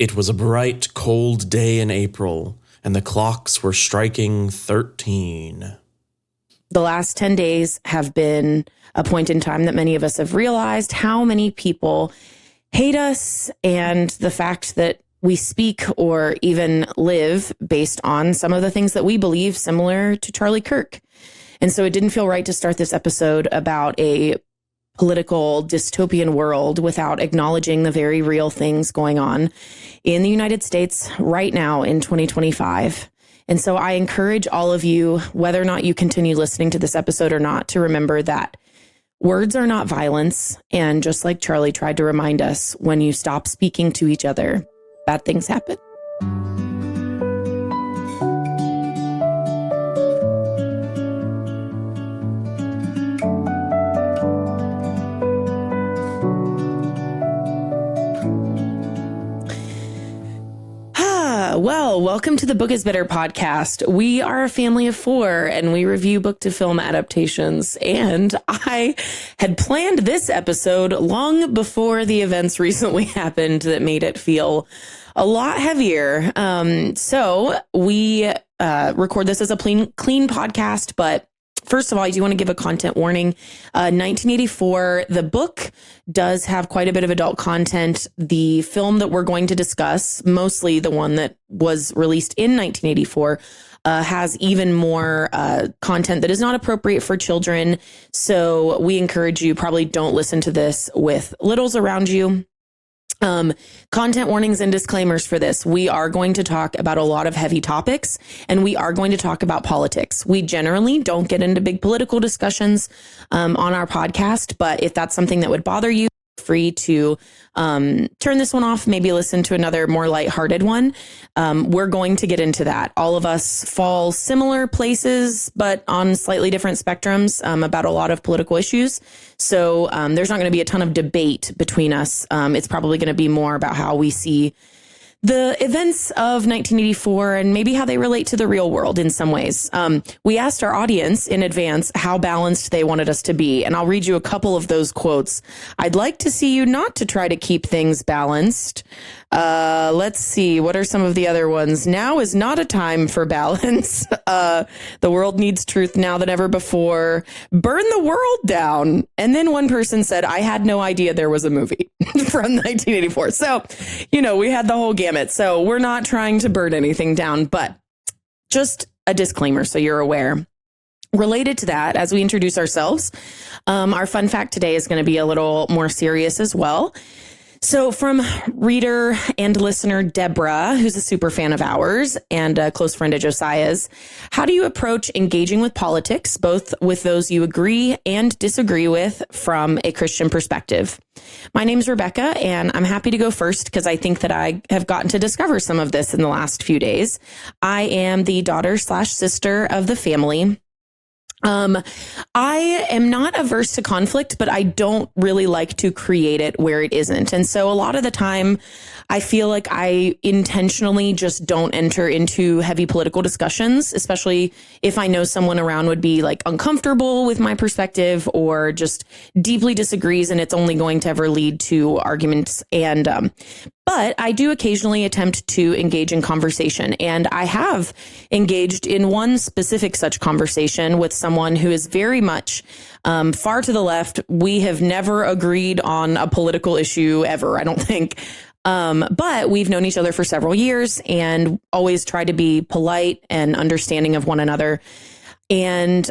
It was a bright, cold day in April, and the clocks were striking 13. The last 10 days have been a point in time that many of us have realized how many people hate us and the fact that we speak or even live based on some of the things that we believe, similar to Charlie Kirk. And so it didn't feel right to start this episode about a political dystopian world without acknowledging the very real things going on in the United States right now in 2025. And so I encourage all of you, whether or not you continue listening to this episode or not, to remember that words are not violence. And just like Charlie tried to remind us, when you stop speaking to each other, bad things happen. Well, welcome to the Book is Better podcast. We are a family of 4 and we review book to film adaptations. And I had planned this episode long before the events recently happened that made it feel a lot heavier. So we record this as a clean podcast, but first of all, I do want to give a content warning. 1984, the book does have quite a bit of adult content. The film that we're going to discuss, mostly the one that was released in 1984, has even more content that is not appropriate for children. So we encourage you, probably don't listen to this with littles around you. Content warnings and disclaimers for this. We are going to talk about a lot of heavy topics, and we are going to talk about politics. We generally don't get into big political discussions on our podcast, but if that's something that would bother you, free to turn this one off, maybe listen to another more lighthearted one. We're going to get into that. All of us fall similar places, but on slightly different spectrums about a lot of political issues. So there's not going to be a ton of debate between us. It's probably going to be more about how we see the events of 1984 and maybe how they relate to the real world in some ways. We asked our audience in advance how balanced they wanted us to be, and I'll read you a couple of those quotes. I'd like to see you not to try to keep things balanced. Let's see. What are some of the other ones? Now is not a time for balance. The world needs truth now than ever before. Burn the world down. And then one person said, I had no idea there was a movie from 1984. So, we had the whole gamut. So we're not trying to burn anything down, but just a disclaimer so you're aware. Related to that, as we introduce ourselves, our fun fact today is going to be a little more serious as well. So from reader and listener Deborah, who's a super fan of ours and a close friend of Josiah's, how do you approach engaging with politics, both with those you agree and disagree with from a Christian perspective? My name's Rebekah, and I'm happy to go first because I think that I have gotten to discover some of this in the last few days. I am the daughter/sister of the family. I am not averse to conflict, but I don't really like to create it where it isn't. And so a lot of the time, I feel like I intentionally just don't enter into heavy political discussions, especially if I know someone around would be like uncomfortable with my perspective or just deeply disagrees, and it's only going to ever lead to arguments. But I do occasionally attempt to engage in conversation, and I have engaged in one specific such conversation with someone who is very much far to the left. We have never agreed on a political issue ever, I don't think. But we've known each other for several years and always try to be polite and understanding of one another. And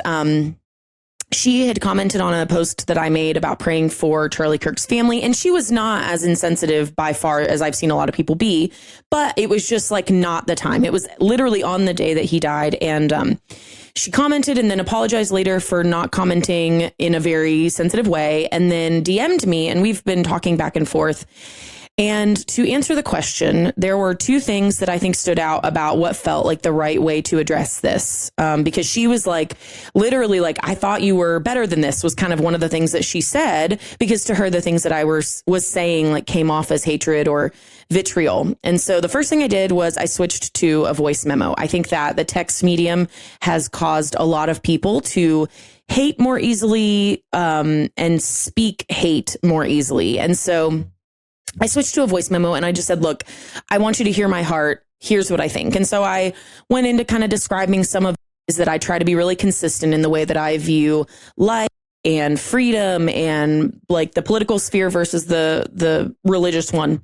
she had commented on a post that I made about praying for Charlie Kirk's family, and she was not as insensitive by far as I've seen a lot of people be, but it was just like not the time. It was literally on the day that he died, and she commented and then apologized later for not commenting in a very sensitive way, and then DM'd me, and we've been talking back and forth. And to answer the question, there were 2 things that I think stood out about what felt like the right way to address this. Because she was like, literally like, I thought you were better than this was kind of one of the things that she said, because to her, the things that I was saying like came off as hatred or vitriol. And so the first thing I did was I switched to a voice memo. I think that the text medium has caused a lot of people to hate more easily and speak hate more easily. And so I switched to a voice memo and I just said, look, I want you to hear my heart. Here's what I think. And so I went into kind of describing some of is that I try to be really consistent in the way that I view life and freedom and like the political sphere versus the religious one.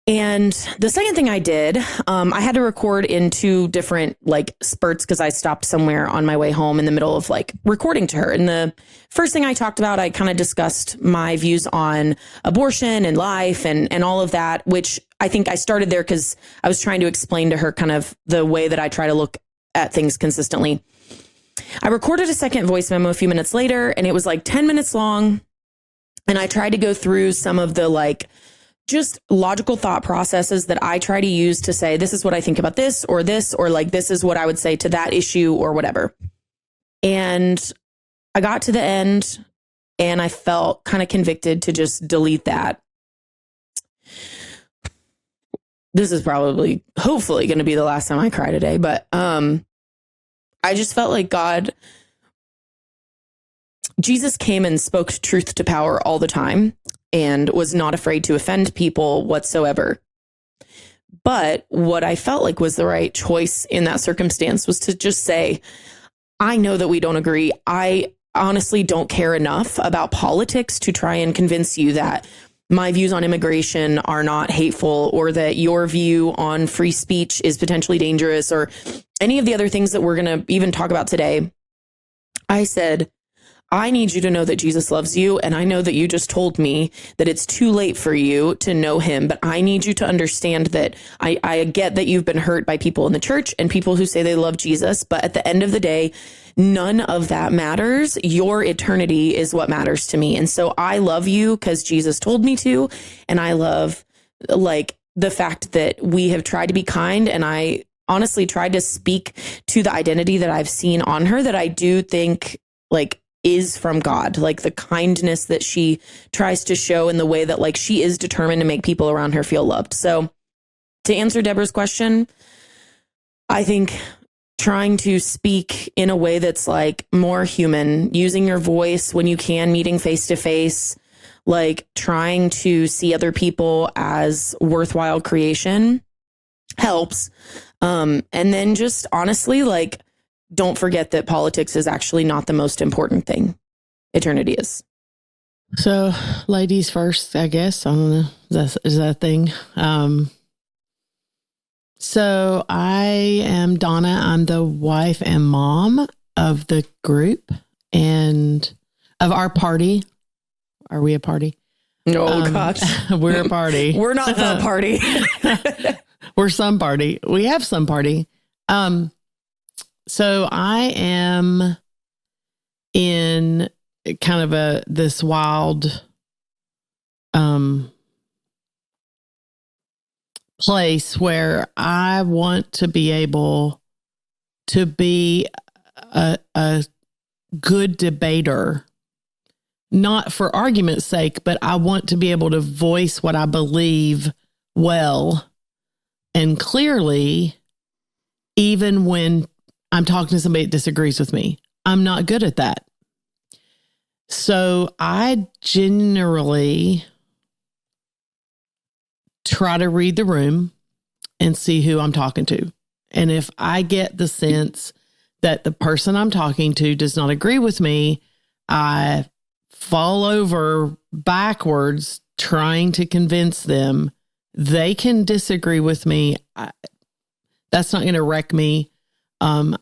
And the second thing I did, I had to record in 2 different like spurts because I stopped somewhere on my way home in the middle of like recording to her. And the first thing I talked about, I kind of discussed my views on abortion and life and all of that, which I think I started there because I was trying to explain to her kind of the way that I try to look at things consistently. I recorded a second voice memo a few minutes later and it was like 10 minutes long. And I tried to go through some of the like just logical thought processes that I try to use to say, this is what I think about this, or like, this is what I would say to that issue or whatever. And I got to the end and I felt kind of convicted to just delete that. This is probably, hopefully going to be the last time I cry today, but, I just felt like Jesus came and spoke truth to power all the time and was not afraid to offend people whatsoever. But what I felt like was the right choice in that circumstance was to just say, I know that we don't agree. I honestly don't care enough about politics to try and convince you that my views on immigration are not hateful or that your view on free speech is potentially dangerous or any of the other things that we're going to even talk about today. I said, I need you to know that Jesus loves you. And I know that you just told me that it's too late for you to know him. But I need you to understand that I get that you've been hurt by people in the church and people who say they love Jesus. But at the end of the day, none of that matters. Your eternity is what matters to me. And so I love you because Jesus told me to. And I love like the fact that we have tried to be kind. And I honestly tried to speak to the identity that I've seen on her that I do think like is from God, like the kindness that she tries to show in the way that like she is determined to make people around her feel loved. So to answer Deborah's question, I think trying to speak in a way that's like more human, using your voice when you can, meeting face to face, like trying to see other people as worthwhile creation helps. And then just honestly, like, don't forget that politics is actually not the most important thing. Eternity is. So, ladies first, I guess. I don't know. Is that a thing? So, I am Donna. I'm the wife and mom of the group and of our party. Are we a party? Oh, gosh. We're a party. We're not the party. We're some party. We have some party. So I am in kind of this wild place where I want to be able to be a good debater, not for argument's sake, but I want to be able to voice what I believe well and clearly, even when I'm talking to somebody that disagrees with me. I'm not good at that. So I generally try to read the room and see who I'm talking to. And if I get the sense that the person I'm talking to does not agree with me, I fall over backwards trying to convince them they can disagree with me. That's not going to wreck me. I'm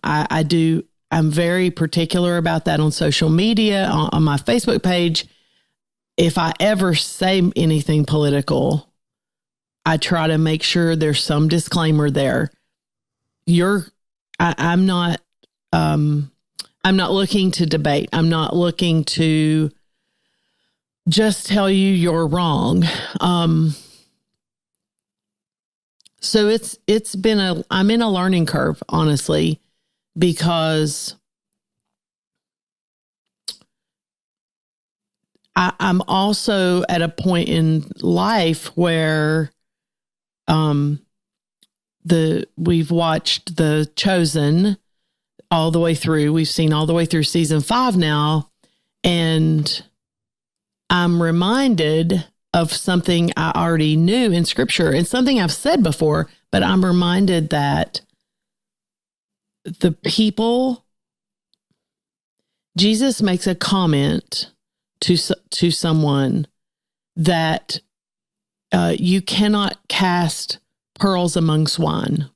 very particular about that on social media, on my Facebook page. If I ever say anything political, I try to make sure there's some disclaimer there. I'm not looking to debate. I'm not looking to just tell you you're wrong. So I'm in a learning curve, honestly, because I'm also at a point in life where we've watched The Chosen all the way through. We've seen all the way through season 5 now, and I'm reminded of something I already knew in Scripture and something I've said before, but I'm reminded that the people, Jesus makes a comment to someone that you cannot cast pearls among swine.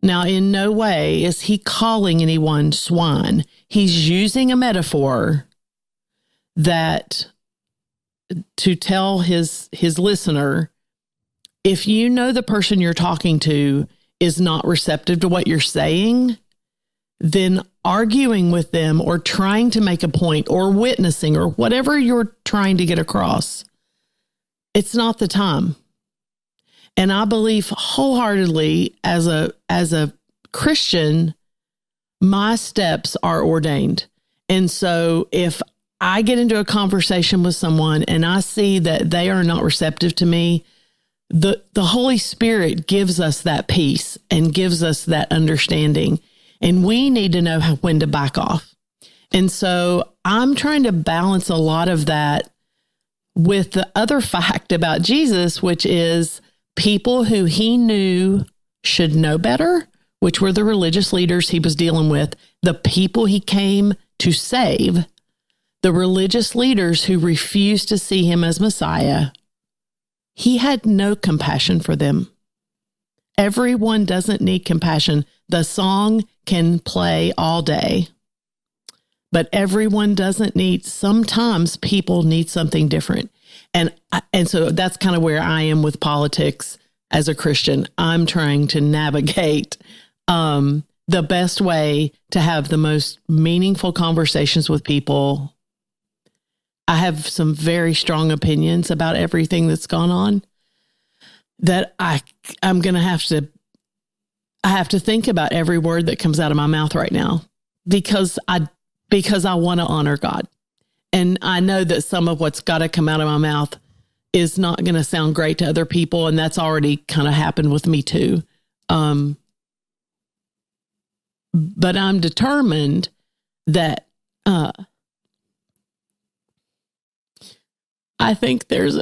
Now, in no way is he calling anyone swine. He's using a metaphor that to tell his listener, if you know the person you're talking to is not receptive to what you're saying, then arguing with them or trying to make a point or witnessing or whatever you're trying to get across, it's not the time. And I believe wholeheartedly as a Christian, my steps are ordained. And so if I get into a conversation with someone and I see that they are not receptive to me, the Holy Spirit gives us that peace and gives us that understanding. And we need to know when to back off. And so I'm trying to balance a lot of that with the other fact about Jesus, which is people who he knew should know better, which were the religious leaders he was dealing with, the people he came to save, the religious leaders who refused to see him as Messiah. He had no compassion for them. Everyone doesn't need compassion. The song can play all day, but everyone doesn't need, sometimes people need something different. And so that's kind of where I am with politics as a Christian. I'm trying to navigate the best way to have the most meaningful conversations with people. I have some very strong opinions about everything that's gone on that I'm going to have to think about every word that comes out of my mouth right now because I want to honor God. And I know that some of what's got to come out of my mouth is not going to sound great to other people. And that's already kind of happened with me too. But I'm determined that I think there's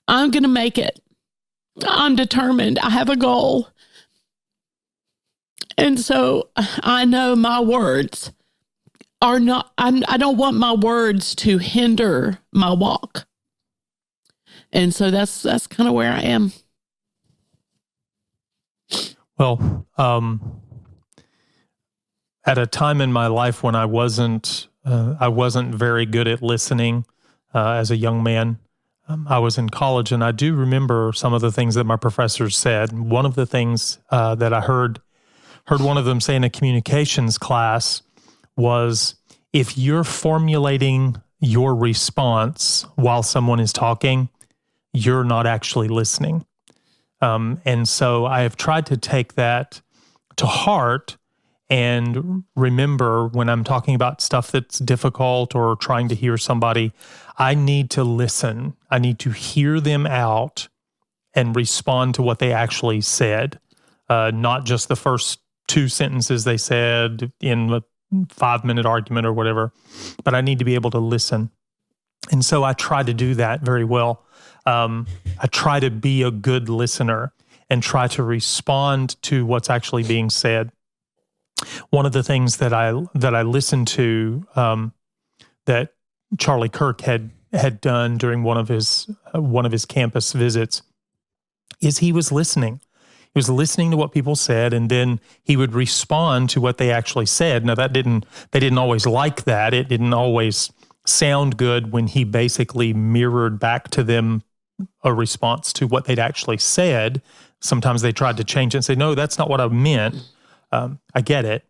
I'm going to make it. I'm determined. I have a goal. And so I know my words are not, I don't want my words to hinder my walk. And so that's kind of where I am. Well, at a time in my life when I wasn't very good at listening as a young man, I was in college, and I do remember some of the things that my professors said. One of the things that I heard one of them say in a communications class was, if you're formulating your response while someone is talking, you're not actually listening. And so I have tried to take that to heart and remember when I'm talking about stuff that's difficult or trying to hear somebody, I need to listen. I need to hear them out and respond to what they actually said, not just the first two sentences they said in a 5-minute argument or whatever, but I need to be able to listen. And so I try to do that very well. I try to be a good listener and try to respond to what's actually being said. One of the things that I listened to that Charlie Kirk had done during one of his campus visits is he was listening. He was listening to what people said, and then he would respond to what they actually said. Now they didn't always like that. It didn't always sound good when he basically mirrored back to them a response to what they'd actually said. Sometimes they tried to change it and say, no, that's not what I meant. I get it.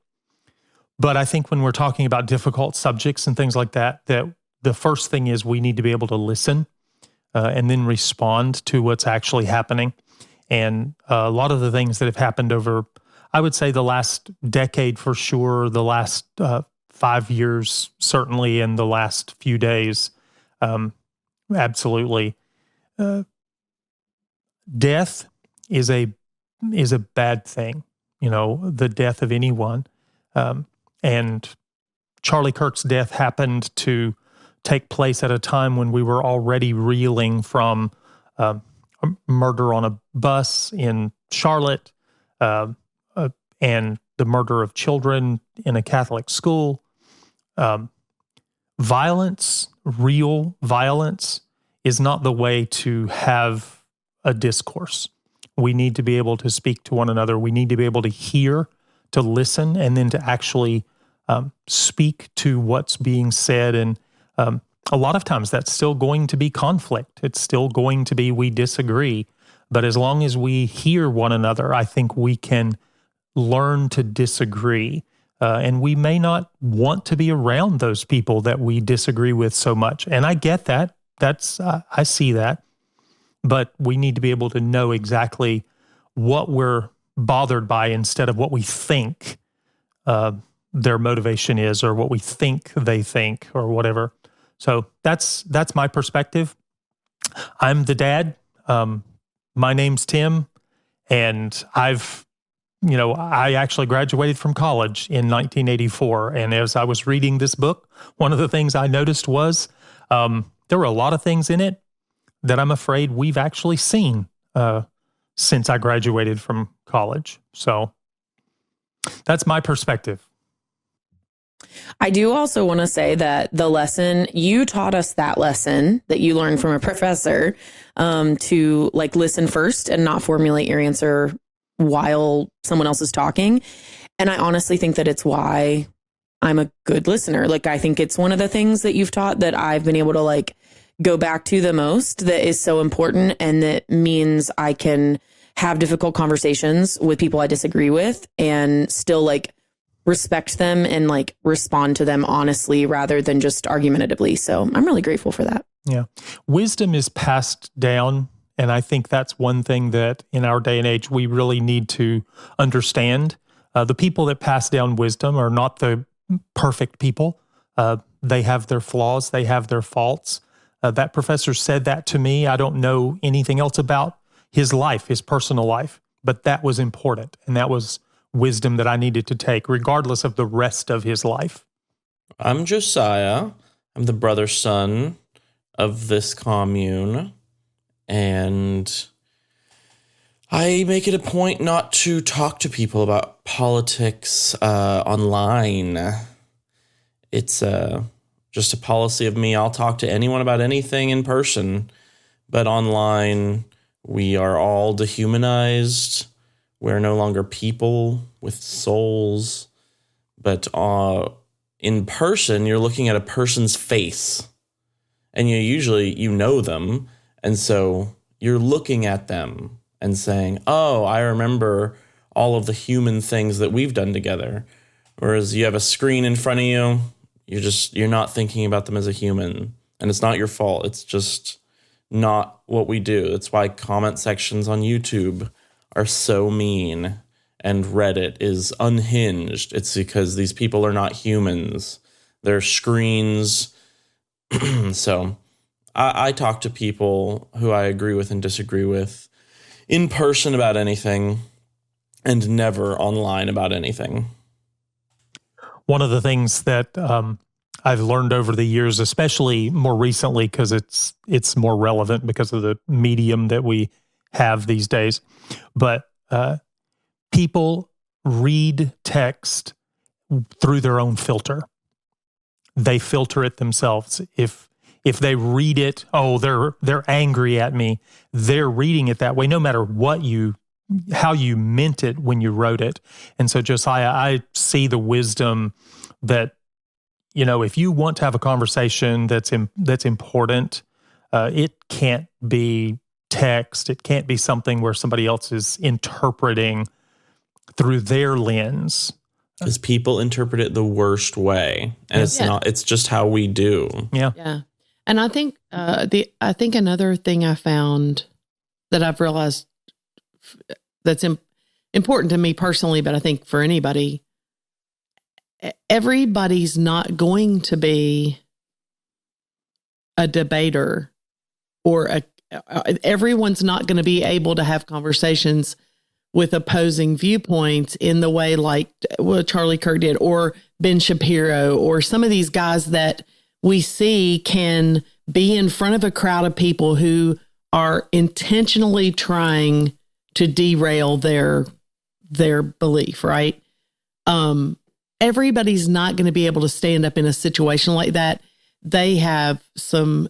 But I think when we're talking about difficult subjects and things like that, that the first thing is we need to be able to listen and then respond to what's actually happening. And a lot of the things that have happened over, I would say the last decade for sure, the last 5 years certainly, and the last few days, absolutely. Death is a is a bad thing, the death of anyone. And Charlie Kirk's death happened to take place at a time when we were already reeling from a murder on a bus in Charlotte, and the murder of children in a Catholic school. Violence, real violence, is not the way to have a discourse. We need to be able to speak to one another. We need to be able to hear, to listen, and then to actually speak to what's being said. And a lot of times that's still going to be conflict. It's still going to be we disagree. But as long as we hear one another, I think we can learn to disagree. And we may not want to be around those people that we disagree with so much. And I get that. I see that. But we need to be able to know exactly what we're bothered by instead of what we think their motivation is, or what we think they think, or whatever. So that's my perspective. I'm the dad. My name's Tim, and I actually graduated from college in 1984. And as I was reading this book, one of the things I noticed was there were a lot of things in it that I'm afraid we've actually seen since I graduated from college. So that's my perspective. I do also want to say that the lesson, you taught us that lesson that you learned from a professor, to listen first and not formulate your answer while someone else is talking. And I honestly think that it's why I'm a good listener. I think it's one of the things that you've taught that I've been able to go back to the most, that is so important. And that means I can have difficult conversations with people I disagree with and still respect them and respond to them honestly rather than just argumentatively. So I'm really grateful for that. Yeah. Wisdom is passed down. And I think that's one thing that in our day and age, we really need to understand. The people that pass down wisdom are not the perfect people. They have their flaws. They have their faults. That professor said that to me. I don't know anything else about his life, his personal life, but that was important. And that was wisdom that I needed to take, regardless of the rest of his life. I'm Josiah. I'm the brother son of this commune. And I make it a point not to talk to people about politics online. It's just a policy of me. I'll talk to anyone about anything in person, but online we are all dehumanized. We're no longer people with souls, but in person, you're looking at a person's face, and you know them, and so you're looking at them and saying, oh, I remember all of the human things that we've done together. Whereas you have a screen in front of you, you're not thinking about them as a human, and it's not your fault. It's just not what we do. That's why comment sections on YouTube are so mean and Reddit is unhinged. It's because these people are not humans. They're screens. So I talk to people who I agree with and disagree with in person about anything and never online about anything. One of the things that I've learned over the years, especially more recently because it's more relevant because of the medium that we have these days, but people read text through their own filter. They filter it themselves. If they read it, oh, they're angry at me. They're reading it that way, no matter how you meant it when you wrote it. And so, Josiah, I see the wisdom that, if you want to have a conversation that's important, it can't be text. It can't be something where somebody else is interpreting through their lens. Because people interpret it the worst way, and it's just how we do. Yeah. Yeah. And I think I think another thing I found that I've realized that's important to me personally, but I think for anybody, everybody's not going to be a debater or everyone's not going to be able to have conversations with opposing viewpoints in the way like what Charlie Kirk did, or Ben Shapiro, or some of these guys that we see can be in front of a crowd of people who are intentionally trying to derail their belief, right? Everybody's not going to be able to stand up in a situation like that. They have some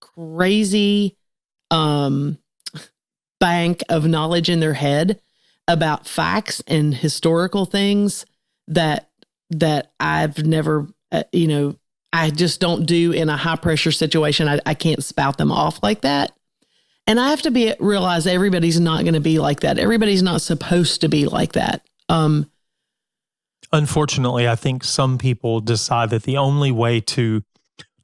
crazy bank of knowledge in their head about facts and historical things that I've never, I just don't do in a high pressure situation. I can't spout them off like that. And I have to realize everybody's not going to be like that. Everybody's not supposed to be like that. Unfortunately, I think some people decide that the only way to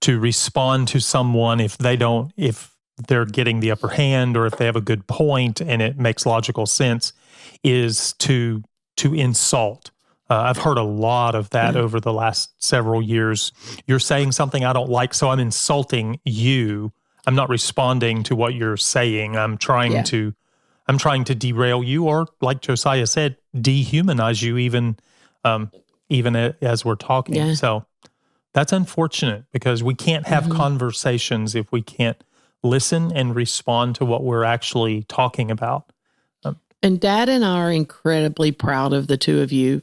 respond to someone if they're getting the upper hand, or if they have a good point and it makes logical sense, is to insult. I've heard a lot of that over the last several years. You're saying something I don't like, so I'm insulting you. I'm not responding to what you're saying. I'm trying to derail you, or like Josiah said, dehumanize you even as we're talking. Yeah. So that's unfortunate, because we can't have conversations if we can't listen and respond to what we're actually talking about. And Dad and I are incredibly proud of the two of you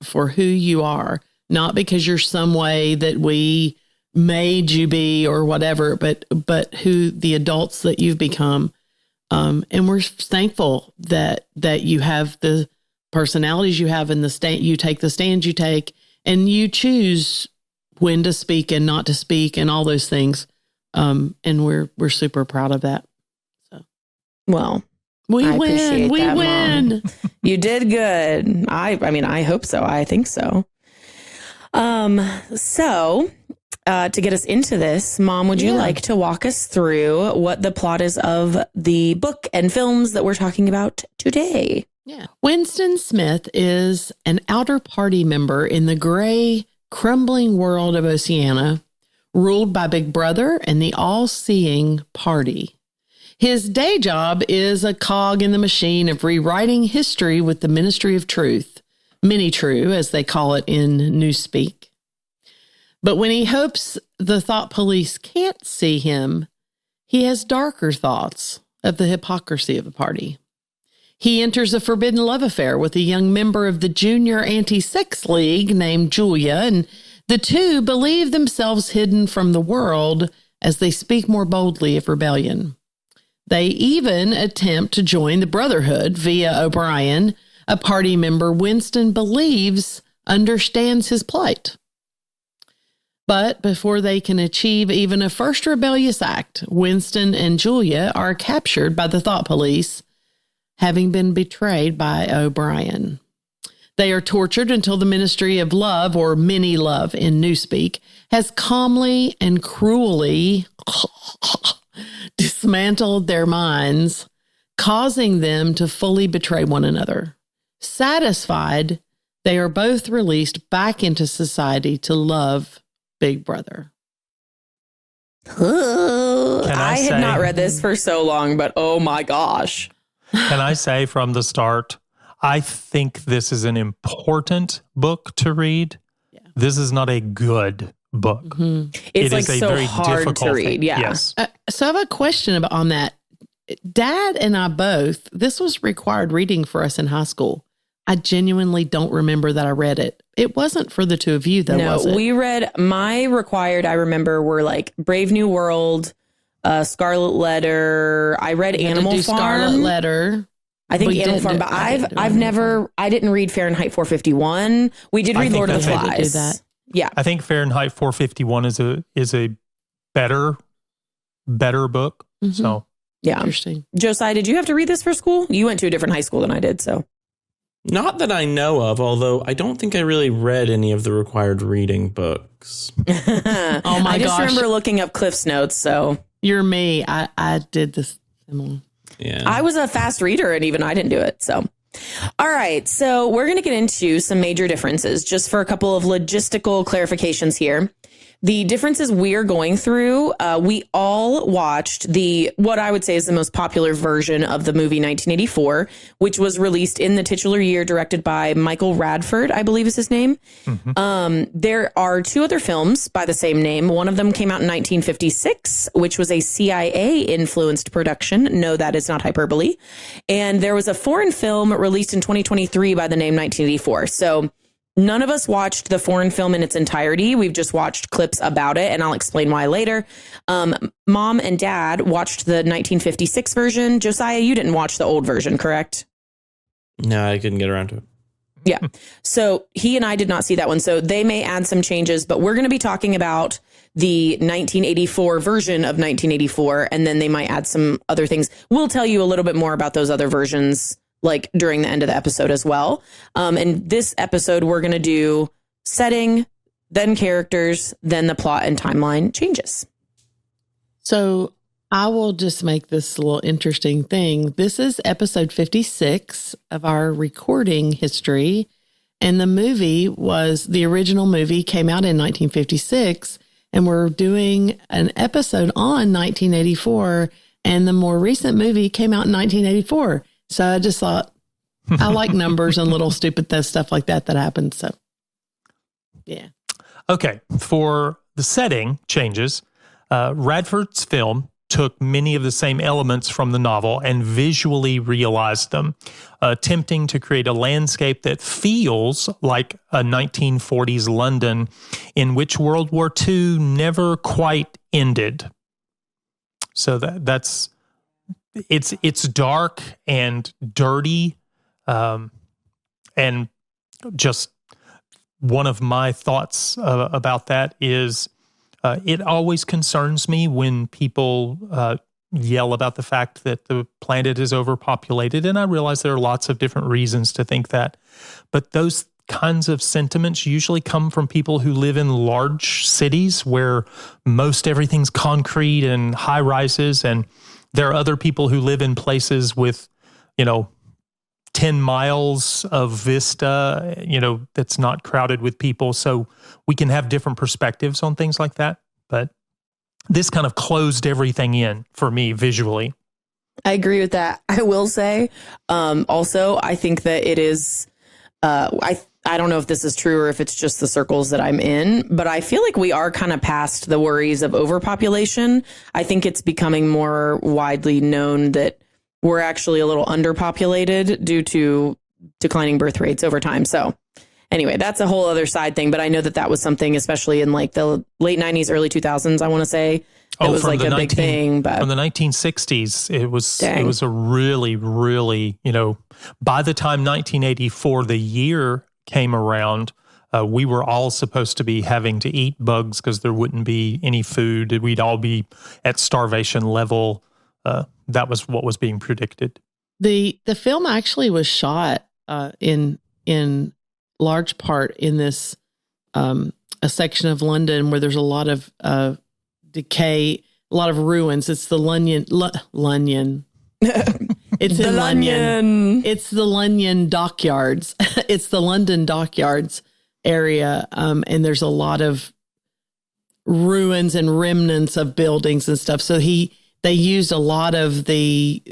for who you are, not because you're some way that we made you be or whatever, but who the adults that you've become. And we're thankful that you have the personalities you have, in the stand, you take the stands you take, and you choose when to speak and not to speak and all those things. And we're super proud of that. So, Well, we I win. appreciate We that, win. Mom. You did good. I hope so. I think so. So to get us into this, Mom, would you like to walk us through what the plot is of the book and films that we're talking about today? Yeah. Winston Smith is an outer party member in the gray, crumbling world of Oceania, ruled by Big Brother and the all-seeing party. His day job is a cog in the machine of rewriting history with the Ministry of Truth, Mini-True, as they call it in Newspeak. But when he hopes the thought police can't see him, he has darker thoughts of the hypocrisy of the party. He enters a forbidden love affair with a young member of the Junior Anti-Sex League named Julia, and the two believe themselves hidden from the world as they speak more boldly of rebellion. They even attempt to join the Brotherhood via O'Brien, a party member Winston believes understands his plight. But before they can achieve even a first rebellious act, Winston and Julia are captured by the thought police, having been betrayed by O'Brien. They are tortured until the Ministry of Love, or Mini Love in Newspeak, has calmly and cruelly dismantled their minds, causing them to fully betray one another. Satisfied, they are both released back into society to love Big Brother. I had not read this for so long, but oh my gosh. Can I say from the start, I think this is an important book to read. Yeah. This is not a good book. Mm-hmm. It's like so very hard to read. Thing. Yeah. Yes. So I have a question on that. Dad and I both, this was required reading for us in high school. I genuinely don't remember that I read it. It wasn't for the two of you, though, was it? No, we read, my required, I remember, were like Brave New World, Scarlet Letter. I read Animal Farm. Scarlet Letter. I think Animal Farm, but I didn't read Fahrenheit 451. We did read Lord of the Flies. That. Yeah. I think Fahrenheit 451 is a better book. Mm-hmm. So yeah. Interesting. Josiah, did you have to read this for school? You went to a different high school than I did, so. Not that I know of, although I don't think I really read any of the required reading books. Oh my gosh. I just remember looking up Cliff's Notes, so. You're me. I did this. Yeah. I was a fast reader, and even I didn't do it, so. All right, so we're going to get into some major differences, just for a couple of logistical clarifications here. the differences we're going through, we all watched what I would say is the most popular version of the movie 1984, which was released in the titular year, directed by Michael Radford, I believe is his name. There are two other films by the same name. One of them came out in 1956, which was a CIA-influenced production. No, that is not hyperbole. And there was a foreign film released in 2023 by the name 1984. So none of us watched the foreign film in its entirety. We've just watched clips about it, and I'll explain why later. Mom and Dad watched the 1956 version. Josiah, you didn't watch the old version, correct? No, I couldn't get around to it. Yeah. So he and I did not see that one. So they may add some changes, but we're going to be talking about the 1984 version of 1984, and then they might add some other things. We'll tell you a little bit more about those other versions like during the end of the episode as well. And this episode, we're going to do setting, then characters, then the plot and timeline changes. So I will just make this little interesting thing. This is episode 56 of our recording history. And the original movie came out in 1956. And we're doing an episode on 1984. And the more recent movie came out in 1984. So I just thought, I like numbers and little stupid stuff like that happens. So, yeah. Okay. For the setting changes, Radford's film took many of the same elements from the novel and visually realized them, attempting to create a landscape that feels like a 1940s London in which World War II never quite ended. So that's... It's dark and dirty, and just one of my thoughts about that is it always concerns me when people yell about the fact that the planet is overpopulated, and I realize there are lots of different reasons to think that, but those kinds of sentiments usually come from people who live in large cities where most everything's concrete and high rises, and there are other people who live in places with, 10 miles of vista, that's not crowded with people. So we can have different perspectives on things like that. But this kind of closed everything in for me visually. I agree with that. I will say, also, I think that it is, I don't know if this is true or if it's just the circles that I'm in, but I feel like we are kind of past the worries of overpopulation. I think it's becoming more widely known that we're actually a little underpopulated due to declining birth rates over time. So anyway, that's a whole other side thing. But I know that was something, especially in like the late 90s, early 2000s, I want to say. It was like a big thing. But from the 1960s, it was a really, really, by the time 1984, the year came around, we were all supposed to be having to eat bugs because there wouldn't be any food. We'd all be at starvation level. That was what was being predicted. The film actually was shot in large part in this a section of London where there's a lot of decay, a lot of ruins. It's the Lunyon. It's in Lunyon. It's the Lunyon dockyards. It's the London dockyards area, and there's a lot of ruins and remnants of buildings and stuff. So they used a lot of the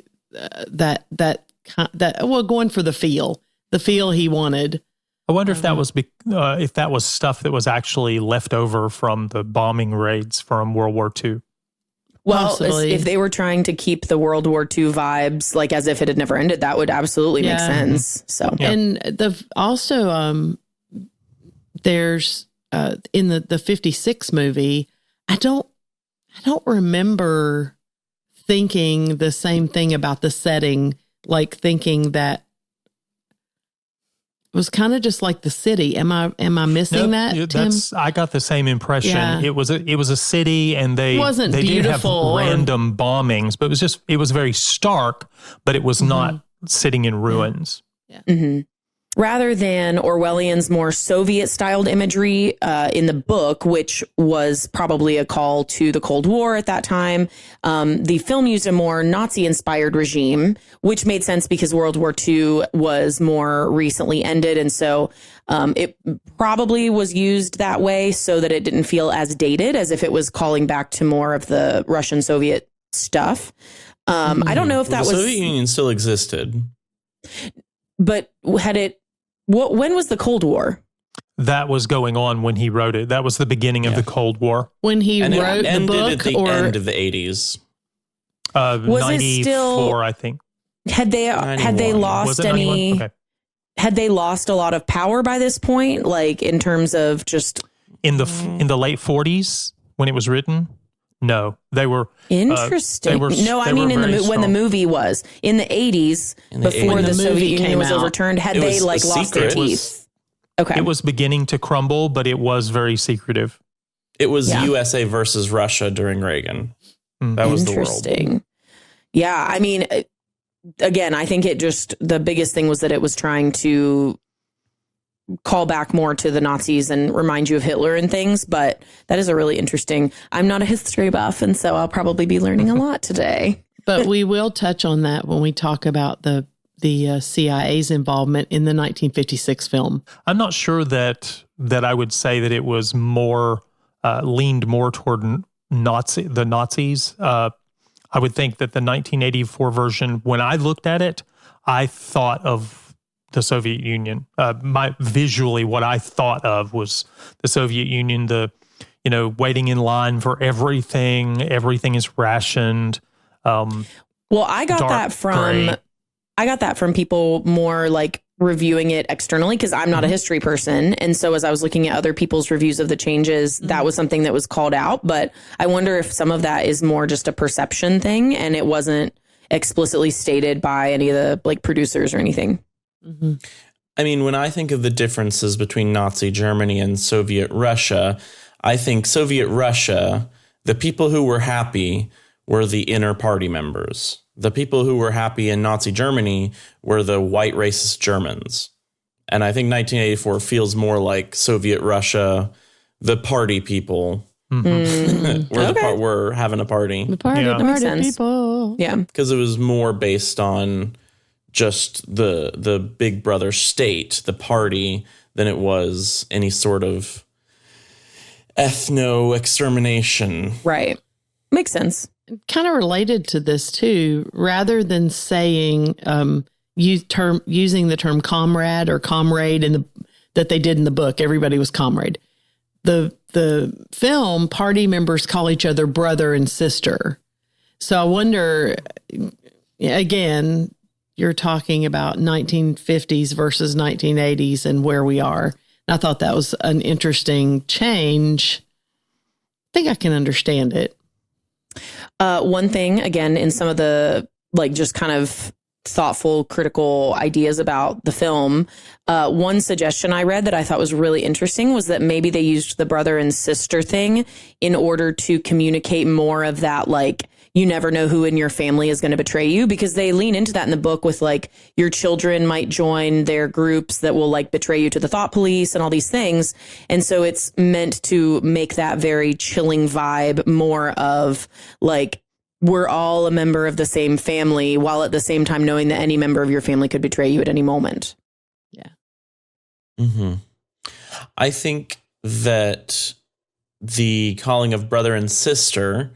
going for the feel he wanted. I wonder if that was stuff that was actually left over from the bombing raids from World War II. Well, possibly. If they were trying to keep the World War II vibes like as if it had never ended, that would absolutely make sense. So, and there's in the 56 movie, I don't remember thinking the same thing about the setting, like thinking that it was kind of just like the city. Am I missing that, Tim? I got the same impression. Yeah. It was a city, and they did have random bombings, but it was very stark, but it was not sitting in ruins. Yeah. Mm-hmm. rather than Orwellian's more Soviet-styled imagery in the book, which was probably a call to the Cold War at that time. The film used a more Nazi-inspired regime, which made sense because World War II was more recently ended. And so it probably was used that way so that it didn't feel as dated as if it was calling back to more of the Russian-Soviet stuff. I don't know if that the was... Soviet Union still existed. But had it... when was the Cold War? That was going on when he wrote it. That was the beginning of the Cold War. When he And wrote it the ended book, at the or end of the 80s. Was 94, it still... I think. Had they 91. lost Was it any... 91? Okay. Had they lost a lot of power by this point? Like in terms of just... In the late 40s when it was written? No, they were Interesting. they were when the movie was in the 80s, before the Soviet Union was overturned, had they lost their teeth? Okay, it was beginning to crumble, but it was very secretive. It was USA versus Russia during Reagan. That was the world. Interesting. Yeah, I mean, again, I think the biggest thing was that it was trying to call back more to the Nazis and remind you of Hitler and things, but that is a really interesting... I'm not a history buff, and so I'll probably be learning a lot today. But we will touch on that when we talk about the CIA's involvement in the 1956 film. I'm not sure that I would say that it was more leaned more toward the Nazis. I would think that the 1984 version, when I looked at it, I thought of the Soviet Union. Visually, what I thought of was the Soviet Union, waiting in line for everything. Everything is rationed. Well, I got that from people more like reviewing it externally, because I'm not a history person. And so as I was looking at other people's reviews of the changes, that was something that was called out. But I wonder if some of that is more just a perception thing and it wasn't explicitly stated by any of the producers or anything. Mm-hmm. I mean, when I think of the differences between Nazi Germany and Soviet Russia, I think Soviet Russia, the people who were happy were the inner party members. The people who were happy in Nazi Germany were the white racist Germans. And I think 1984 feels more like Soviet Russia, the party people. We're having a party. The party people. Yeah. Because it was more based on just the big brother state, the party, than it was any sort of ethno-extermination. Right. Makes sense. Kind of related to this too, rather than saying, using the term comrade or comrade that they did in the book, everybody was comrade. The film, party members call each other brother and sister. So I wonder, again, you're talking about 1950s versus 1980s and where we are. And I thought that was an interesting change. I think I can understand it. One thing, again, in some of the just kind of thoughtful, critical ideas about the film, one suggestion I read that I thought was really interesting was that maybe they used the brother and sister thing in order to communicate more of that, you never know who in your family is going to betray you, because they lean into that in the book with your children might join their groups that will betray you to the thought police and all these things. And so it's meant to make that very chilling vibe more of we're all a member of the same family, while at the same time knowing that any member of your family could betray you at any moment. Yeah. Mm-hmm. I think that the calling of brother and sister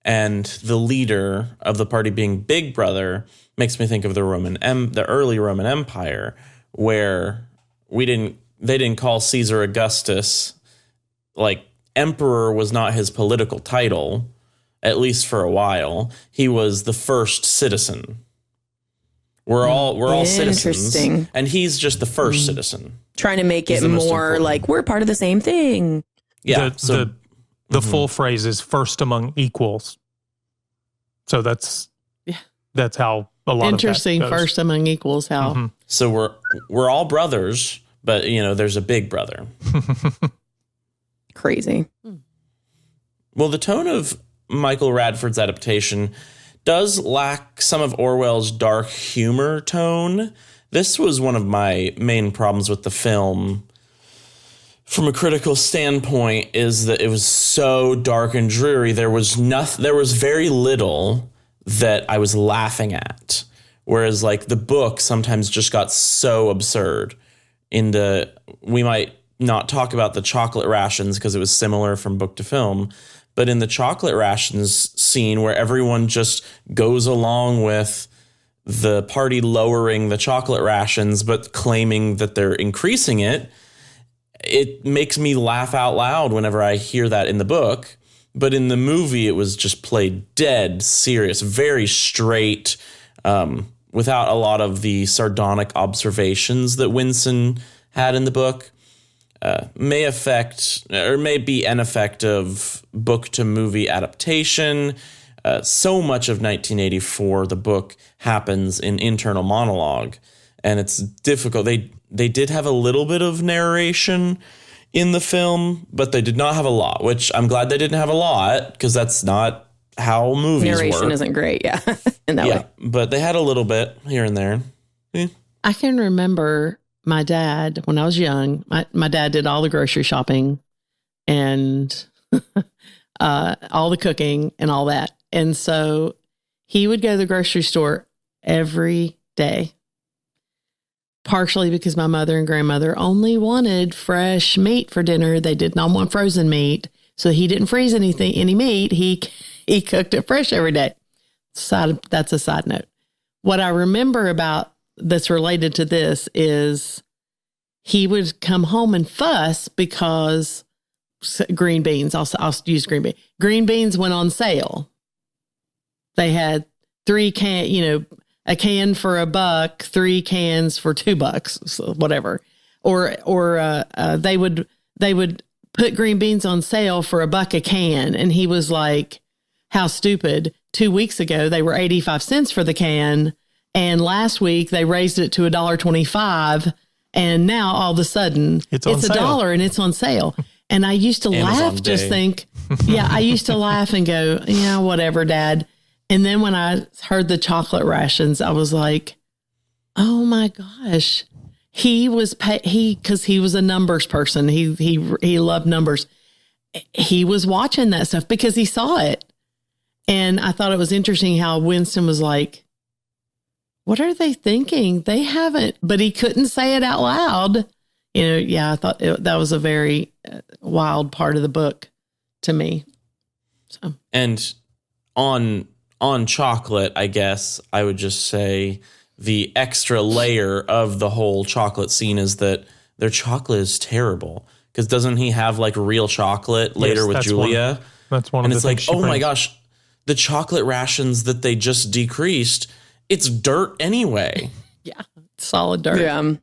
and the leader of the party being Big Brother makes me think of the early Roman Empire, where they didn't call Caesar Augustus. Emperor was not his political title, at least for a while. He was the first citizen. We're all citizens, and he's just the first citizen. Trying to make it more we're part of the same thing. Yeah. The full phrase is first among equals. So that's how a lot interesting of that goes. First among equals. How So we're all brothers, but there's a big brother. Crazy. Well, the tone of Michael Radford's adaptation does lack some of Orwell's dark humor tone This was one of my main problems with the film from a critical standpoint, is that it was so dark and dreary. There was very little that I was laughing at. Whereas like the book sometimes just got so absurd. We might not talk about the chocolate rations because it was similar from book to film, but in the chocolate rations scene where everyone just goes along with the party lowering the chocolate rations but claiming that they're increasing it, it makes me laugh out loud whenever I hear that in the book. But in the movie, it was just played dead serious, very straight, without a lot of the sardonic observations that Winston had in the book. May be an effect of book to movie adaptation. So much of 1984, the book happens in internal monologue, and it's difficult. They did have a little bit of narration in the film, but they did not have a lot, which I'm glad they didn't have a lot, because that's not how movies work. Narration isn't great, yeah, in that way. But they had a little bit here and there. I can remember my dad, when I was young, my dad did all the grocery shopping and all the cooking and all that. And so he would go to the grocery store every day, partially because my mother and grandmother only wanted fresh meat for dinner. They did not want frozen meat. So he didn't freeze any meat. He cooked it fresh every day. That's a side note. What I remember about that's related to this is he would come home and fuss because green beans, I'll use green beans. Green beans went on sale. They had a can for $1, 3 cans for $2, so whatever. Or they would put green beans on sale for $1 a can. And he was like, how stupid. 2 weeks ago, they were 85 cents for the can. And last week they raised it to $1.25. And now all of a sudden it's $1 and it's on sale. And I used to laugh, just think, I used to laugh and go, yeah, whatever, Dad. And then when I heard the chocolate rations, I was like, oh my gosh, because he was a numbers person. He loved numbers. He was watching that stuff because he saw it. And I thought it was interesting how Winston was like, what are they thinking? They haven't, but he couldn't say it out loud. I thought that was a very wild part of the book to me. So. And on chocolate, I guess I would just say the extra layer of the whole chocolate scene is that their chocolate is terrible. Because doesn't he have like real chocolate later with Julia? That's one of the things. And it's like, oh my gosh, the chocolate rations that they just decreased, it's dirt anyway. Yeah, solid dirt. Yeah.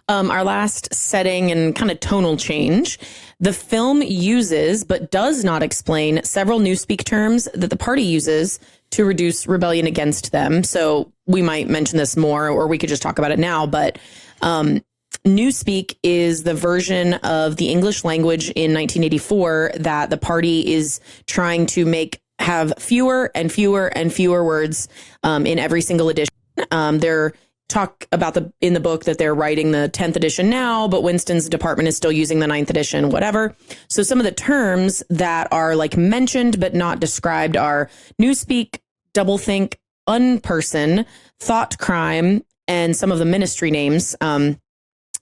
Our last setting and kind of tonal change. The film uses, but does not explain, several newspeak terms that the party uses to reduce rebellion against them. So we might mention this more, or we could just talk about it now. But newspeak is the version of the English language in 1984 that the party is trying to have fewer and fewer and fewer words in every single edition. They're talk about in the book that they're writing the 10th edition now, but Winston's department is still using the 9th edition, whatever. So some of the terms that are like mentioned but not described are newspeak, doublethink, unperson, thought crime, and some of the ministry names. The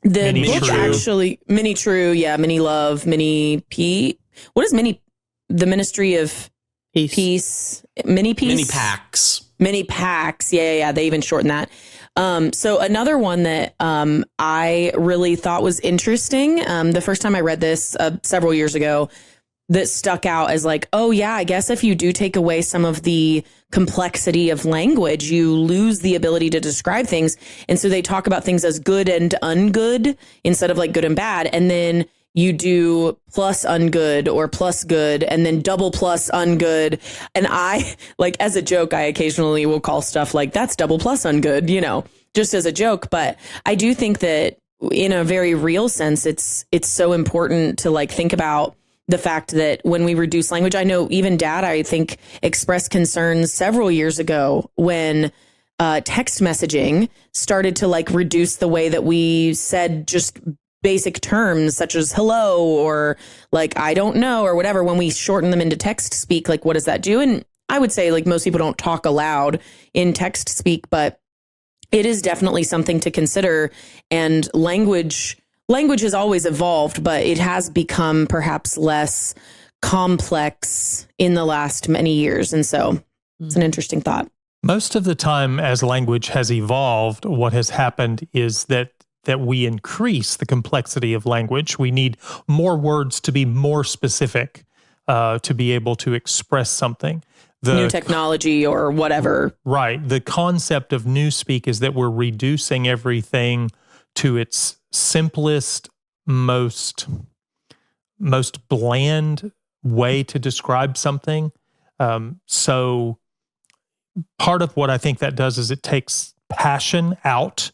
book actually, Mini True, Mini Love, Mini P. What is Mini? The Ministry of Peace. Mini Peace? Mini Pax. Mini Pax. Yeah. They even shorten that. So another one that I really thought was interesting, the first time I read this several years ago, that stuck out as like, oh yeah, I guess if you do take away some of the complexity of language, you lose the ability to describe things. And so they talk about things as good and ungood instead of like good and bad. And then you do plus ungood or plus good and then double plus ungood. And I, like, as a joke, I occasionally will call stuff like that's double plus ungood, just as a joke. But I do think that in a very real sense, it's so important to like think about the fact that when we reduce language, I know even Dad, I think, expressed concerns several years ago when text messaging started to like reduce the way that we said just basic terms such as hello or like I don't know or whatever. When we shorten them into text speak, like what does that do? And I would say like most people don't talk aloud in text speak, but it is definitely something to consider. And language has always evolved, but it has become perhaps less complex in the last many years. And so it's an interesting thought. Most of the time as language has evolved, what has happened is that we increase the complexity of language. We need more words to be more specific, to be able to express something. New technology or whatever. Right. The concept of newspeak is that we're reducing everything to its simplest, most bland way to describe something. So part of what I think that does is it takes passion out.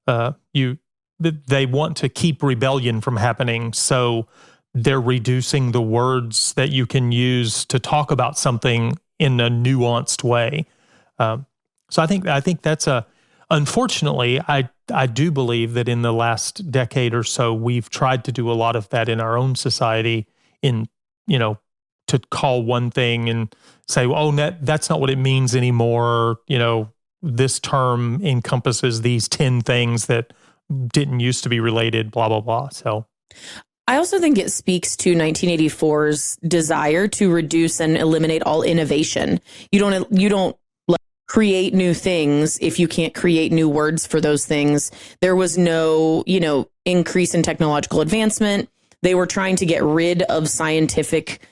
They want to keep rebellion from happening, so they're reducing the words that you can use to talk about something in a nuanced way. So I think that's unfortunately, I do believe that in the last decade or so, we've tried to do a lot of that in our own society to call one thing and say, oh, that's not what it means anymore. This term encompasses these 10 things that didn't used to be related, blah, blah, blah. So I also think it speaks to 1984's desire to reduce and eliminate all innovation. You don't like create new things if you can't create new words for those things. There was no, increase in technological advancement. They were trying to get rid of scientific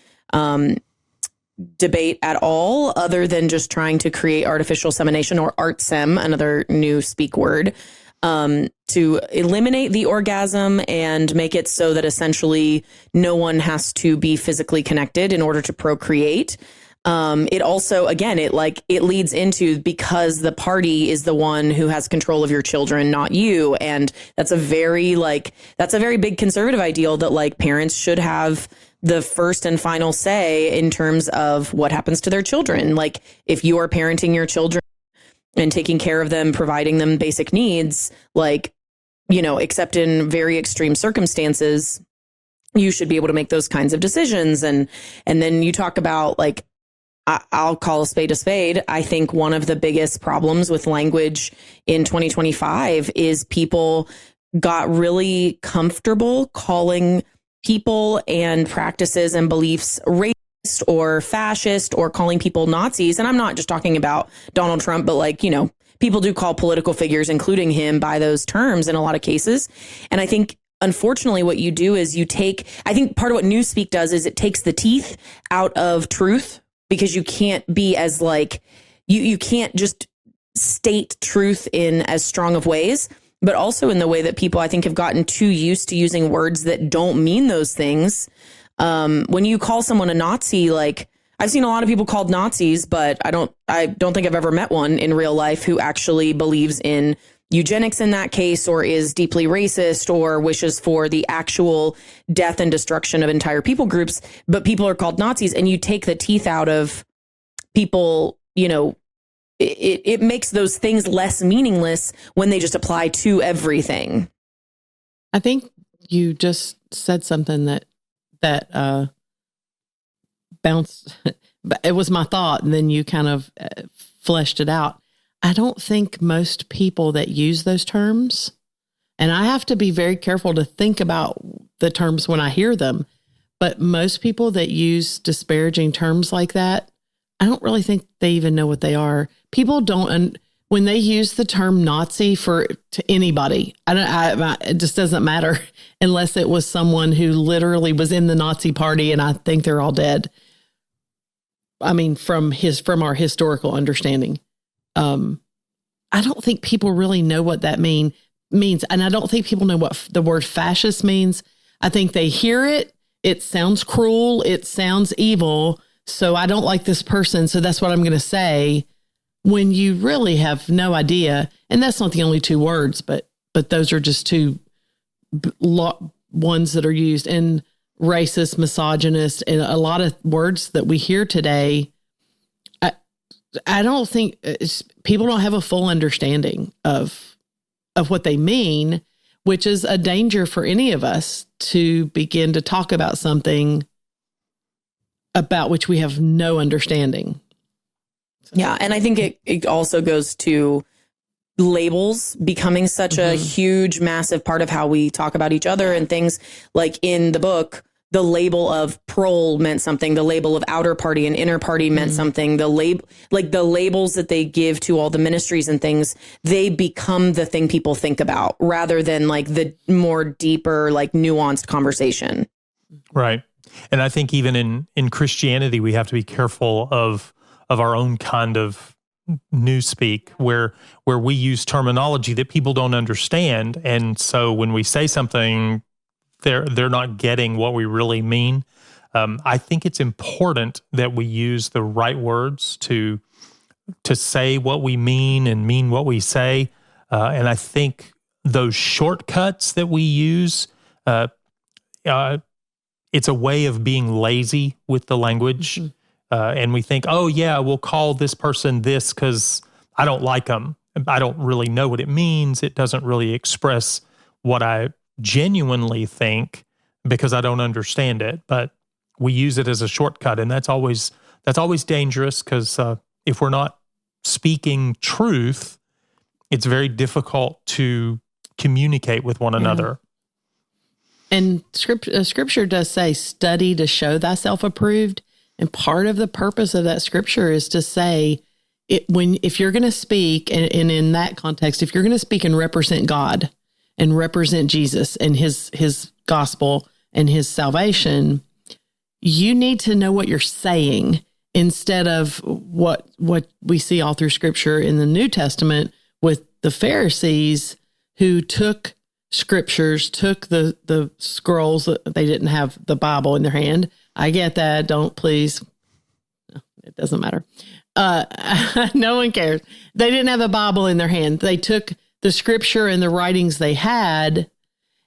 debate at all, other than just trying to create artificial insemination or artsem, another new speak word, to eliminate the orgasm and make it so that essentially no one has to be physically connected in order to procreate. It also, again, it leads into because the party is the one who has control of your children, not you. And that's a very big conservative ideal that like parents should have the first and final say in terms of what happens to their children. Like if you are parenting your children and taking care of them, providing them basic needs, except in very extreme circumstances, you should be able to make those kinds of decisions. And then you talk about I'll call a spade a spade. I think one of the biggest problems with language in 2025 is people got really comfortable calling people and practices and beliefs racist or fascist or calling people Nazis. And I'm not just talking about Donald Trump, but people do call political figures, including him, by those terms in a lot of cases. And I think, unfortunately, what you do is I think part of what Newspeak does is it takes the teeth out of truth, because you can't be as you can't just state truth in as strong of ways, but also in the way that people, I think, have gotten too used to using words that don't mean those things. When you call someone a Nazi, I've seen a lot of people called Nazis, but I don't think I've ever met one in real life who actually believes in eugenics in that case, or is deeply racist, or wishes for the actual death and destruction of entire people groups. But people are called Nazis, and you take the teeth out of people, it makes those things less meaningless when they just apply to everything. I think you just said something that bounced. It was my thought, and then you kind of fleshed it out. I don't think most people that use those terms, and I have to be very careful to think about the terms when I hear them, but most people that use disparaging terms like that, I don't really think they even know what they are. People don't, when they use the term Nazi to anybody, it just doesn't matter unless it was someone who literally was in the Nazi party, and I think they're all dead. I mean, from our historical understanding. I don't think people really know what that means. And I don't think people know what the word fascist means. I think they hear it. It sounds cruel. It sounds evil. So I don't like this person. So that's what I'm going to say, when you really have no idea. And that's not the only two words, but those are just two ones that are used. And racist, misogynist, and a lot of words that we hear today. I don't think people don't have a full understanding of what they mean, which is a danger for any of us to begin to talk about something about which we have no understanding. Yeah. And I think it also goes to labels becoming such a huge, massive part of how we talk about each other and things. Like in the book, the label of prole meant something. The label of outer party and inner party meant something. The labels that they give to all the ministries and things, they become the thing people think about rather than like the more deeper, like nuanced conversation. Right. And I think even in Christianity, we have to be careful of our own kind of newspeak where we use terminology that people don't understand. And so when we say something, they're not getting what we really mean. I think it's important that we use the right words to say what we mean and mean what we say. And I think those shortcuts that we use, it's a way of being lazy with the language. And we think, oh, yeah, we'll call this person this because I don't like them. I don't really know what it means. It doesn't really express what I genuinely think because I don't understand it. But we use it as a shortcut, and that's always dangerous because if we're not speaking truth, it's very difficult to communicate with one another. And scripture does say, study to show thyself approved. And part of the purpose of that scripture is to say, if you're going to speak, and in that context, if you're going to speak and represent God and represent Jesus and his gospel and his salvation, you need to know what you're saying instead of what we see all through scripture in the New Testament with the Pharisees who took scriptures, took the scrolls. They didn't have the Bible in their hand. I get that. Don't please. It doesn't matter. No one cares. They didn't have a Bible in their hand. They took the scripture and the writings they had,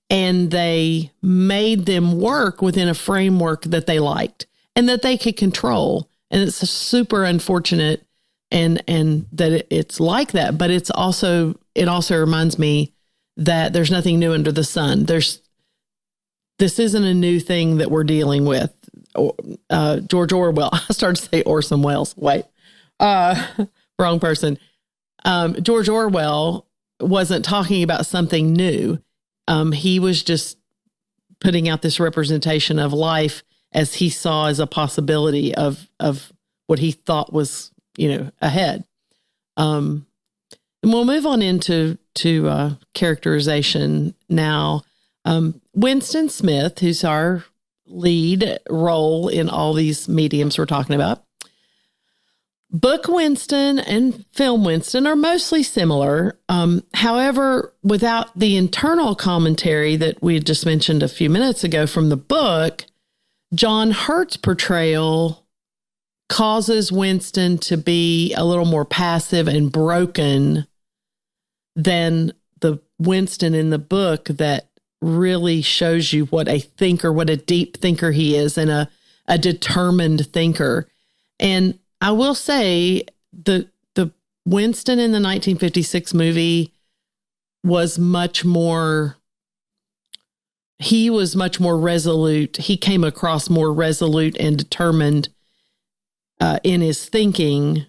and they made them work within a framework that they liked and that they could control. And it's super unfortunate and that it's like that. But it also reminds me that there's nothing new under the sun. This isn't a new thing that we're dealing with. George Orwell. I started to say Orson Welles. Wait, wrong person. George Orwell wasn't talking about something new. He was just putting out this representation of life as he saw as a possibility of what he thought was, ahead. And we'll move on into characterization now. Winston Smith, who's our lead role in all these mediums we're talking about. Book Winston and film Winston are mostly similar. However, without the internal commentary that we had just mentioned a few minutes ago from the book, John Hurt's portrayal causes Winston to be a little more passive and broken than the Winston in the book that really shows you what a thinker, what a deep thinker he is, and a determined thinker. And I will say the Winston in the 1956 movie was much more resolute. He came across more resolute and determined in his thinking.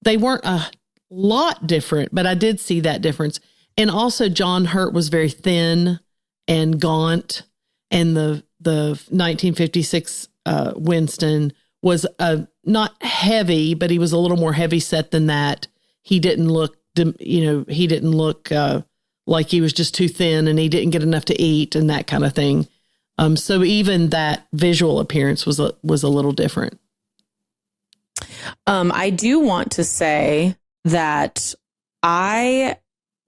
They weren't a lot different, but I did see that difference. And also John Hurt was very thin and gaunt. And the 1956 Winston was not heavy, but he was a little more heavy set than that. He didn't look, like he was just too thin and he didn't get enough to eat and that kind of thing. So even that visual appearance was a little different. I do want to say that I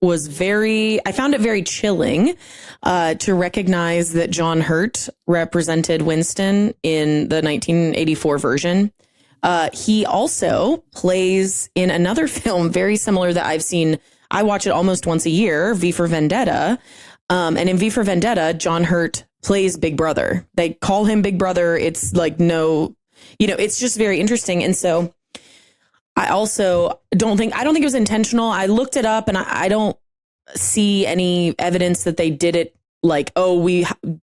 found it very chilling to recognize that John Hurt represented Winston in the 1984 version. He also plays in another film very similar that I've seen. I watch it almost once a year, V for Vendetta. And in V for Vendetta, John Hurt plays Big Brother. They call him Big Brother. It's like it's just very interesting. And so I also don't think it was intentional. I looked it up and I don't see any evidence that they did it like, oh, we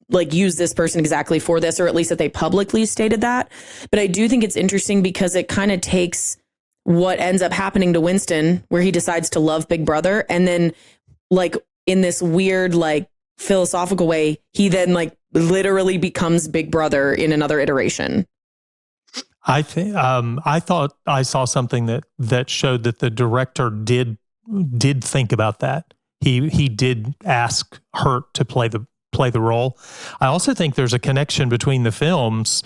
like use this person exactly for this, or at least that they publicly stated that. But I do think it's interesting because it kind of takes what ends up happening to Winston, where he decides to love Big Brother. And then like in this weird, like philosophical way, he then like literally becomes Big Brother in another iteration. I think I thought I saw something that showed that the director did think about that. He did ask Hurt to play the role. I also think there's a connection between the films.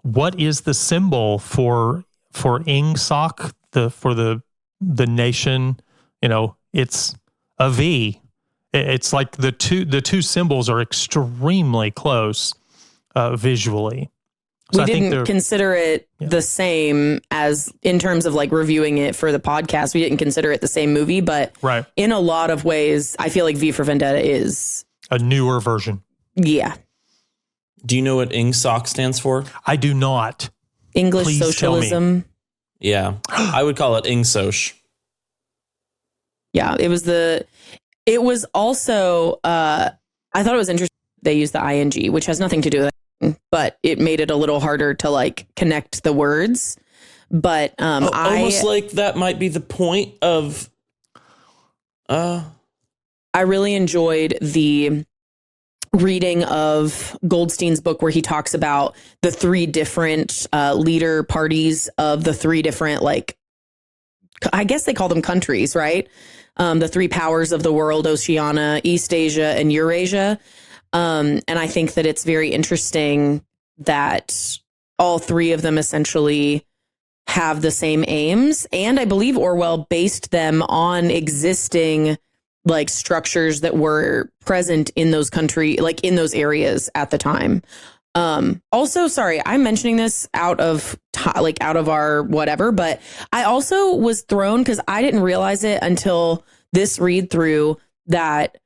What is the symbol for Ingsoc, for the nation? You know, it's a V. It's like the two symbols are extremely close visually. So we didn't consider it the same as in terms of like reviewing it for the podcast. We didn't consider it the same movie, but in a lot of ways, I feel like V for Vendetta is a newer version. Yeah. Do you know what Ingsoc stands for? I do not. English Please socialism. Yeah, I would call it Ingsoc. Yeah, it was also, I thought it was interesting they used the ing, which has nothing to do with it, but it made it a little harder to like connect the words. But almost like that might be the point of. I really enjoyed the reading of Goldstein's book where he talks about the three different leader parties of the three different, like, I guess they call them countries, right? The three powers of the world, Oceania, East Asia, and Eurasia. And I think that it's very interesting that all three of them essentially have the same aims. And I believe Orwell based them on existing like structures that were present in those like in those areas at the time. Also, sorry, I'm mentioning this out of our whatever, but I also was thrown because I didn't realize it until this read through that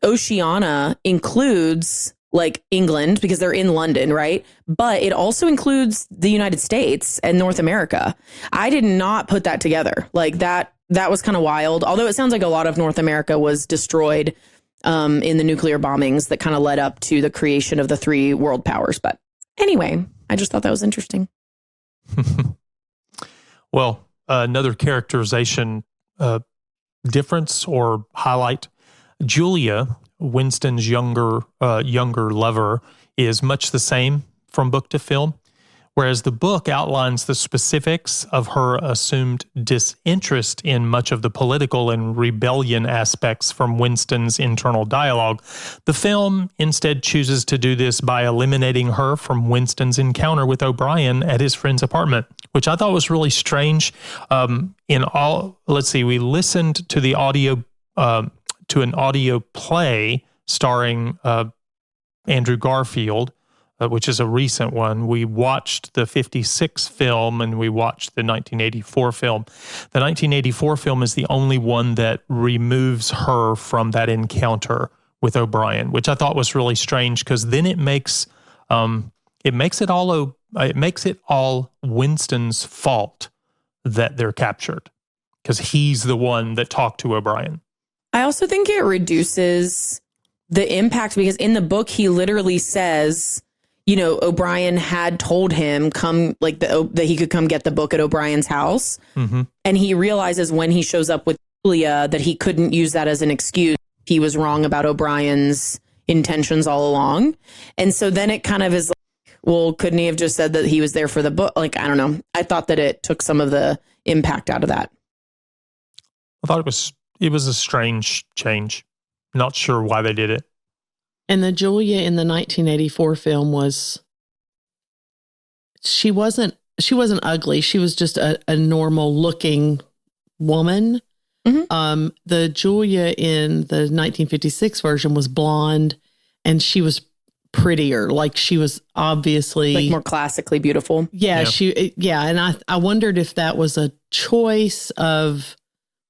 Oceania includes like England because they're in London, right? But it also includes the United States and North America. I did not put that together. Like that was kind of wild. Although it sounds like a lot of North America was destroyed in the nuclear bombings that kind of led up to the creation of the three world powers. But anyway, I just thought that was interesting. Well, another characterization difference or highlight. Julia, Winston's younger lover, is much the same from book to film, whereas the book outlines the specifics of her assumed disinterest in much of the political and rebellion aspects from Winston's internal dialogue. The film instead chooses to do this by eliminating her from Winston's encounter with O'Brien at his friend's apartment, which I thought was really strange. We listened to the audio to an audio play starring Andrew Garfield, which is a recent one. We watched the 1956 film and we watched the 1984 film. The 1984 film is the only one that removes her from that encounter with O'Brien, which I thought was really strange because then it makes it all Winston's fault that they're captured because he's the one that talked to O'Brien. I also think it reduces the impact because in the book, he literally says, you know, O'Brien had told him that he could come get the book at O'Brien's house. Mm-hmm. And he realizes when he shows up with Julia that he couldn't use that as an excuse. He was wrong about O'Brien's intentions all along. And so then it kind of is like, well, couldn't he have just said that he was there for the book? Like, I don't know. I thought that it took some of the impact out of that. I thought it was a strange change. Not sure why they did it. And the Julia in the 1984 film she wasn't ugly. She was just a normal looking woman. Mm-hmm. The Julia in the 1956 version was blonde and she was prettier. Like she was obviously like more classically beautiful. Yeah. And I wondered if that was a choice of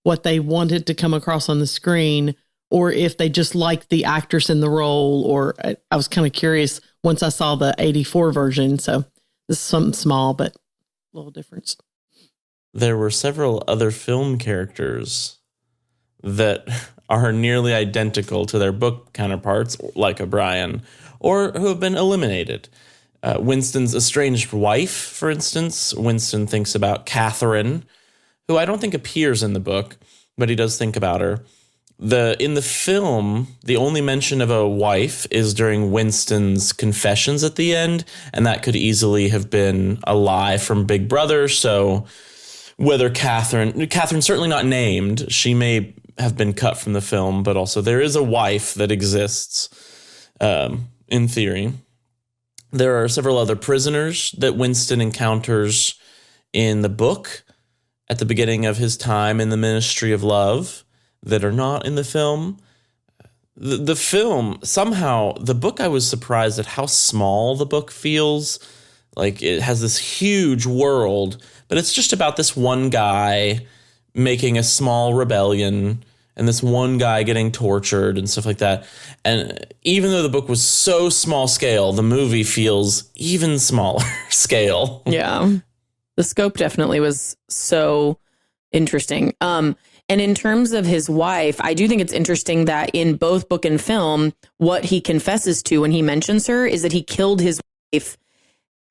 what they wanted to come across on the screen, or if they just liked the actress in the role, or I was kind of curious once I saw the 84 version. So this is something small, but a little difference. there were several other film characters that are nearly identical to their book counterparts, like O'Brien, or who have been eliminated. Winston's estranged wife, for instance. Winston thinks about Catherine, who I don't think appears in the book, but he does think about her. In the film, the only mention of a wife is during Winston's confessions at the end, and that could easily have been a lie from Big Brother. So whether Catherine's certainly not named, she may have been cut from the film, but also there is a wife that exists in theory. There are several other prisoners that Winston encounters in the book at the beginning of his time in the Ministry of Love that are not in the film. The film, somehow, the book, I was surprised at how small the book feels. Like, it has this huge world, but it's just about this one guy making a small rebellion and this one guy getting tortured and stuff like that. And even though the book was so small scale, the movie feels even smaller scale. Yeah. The scope definitely was so interesting. And in terms of his wife, I do think it's interesting that in both book and film, what he confesses to when he mentions her is that he killed his wife.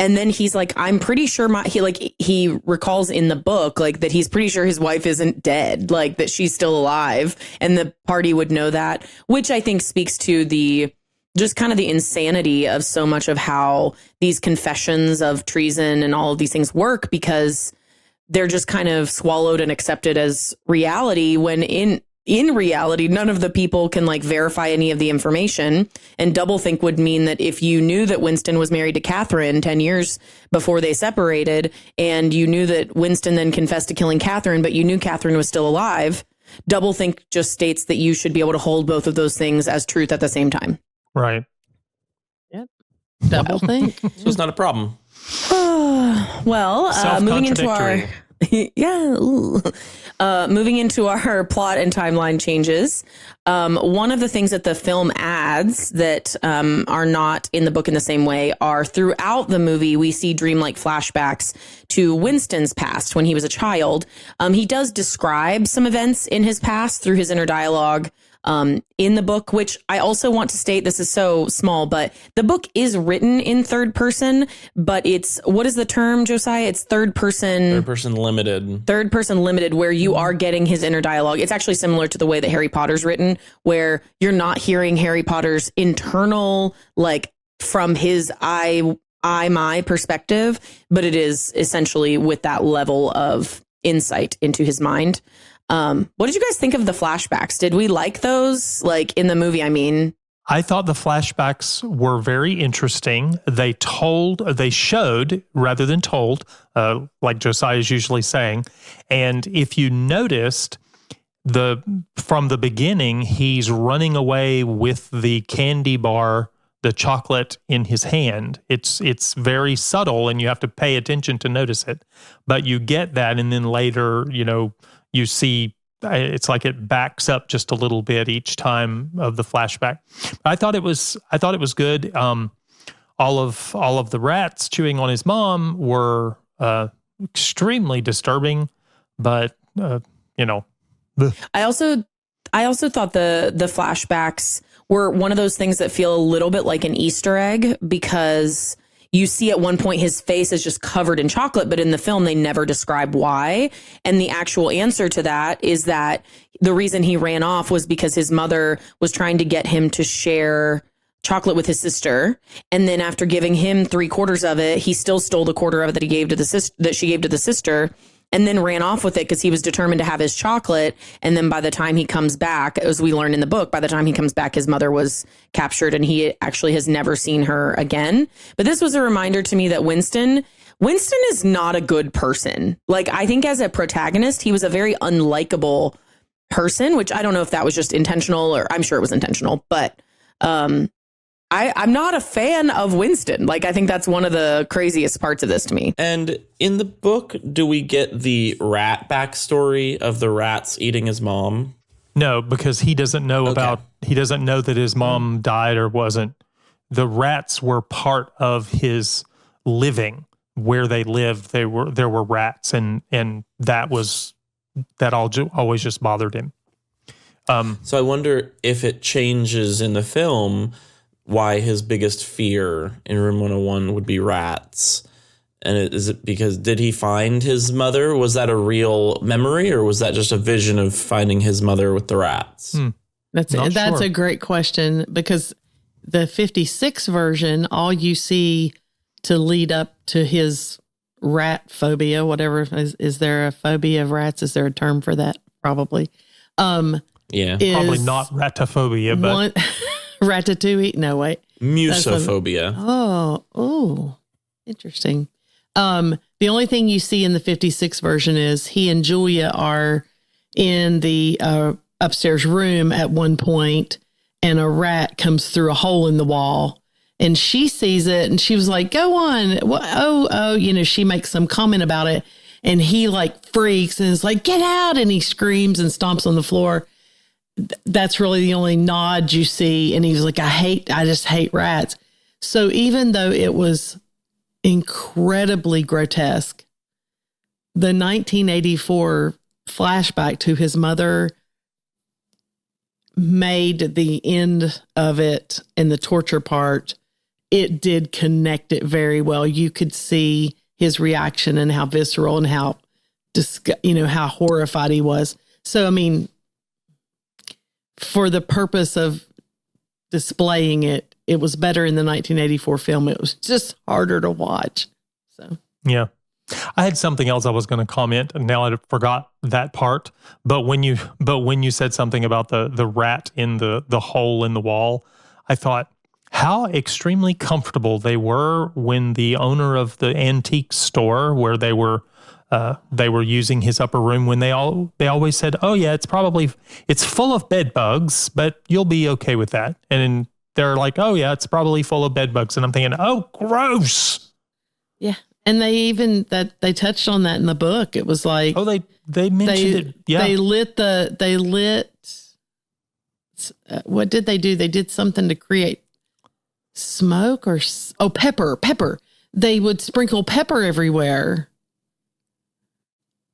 And then he's like, I'm pretty sure he recalls in the book, like, that he's pretty sure his wife isn't dead, like that she's still alive. And the party would know that, which I think speaks to just kind of the insanity of so much of how these confessions of treason and all of these things work, because they're just kind of swallowed and accepted as reality, when in reality, none of the people can like verify any of the information. And doublethink would mean that if you knew that Winston was married to Catherine 10 years before they separated, and you knew that Winston then confessed to killing Catherine, but you knew Catherine was still alive, doublethink just states that you should be able to hold both of those things as truth at the same time. Right. Yep. Doublethink. So it's not a problem. Well, moving into our moving into our plot and timeline changes. One of the things that the film adds that are not in the book in the same way are throughout the movie, we see dreamlike flashbacks to Winston's past when he was a child. He does describe some events in his past through his inner dialogue in the book, which I also want to state, this is so small, but the book is written in third person, but it's, what is the term, Josiah? It's third person limited, where you are getting his inner dialogue. It's actually similar to the way that Harry Potter's written, where you're not hearing Harry Potter's internal, like from his my perspective, but it is essentially with that level of insight into his mind. What did you guys think of the flashbacks? Did we like those? Like in the movie, I mean. I thought the flashbacks were very interesting. They showed rather than told, like Josiah is usually saying. And if you noticed, from the beginning, he's running away with the candy bar, the chocolate in his hand. It's very subtle, and you have to pay attention to notice it. But you get that, and then later, you see it's like it backs up just a little bit each time of the flashback. I thought it was good. All of the rats chewing on his mom were extremely disturbing, but I also thought the flashbacks were one of those things that feel a little bit like an Easter egg, because you see at one point his face is just covered in chocolate, but in the film they never describe why. And the actual answer to that is that the reason he ran off was because his mother was trying to get him to share chocolate with his sister. And then after giving him 3/4 of it, he still stole the quarter of it that she gave to the sister, and then ran off with it because he was determined to have his chocolate. And then by the time he comes back, as we learn in the book, by the time he comes back, his mother was captured and he actually has never seen her again. But this was a reminder to me that Winston is not a good person. Like, I think as a protagonist, he was a very unlikable person, which I don't know if that was just intentional, or I'm sure it was intentional, but I'm not a fan of Winston. Like, I think that's one of the craziest parts of this to me. And in the book, do we get the rat backstory of the rats eating his mom? No, because he doesn't know he doesn't know that his mom died or wasn't. The rats were part of his living. where they lived, there were rats, and that always just bothered him. So I wonder if it changes in the film why his biggest fear in Room 101 would be rats. And is it because did he find his mother? Was that a real memory, or was that just a vision of finding his mother with the rats? That's a great question, because the 56 version, all you see to lead up to his rat phobia, whatever, is there a phobia of rats? Is there a term for that? Probably. Yeah. Probably not ratophobia, but ratatouille. No, wait. Musophobia. Oh, interesting. The only thing you see in the 56 version is he and Julia are in the upstairs room at one point, and a rat comes through a hole in the wall, and she sees it, and she was like, "Go on." She makes some comment about it, and he like freaks and is like, "Get out." And he screams and stomps on the floor. That's really the only nod you see. And he's like, I just hate rats. So even though it was incredibly grotesque, the 1984 flashback to his mother made the end of it and the torture part, it did connect it very well. You could see his reaction and how visceral and how horrified he was. So, I mean, for the purpose of displaying it, it was better in the 1984 film. It was just harder to watch. So yeah, I had something else I was going to comment, and now I forgot that part. But when you said something about the rat in the hole in the wall, I thought how extremely comfortable they were when the owner of the antique store where they were using his upper room, when they always said, "Oh yeah, it's full of bed bugs, but you'll be okay with that." And they're like, "Oh yeah, it's probably full of bed bugs." And I'm thinking, "Oh, gross." Yeah. And they touched on that in the book. It was like, oh, they mentioned it. Yeah. They lit, what did they do? They did something to create smoke pepper. They would sprinkle pepper everywhere.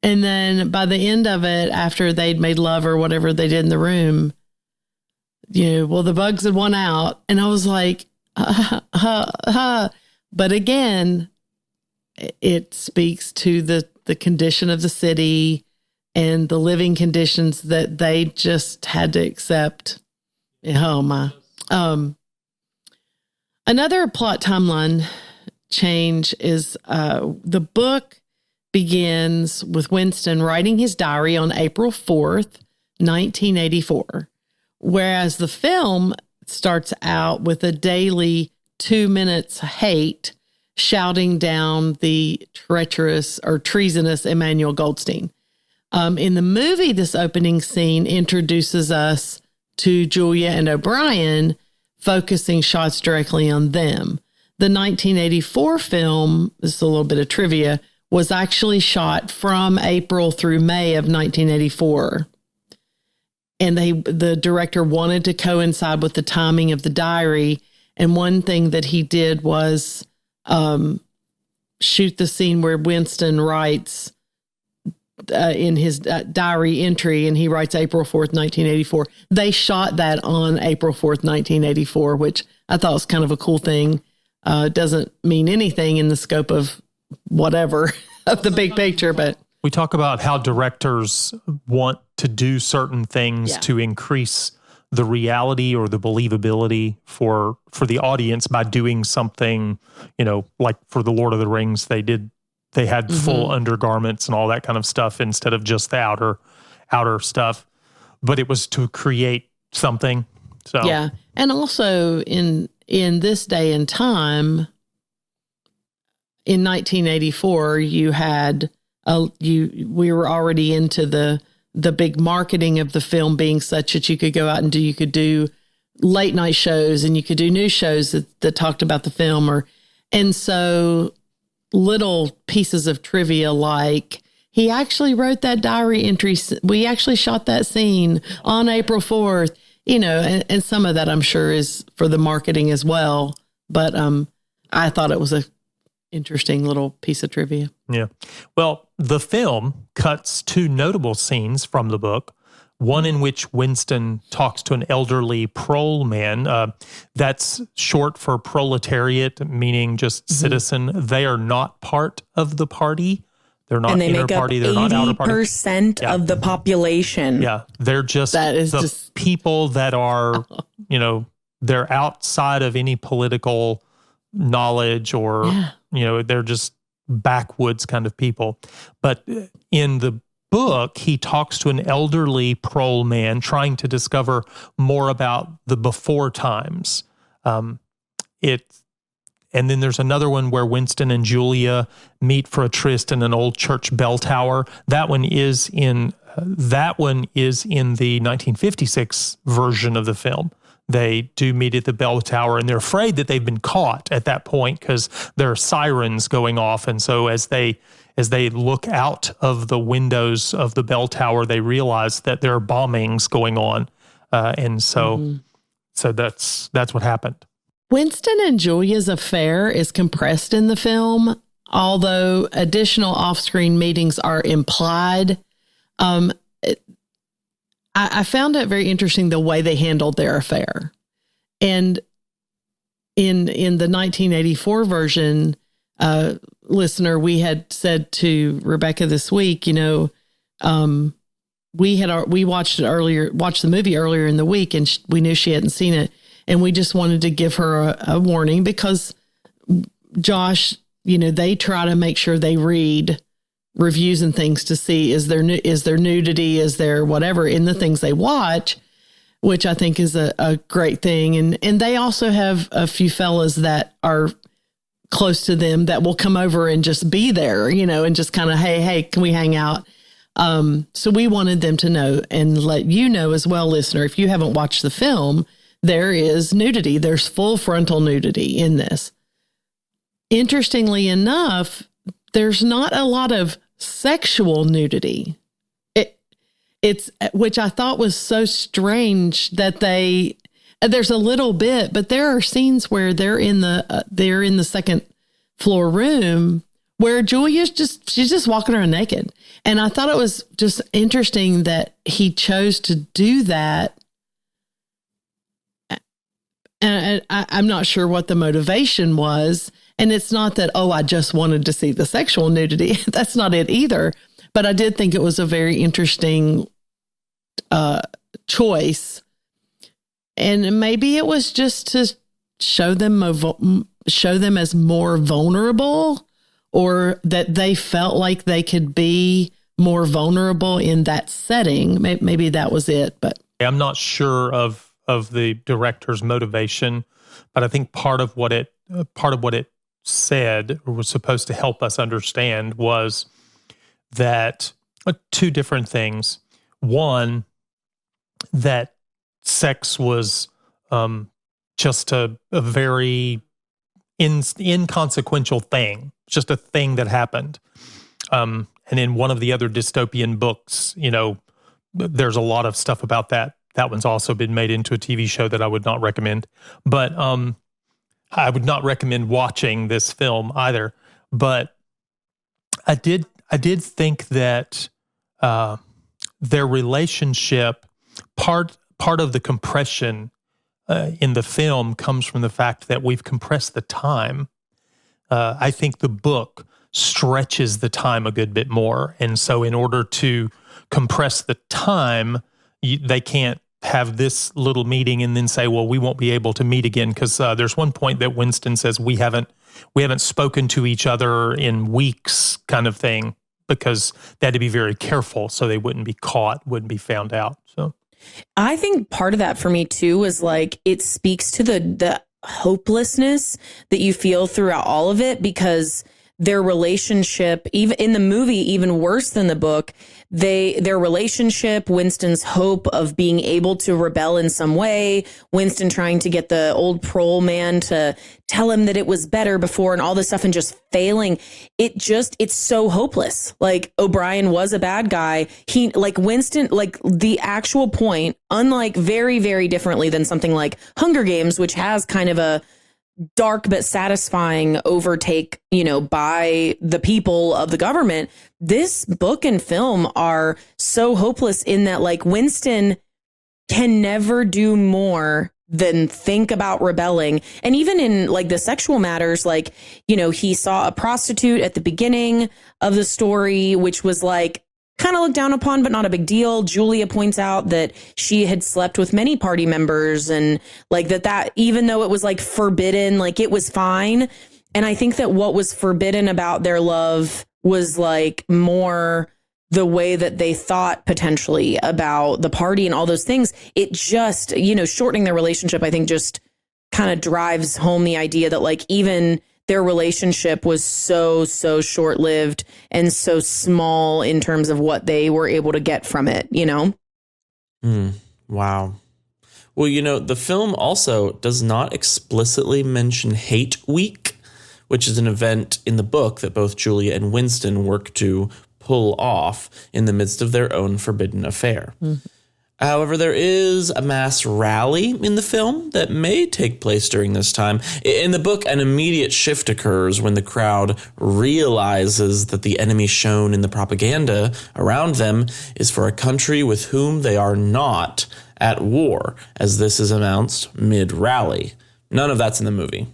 And then by the end of it, after they'd made love or whatever they did in the room, the bugs had won out. And I was like, But again, it speaks to the condition of the city and the living conditions that they just had to accept. Oh my. Another plot timeline change is the book begins with Winston writing his diary on April 4th, 1984, whereas the film starts out with a daily 2 minutes hate shouting down the treacherous or treasonous Emmanuel Goldstein. In the movie, this opening scene introduces us to Julia and O'Brien, focusing shots directly on them. The 1984 film, this is a little bit of trivia, was actually shot from April through May of 1984. And the director wanted to coincide with the timing of the diary. And one thing that he did was shoot the scene where Winston writes in his diary entry, and he writes April 4th, 1984. They shot that on April 4th, 1984, which I thought was kind of a cool thing. Doesn't mean anything in the scope of whatever of the big picture, but we talk about how directors want to do certain things to increase the reality or the believability for the audience by doing something, like for the Lord of the Rings, they had full undergarments and all that kind of stuff instead of just the outer stuff, but it was to create something. So yeah. And also in this day and time, in 1984, you had we were already into the big marketing of the film being such that you could go out and you could do late night shows and you could do news shows that talked about the film, and so little pieces of trivia like he actually wrote that diary entry. We actually shot that scene on April 4th, and some of that I'm sure is for the marketing as well. But I thought it was interesting little piece of trivia. Yeah. Well, the film cuts two notable scenes from the book. One in which Winston talks to an elderly prole man. That's short for proletariat, meaning just citizen. They are not part of the party. They're not inner party. They're not outer party. 80% of the population. Yeah. They're just the people that are, they're outside of any political knowledge or, they're just backwoods kind of people. But in the book, he talks to an elderly prole man trying to discover more about the before times. And then there's another one where Winston and Julia meet for a tryst in an old church bell tower. That one is in the 1956 version of the film. They do meet at the bell tower, and they're afraid that they've been caught at that point because there are sirens going off. And so as they look out of the windows of the bell tower, they realize that there are bombings going on. So that's what happened. Winston and Julia's affair is compressed in the film, although additional off-screen meetings are implied. I found it very interesting the way they handled their affair. And in the 1984 version, listener, we had said to Rebekah this week, we watched the movie earlier in the week, and we knew she hadn't seen it. And we just wanted to give her a warning because Josh, they try to make sure they read reviews and things to see is there nudity, is there whatever in the things they watch, which I think is a great thing. And they also have a few fellas that are close to them that will come over and just be there, and just kind of, hey, can we hang out? So we wanted them to know and let you know as well, listener, if you haven't watched the film, there is nudity. There's full frontal nudity in this. Interestingly enough, there's not a lot of sexual nudity. It's which I thought was so strange that there's a little bit, but there are scenes where they're in the second floor room where she's just walking around naked. And I thought it was just interesting that he chose to do that. And I'm not sure what the motivation was. And it's not that, I just wanted to see the sexual nudity. That's not it either. But I did think it was a very interesting choice. And maybe it was just to show them as more vulnerable, or that they felt like they could be more vulnerable in that setting. Maybe that was it. But I'm not sure of the director's motivation, but I think part of what it said, or was supposed to help us understand, was that two different things. One, that sex was just a very inconsequential thing, just a thing that happened. And in one of the other dystopian books, there's a lot of stuff about that. That one's also been made into a TV show that I would not recommend. But I would not recommend watching this film either. But I did think that their relationship, part of the compression in the film comes from the fact that we've compressed the time. I think the book stretches the time a good bit more. And so in order to compress the time, they can't have this little meeting and then say, well, we won't be able to meet again, because there's one point that Winston says we haven't spoken to each other in weeks, kind of thing, because they had to be very careful so they wouldn't be caught, wouldn't be found out. So I think part of that for me too was like, it speaks to the hopelessness that you feel throughout all of it, because their relationship, even in the movie, even worse than the book, their relationship, Winston's hope of being able to rebel in some way, Winston trying to get the old prole man to tell him that it was better before, and all this stuff, and just failing. It's so hopeless. Like, O'Brien was a bad guy. He, like, Winston, like, the actual point, unlike very, very differently than something like Hunger Games, which has kind of a dark but satisfying overtake, by the people of the government. This book and film are so hopeless in that, like, Winston can never do more than think about rebelling. And even in, like, the sexual matters, like, he saw a prostitute at the beginning of the story, which was like kind of looked down upon, but not a big deal. Julia points out that she had slept with many party members, and like that even though it was like forbidden, like it was fine. And I think that what was forbidden about their love was like more the way that they thought potentially about the party and all those things. It just, shortening their relationship, I think just kind of drives home the idea that like even their relationship was so short-lived and so small in terms of what they were able to get from it, Wow. Well, the film also does not explicitly mention Hate Week, which is an event in the book that both Julia and Winston work to pull off in the midst of their own forbidden affair. Mm-hmm. However, there is a mass rally in the film that may take place during this time. In the book, an immediate shift occurs when the crowd realizes that the enemy shown in the propaganda around them is for a country with whom they are not at war, as this is announced mid-rally. None of that's in the movie.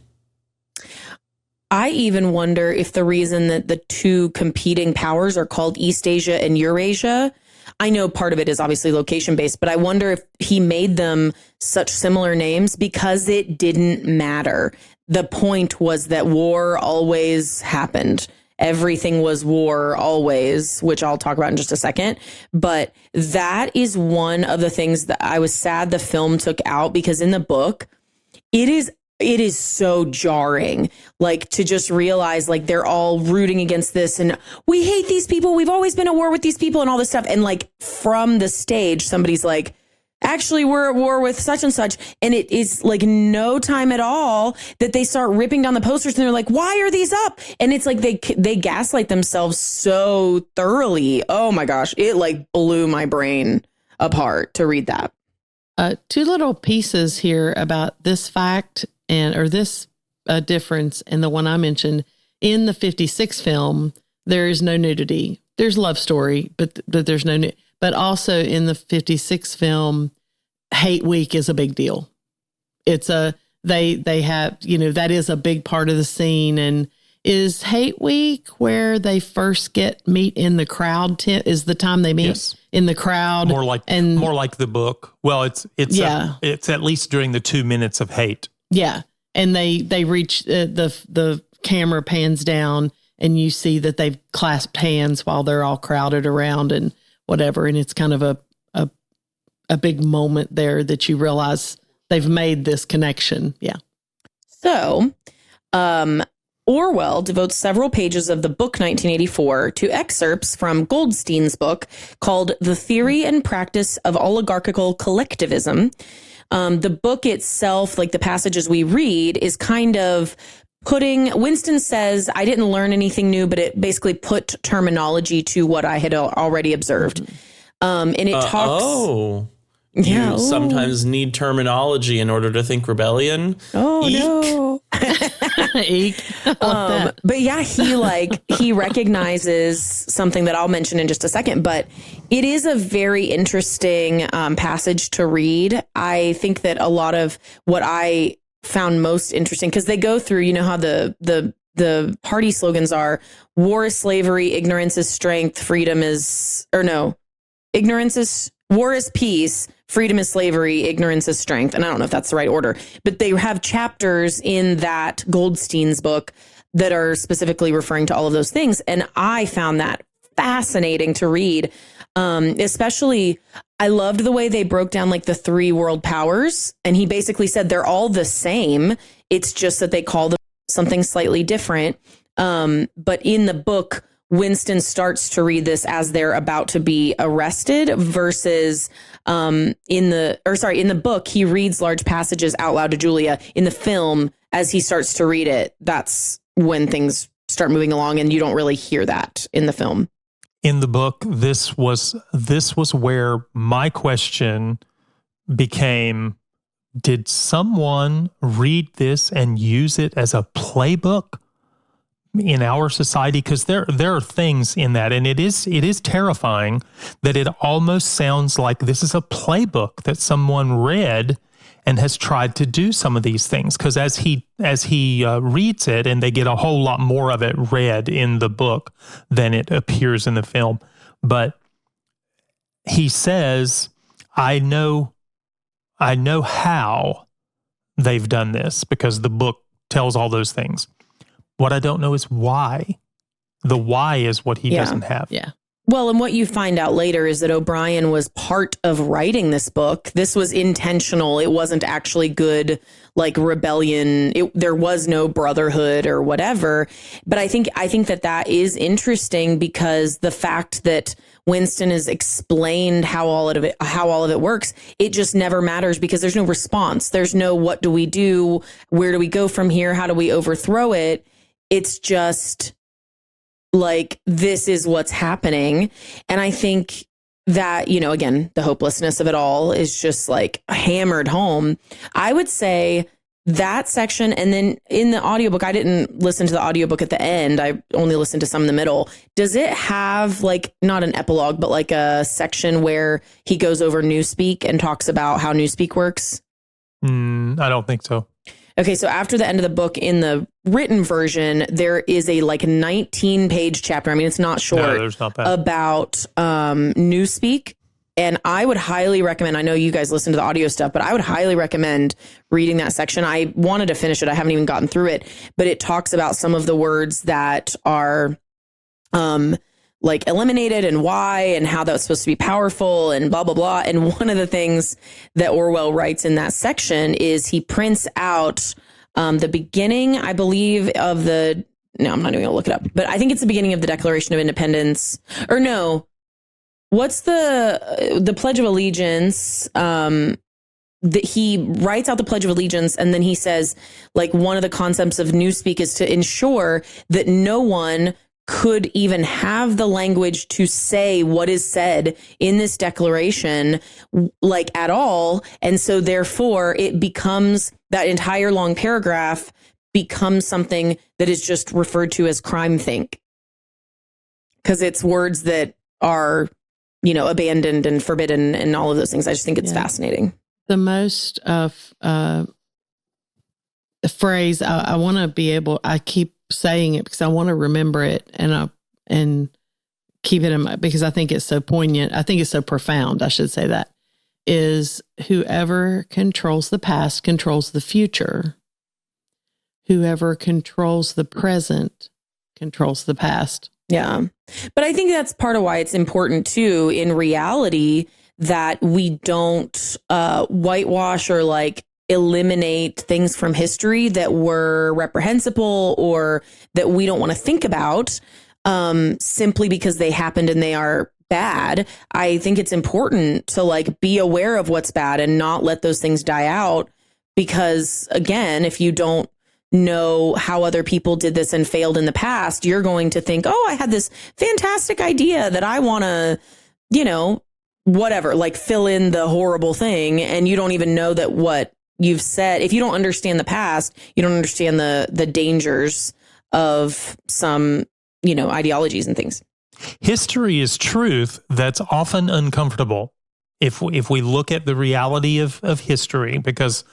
I even wonder if the reason that the two competing powers are called Eastasia and Eurasia, I know part of it is obviously location-based, but I wonder if he made them such similar names because it didn't matter. The point was that war always happened. Everything was war always, which I'll talk about in just a second. But that is one of the things that I was sad the film took out, because in the book, it is so jarring, like to just realize like they're all rooting against this and we hate these people. We've always been at war with these people and all this stuff. And like from the stage, somebody's like, actually, we're at war with such and such. And it is like no time at all that they start ripping down the posters and they're like, why are these up? And it's like they gaslight themselves so thoroughly. Oh, my gosh. It like blew my brain apart to read that. Two little pieces here about this fact or this difference and the one I mentioned. In the 56 film, there is no nudity. There's love story, but there's no nudity. But also in the 56 film, Hate Week is a big deal. It's they have, that is a big part of the scene. And is Hate Week where they first meet in the crowd tent? Is the time they meet in the crowd? More like the book. Well, it's at least during the 2 minutes of hate. Yeah. And they reach the camera pans down and you see that they've clasped hands while they're all crowded around and whatever. And it's kind of a big moment there that you realize they've made this connection. Yeah. So, Orwell devotes several pages of the book 1984 to excerpts from Goldstein's book called The Theory and Practice of Oligarchical Collectivism. The book itself, like the passages we read, is kind of Winston says, I didn't learn anything new, but it basically put terminology to what I had already observed. And it talks. You sometimes need terminology in order to think rebellion. Oh, Eek. No. Eek. But yeah, he recognizes something that I'll mention in just a second, but it is a very interesting passage to read. I think that a lot of what I found most interesting, because they go through, how the party slogans are: war is slavery, ignorance is strength, war is peace, freedom is slavery, ignorance is strength. And I don't know if that's the right order, but they have chapters in that Goldstein's book that are specifically referring to all of those things. And I found that fascinating to read. Especially, I loved the way they broke down like the three world powers. And he basically said they're all the same. It's just that they call them something slightly different. But in the book, Winston starts to read this as they're about to be arrested versus in the book, he reads large passages out loud to Julia. In the film, as he starts to read it, that's when things start moving along, and you don't really hear that in the film. In the book, this was where my question became did someone read this and use it as a playbook in our society? Because there are things in that, and it is terrifying that it almost sounds like this is a playbook that someone read and has tried to do some of these things. Because as he reads it, and they get a whole lot more of it read in the book than it appears in the film, but he says, I know how they've done this, because the book tells all those things. What I don't know is why. The why is what he doesn't have. Yeah. Well, and what you find out later is that O'Brien was part of writing this book. This was intentional. It wasn't actually good, like rebellion. There was no brotherhood or whatever. But I think that is interesting, because the fact that Winston has explained how all of it works, it just never matters, because there's no response. There's no, what do we do? Where do we go from here? How do we overthrow it? It's just like, this is what's happening. And I think that, again, the hopelessness of it all is just like hammered home. I would say that section, and then in the audiobook, I didn't listen to the audiobook at the end. I only listened to some in the middle. Does it have, like, not an epilogue, but like a section where he goes over Newspeak and talks about how Newspeak works? I don't think so. Okay, so after the end of the book, in the written version, there is a 19-page chapter. I mean, it's not short. No, there's not that. About Newspeak. And I would highly recommend, I know you guys listen to the audio stuff, but I would highly recommend reading that section. I wanted to finish it. I haven't even gotten through it, but it talks about some of the words that are eliminated and why, and how that's supposed to be powerful and blah, blah, blah. And one of the things that Orwell writes in that section is he prints out the beginning, I believe, of no, I'm not even gonna look it up, but I think it's the beginning of the Declaration of Independence, or no, what's the Pledge of Allegiance? That he writes out the Pledge of Allegiance, and then he says, like, one of the concepts of Newspeak is to ensure that no one could even have the language to say what is said in this declaration, like, at all. And so therefore it becomes, that entire long paragraph becomes something that is just referred to as crime think, because it's words that are, abandoned and forbidden and all of those things. I just think it's fascinating. The most phrase I want to be able, I keep saying it because I want to remember it and keep it in my, because I think it's so poignant. I think it's so profound. I should say that, is whoever controls the past controls the future. Whoever controls the present controls the past. Yeah. But I think that's part of why it's important too, in reality, that we don't whitewash or eliminate things from history that were reprehensible or that we don't want to think about simply because they happened and they are bad. I think it's important to be aware of what's bad and not let those things die out, because again, if you don't know how other people did this and failed in the past, you're going to think, oh, I had this fantastic idea that I want to, whatever, fill in the horrible thing. And you don't even know that what you've said, if you don't understand the past, you don't understand the dangers of some, ideologies and things. History is truth that's often uncomfortable. If we look at the reality of history, because,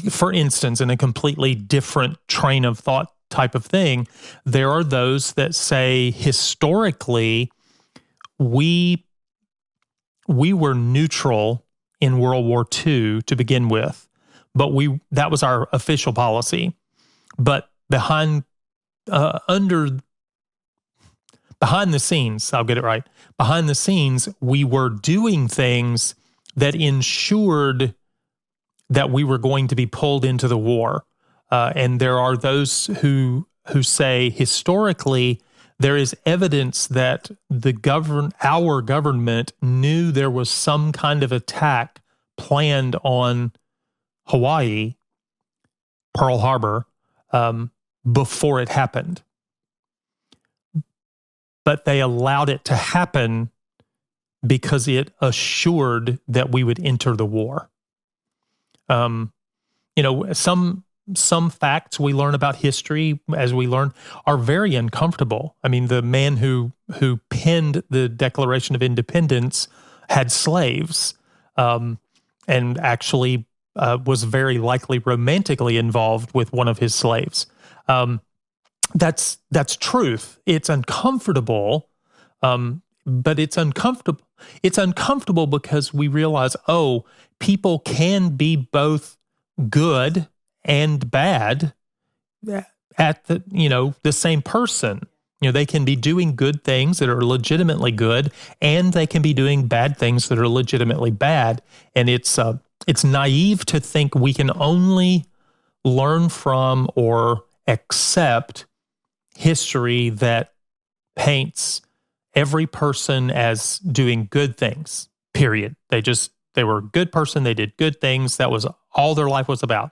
for instance, in a completely different train of thought type of thing, there are those that say historically we were neutral in World War II to begin with, but that was our official policy. But behind the scenes, I'll get it right. Behind the scenes, we were doing things that ensured that we were going to be pulled into the war. And there are those who say historically there is evidence that our government knew there was some kind of attack planned on Hawaii, Pearl Harbor, before it happened. But they allowed it to happen because it assured that we would enter the war. some facts we learn about history as we learn are very uncomfortable. I mean, the man who penned the Declaration of Independence had slaves, and actually was very likely romantically involved with one of his slaves. That's truth. It's uncomfortable, but it's uncomfortable. It's uncomfortable because we realize, people can be both good and bad at the same person. They can be doing good things that are legitimately good, and they can be doing bad things that are legitimately bad. And it's naive to think we can only learn from or accept history that paints every person as doing good things, period. They were a good person. They did good things. That was all their life was about.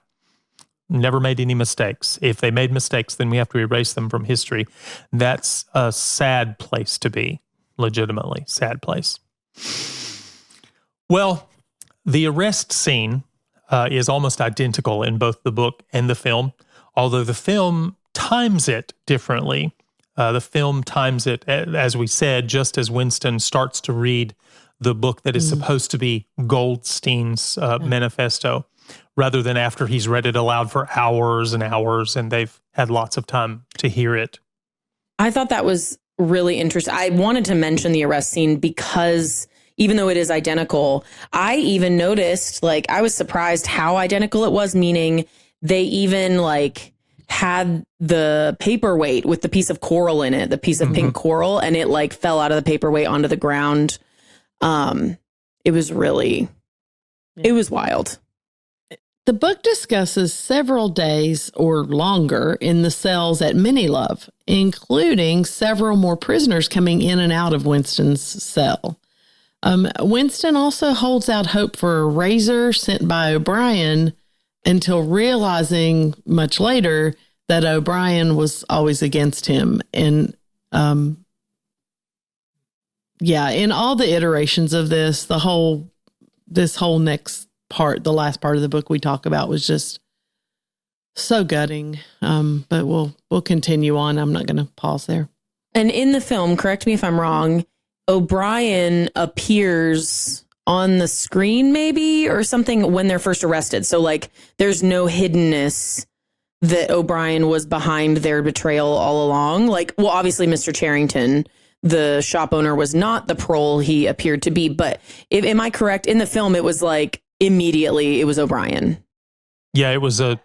Never made any mistakes. If they made mistakes, then we have to erase them from history. That's a sad place to be, legitimately sad place. Well, the arrest scene is almost identical in both the book and the film, although the film times it differently. The film times it, as we said, just as Winston starts to read the book that is supposed to be Goldstein's manifesto, rather than after he's read it aloud for hours and hours, and they've had lots of time to hear it. I thought that was really interesting. I wanted to mention the arrest scene because even though it is identical, I even noticed, I was surprised how identical it was, meaning they even, had the paperweight with the piece of coral in it, the piece of pink coral, and it, fell out of the paperweight onto the ground. It was really, it was wild. The book discusses several days or longer in the cells at Minilove, including several more prisoners coming in and out of Winston's cell. Winston also holds out hope for a razor sent by O'Brien until realizing much later that O'Brien was always against him. And in all the iterations of this whole next part, the last part of the book we talk about, was just so gutting. But we'll continue on. I'm not going to pause there. And in the film, correct me if I'm wrong, O'Brien appears on the screen maybe or something when they're first arrested. So there's no hiddenness that O'Brien was behind their betrayal all along. Obviously Mr. Charrington, the shop owner, was not the prole he appeared to be. But am I correct? In the film, it was immediately it was O'Brien. Yeah, it was a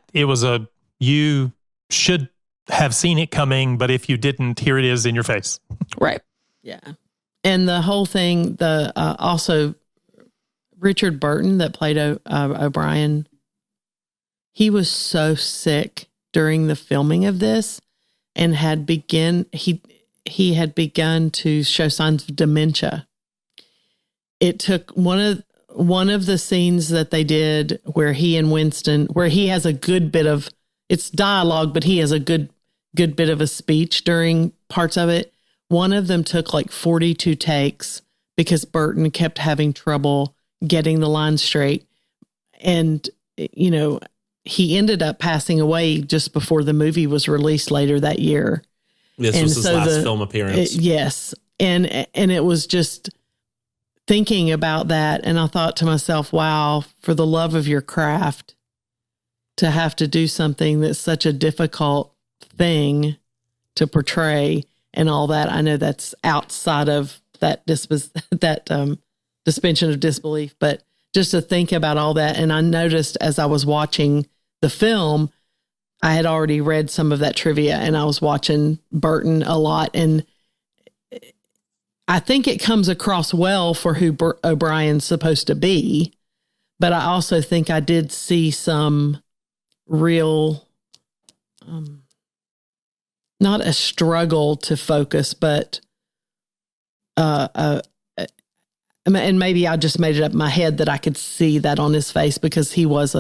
you should have seen it coming, but if you didn't, here it is in your face. Right. Yeah. And the whole thing, also Richard Burton that played O'Brien, he was so sick during the filming of this and he had begun to show signs of dementia. It took one of the scenes that they did where he and Winston, where he has a good bit of, it's dialogue, but he has a good bit of a speech during parts of it. One of them took 42 takes because Burton kept having trouble getting the line straight. And, he ended up passing away just before the movie was released later that year. This was his last film appearance. Yes. And it was just thinking about that. And I thought to myself, wow, for the love of your craft, to have to do something that's such a difficult thing to portray and all that. I know that's outside of that suspension of disbelief, but just to think about all that. And I noticed as I was watching the film, I had already read some of that trivia and I was watching Burton a lot. And I think it comes across well for who O'Brien's supposed to be. But I also think I did see some real, not a struggle to focus, but, and maybe I just made it up in my head that I could see that on his face because he was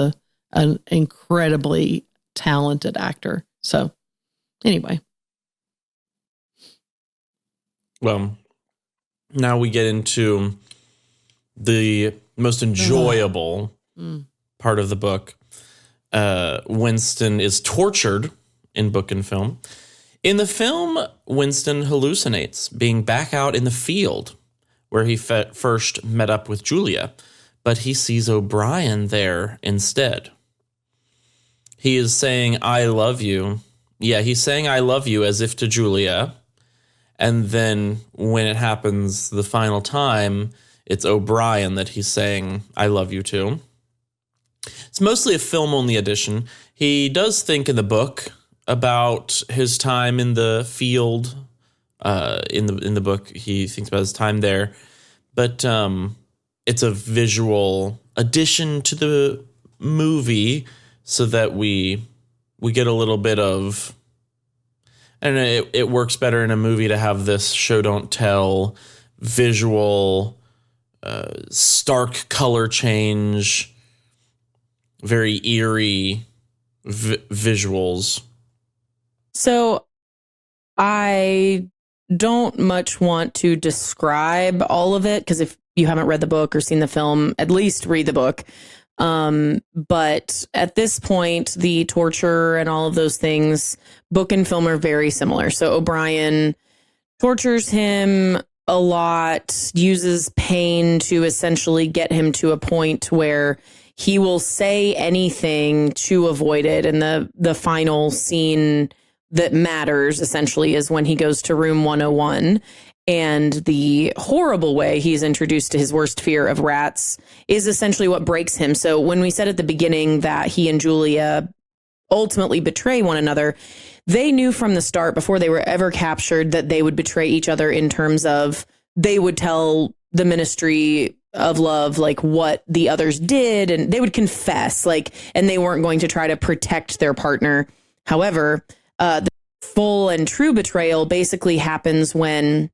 an incredibly talented actor. So anyway. Well, now we get into the most enjoyable part of the book. Winston is tortured in book and film. In the film, Winston hallucinates being back out in the field where he first met up with Julia, but he sees O'Brien there instead. He is saying, I love you. Yeah, he's saying, I love you as if to Julia. And then when it happens the final time, it's O'Brien that he's saying, I love you to. It's mostly a film-only edition. He does think in the book about his time in the field. In the book, he thinks about his time there. But it's a visual addition to the movie so that we get a little bit of... And it works better in a movie to have this show don't tell visual, stark color change, very eerie visuals. So I don't much want to describe all of it, because if you haven't read the book or seen the film, at least read the book. But at this point, the torture and all of those things, book and film are very similar. So O'Brien tortures him a lot, uses pain to essentially get him to a point where he will say anything to avoid it. And the final scene that matters essentially is when he goes to room 101. And the horrible way he's introduced to his worst fear of rats is essentially what breaks him. So when we said at the beginning that he and Julia ultimately betray one another, they knew from the start, before they were ever captured, that they would betray each other in terms of they would tell the Ministry of Love like what the others did, and they would confess, like, and they weren't going to try to protect their partner. However, the full and true betrayal basically happens when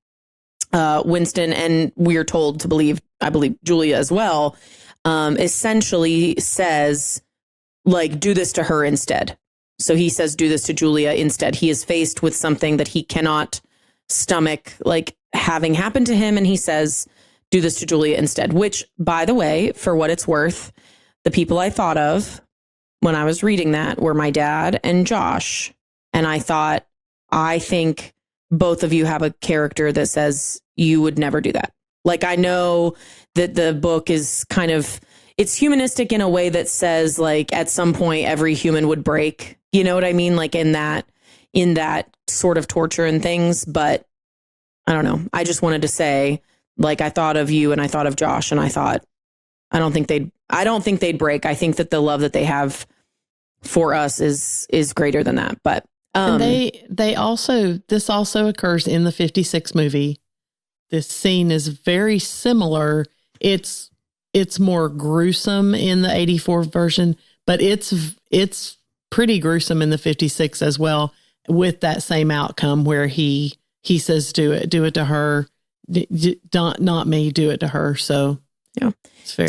Winston, and we're told to believe, I believe Julia as well, essentially says, like, do this to her instead. So he says, do this to Julia instead. He is faced with something that he cannot stomach, like, having happened to him. And he says, do this to Julia instead, which, by the way, for what it's worth, the people I thought of when I was reading that were my dad and Josh. And I thought, I think both of you have a character that says you would never do that. Like, I know that the book is kind of, it's humanistic in a way that says, like, at some point every human would break, you know what I mean? Like in that sort of torture and things. But I don't know. I just wanted to say, like, I thought of you and I thought of Josh, and I thought, I don't think they'd break. I think that the love that they have for us is greater than that. But and this also occurs in the 56 movie. This scene is very similar. It's more gruesome in the 84 version, but it's pretty gruesome in the 56 as well, with that same outcome where he says, do it to her, not me, do it to her. So yeah, it's very,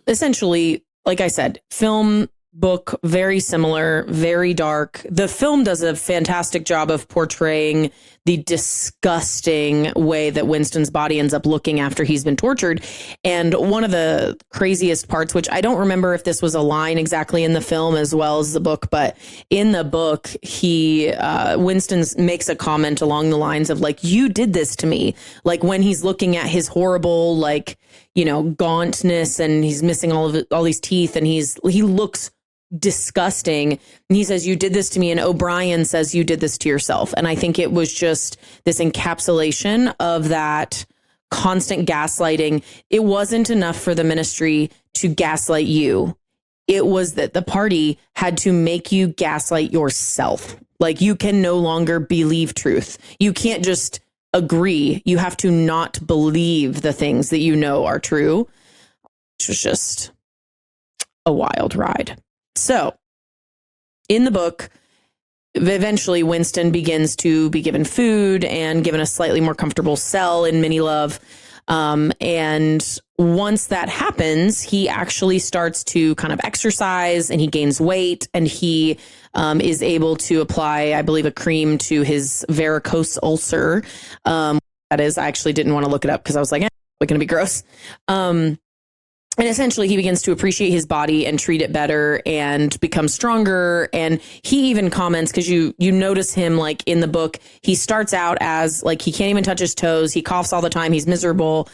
essentially, like I said, film, book, very similar, very dark. The film does a fantastic job of portraying the disgusting way that Winston's body ends up looking after he's been tortured. And one of the craziest parts, which I don't remember if this was a line exactly in the film as well as the book, but in the book, Winston makes a comment along the lines of, like, you did this to me. Like, when he's looking at his horrible, like, you know, gauntness, and he's missing all these teeth, and he looks disgusting. And he says, you did this to me. And O'Brien says, you did this to yourself. And I think it was just this encapsulation of that constant gaslighting. It wasn't enough for the Ministry to gaslight you. It was that the party had to make you gaslight yourself. Like, you can no longer believe truth. You can't just agree. You have to not believe the things that you know are true. Which was just a wild ride. So, in the book, eventually Winston begins to be given food and given a slightly more comfortable cell in Mini Love. And once that happens, he actually starts to kind of exercise, and he gains weight, and he is able to apply, I believe, a cream to his varicose ulcer. That is, I actually didn't want to look it up because I was like, it's going to be gross. And essentially, he begins to appreciate his body and treat it better and become stronger. And he even comments, because you notice him, like, in the book, he starts out as, like, he can't even touch his toes. He coughs all the time. He's miserable.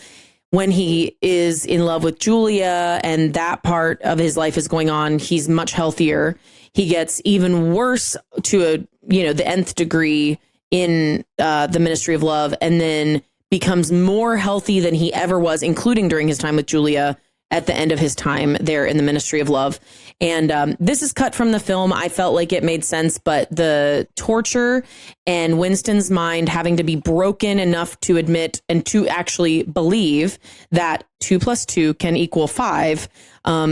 When he is in love with Julia and that part of his life is going on, he's much healthier. He gets even worse to the nth degree in the Ministry of Love, and then becomes more healthy than he ever was, including during his time with Julia at the end of his time there in the Ministry of Love. And this is cut from the film. I felt like it made sense, but the torture and Winston's mind having to be broken enough to admit and to actually believe that 2 + 2 can equal 5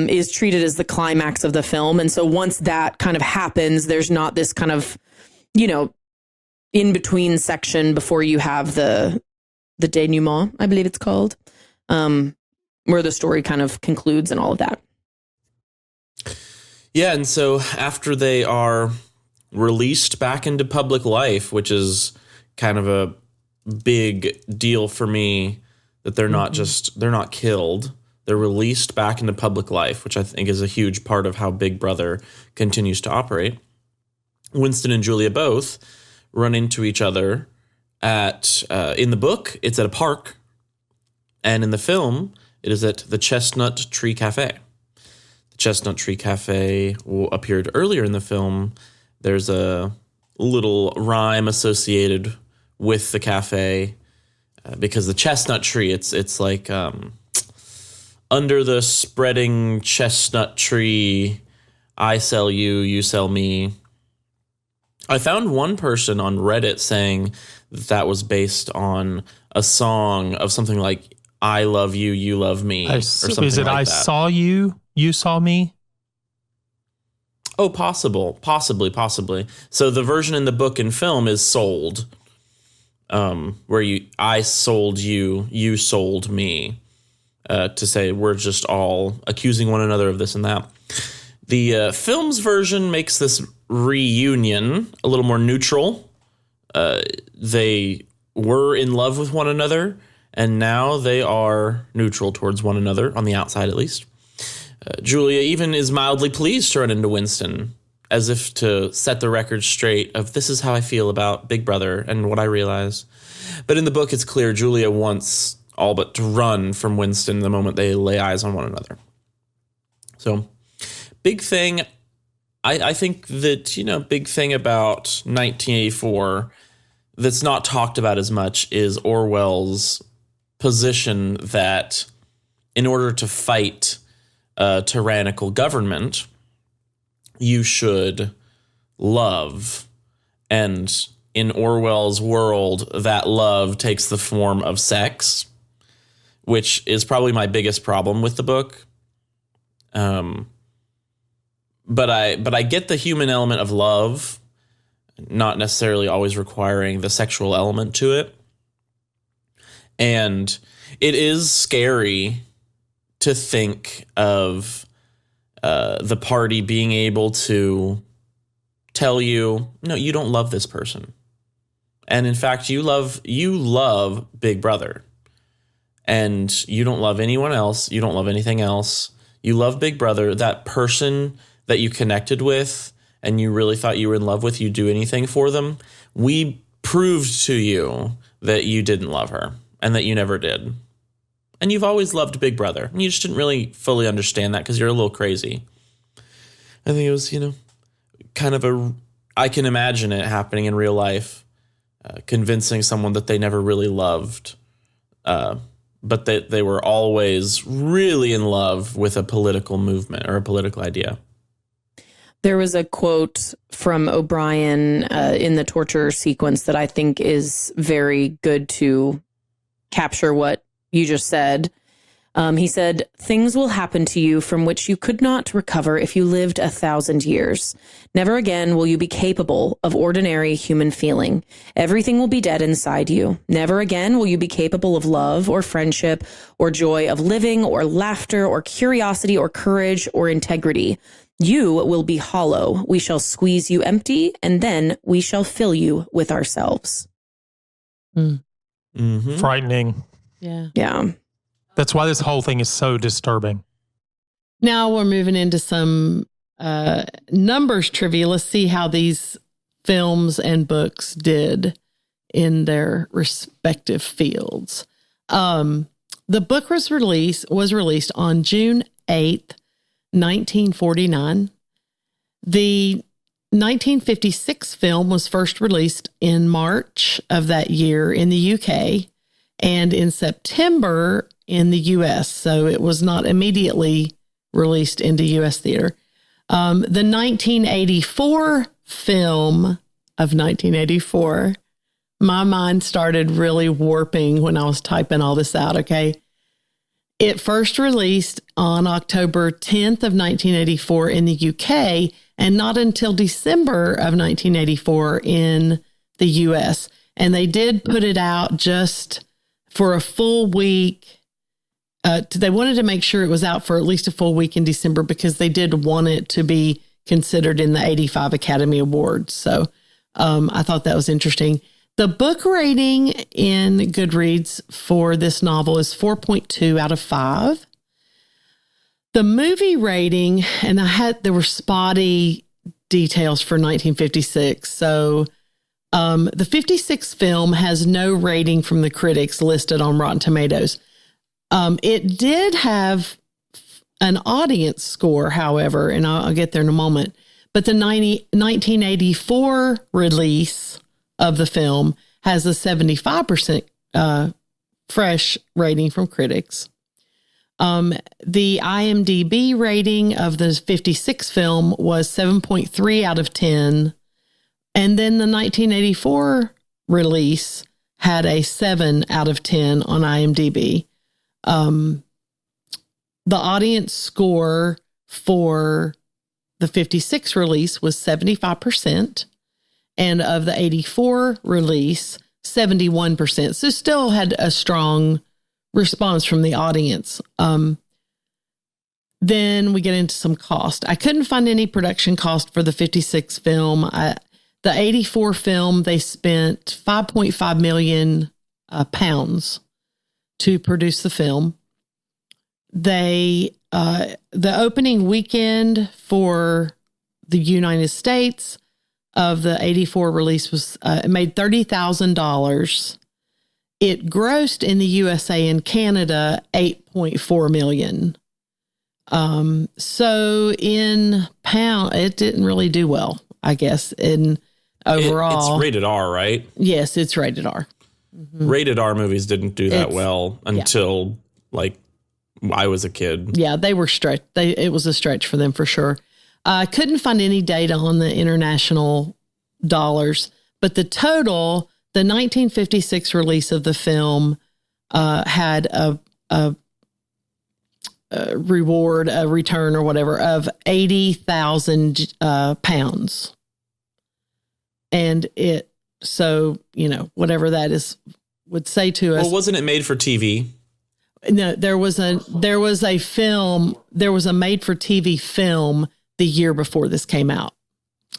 is treated as the climax of the film. And so once that kind of happens, there's not this kind of, in between section before you have the denouement, I believe it's called, where the story kind of concludes and all of that. Yeah, and so after they are released back into public life, which is kind of a big deal for me, that they're not they're not killed. They're released back into public life, which I think is a huge part of how Big Brother continues to operate. Winston and Julia both run into each other at, in the book, it's at a park. And in the film, it is at the Chestnut Tree Cafe. The Chestnut Tree Cafe appeared earlier in the film. There's a little rhyme associated with the cafe because the chestnut tree, it's like under the spreading chestnut tree, I sell you, you sell me. I found one person on Reddit saying that was based on a song of something like I love you, you love me, or something is it like I that. saw you, you saw me? Oh, possibly. So the version in the book and film is sold, where I sold you, you sold me, to say we're just all accusing one another of this and that. The film's version makes this reunion a little more neutral. They were in love with one another, and now they are neutral towards one another, on the outside at least. Julia even is mildly pleased to run into Winston, as if to set the record straight of this is how I feel about Big Brother and what I realize. But in the book, it's clear Julia wants all but to run from Winston the moment they lay eyes on one another. So, big thing, I think that, big thing about 1984 that's not talked about as much is Orwell's position that in order to fight tyrannical government, you should love. And in Orwell's world, that love takes the form of sex, which is probably my biggest problem with the book. But I get the human element of love, not necessarily always requiring the sexual element to it. And it is scary to think of the party being able to tell you, no, you don't love this person. And in fact, you love Big Brother. And you don't love anyone else. You don't love anything else. You love Big Brother, that person that you connected with and you really thought you were in love with, you'd do anything for them. We proved to you that you didn't love her and that you never did. And you've always loved Big Brother. And you just didn't really fully understand that because you're a little crazy. I think it was, kind of I can imagine it happening in real life, convincing someone that they never really loved, but that they were always really in love with a political movement or a political idea. There was a quote from O'Brien in the torture sequence that I think is very good to capture what you just said. He said, "Things will happen to you from which you could not recover if you lived 1,000 years. Never again will you be capable of ordinary human feeling. Everything will be dead inside you. Never again will you be capable of love or friendship or joy of living or laughter or curiosity or courage or integrity. You will be hollow. We shall squeeze you empty, and then we shall fill you with ourselves." Frightening. Yeah. Yeah. That's why this whole thing is so disturbing. Now we're moving into some numbers trivia. Let's see how these films and books did in their respective fields. The book was released on June 8th, 1949. The 1956 film was first released in March of that year in the UK and in September in the US. So it was not immediately released into US theater. The 1984 film of 1984, my mind started really warping when I was typing all this out, okay? It first released on October 10th of 1984 in the UK and not until December of 1984 in the US. And they did put it out just for a full week. They wanted to make sure it was out for at least a full week in December because they did want it to be considered in the 85 Academy Awards. So I thought that was interesting. The book rating in Goodreads for this novel is 4.2 out of 5. The movie rating, and there were spotty details for 1956. So the 56 film has no rating from the critics listed on Rotten Tomatoes. It did have an audience score, however, and I'll get there in a moment. But the 1984 release of the film has a 75% fresh rating from critics. The IMDb rating of the 56 film was 7.3 out of 10. And then the 1984 release had a 7 out of 10 on IMDb. The audience score for the 56 release was 75%, and of the 84 release, 71%. So still had a strong response from the audience. Then we get into some cost. I couldn't find any production cost for the 56 film. The 84 film, they spent 5.5 million pounds to produce the film. The opening weekend for the United States of the 84 release was it made $30,000. It grossed in the USA and Canada $8.4 million. So in pound, it didn't really do well, I guess. In overall, it's rated R, right? Yes, it's rated R. Mm-hmm. Rated R movies didn't do that well until like I was a kid. Yeah, they were stretched. It was a stretch for them for sure. I couldn't find any data on the international dollars, but the total, the 1956 release of the film had a return or whatever of 80,000 pounds. And whatever that is would say to us. Well, wasn't it made for TV? No, there was a made for TV film the year before this came out.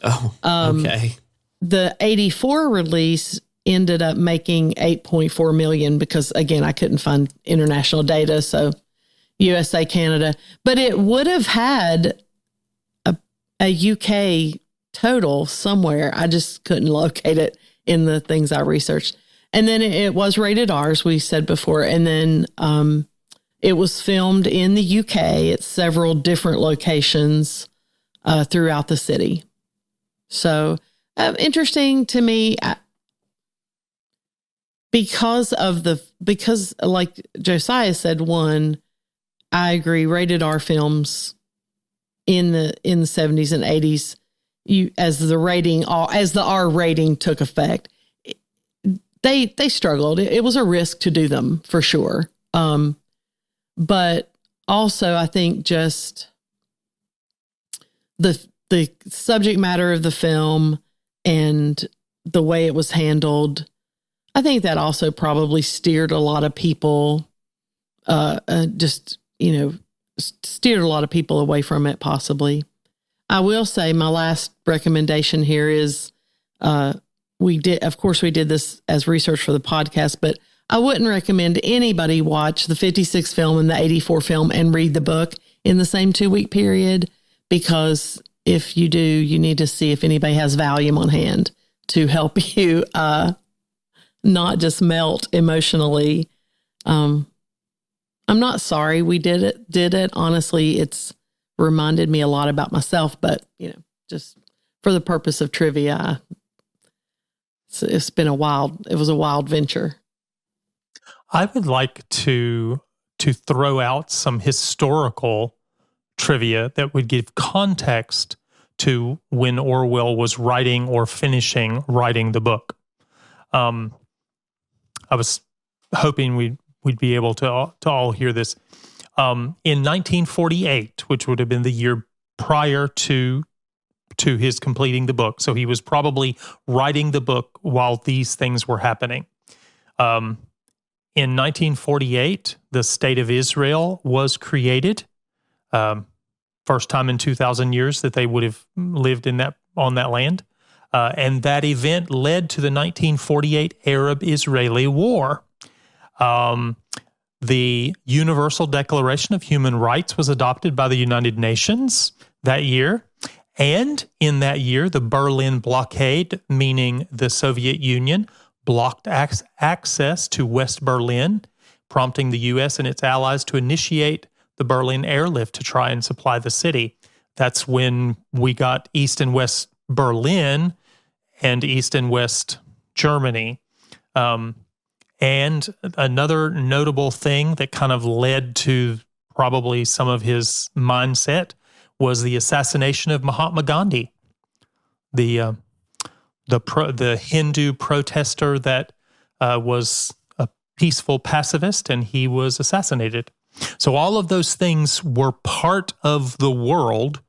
Oh, okay. The 84 release ended up making 8.4 million because, again, I couldn't find international data. So USA, Canada, but it would have had a UK total somewhere. I just couldn't locate it in the things I researched. And then it was rated R, as we said before. And then it was filmed in the UK at several different locations throughout the city. So interesting to me because like Josiah said, I agree, rated R films in the 70s and 80s, as the R rating took effect, they struggled. It was a risk to do them for sure. But also I think just the subject matter of the film and the way it was handled, I think that also probably steered a lot of people, steered a lot of people away from it possibly. I will say my last recommendation here is, we did this as research for the podcast, but I wouldn't recommend anybody watch the 56 film and the 84 film and read the book. in the same 2-week period, because if you do, you need to see if anybody has Valium on hand to help you not just melt emotionally. I'm not sorry we did it. Honestly, it's reminded me a lot about myself, but just for the purpose of trivia, it's been it was a wild venture. I would like to throw out some historical trivia that would give context to when Orwell was writing or finishing writing the book. I was hoping we'd be able to all hear this. In 1948, which would have been the year prior to his completing the book, so he was probably writing the book while these things were happening. In 1948, the state of Israel was created. First time in 2,000 years that they would have lived on that land. And that event led to the 1948 Arab-Israeli War. The Universal Declaration of Human Rights was adopted by the United Nations that year. And in that year, the Berlin blockade, meaning the Soviet Union, blocked access to West Berlin, prompting the U.S. and its allies to initiate the Berlin airlift to try and supply the city. That's when we got East and West Berlin and East and West Germany. And another notable thing that kind of led to probably some of his mindset was the assassination of Mahatma Gandhi, the Hindu protester that was a peaceful pacifist, and he was assassinated. So all of those things were part of the world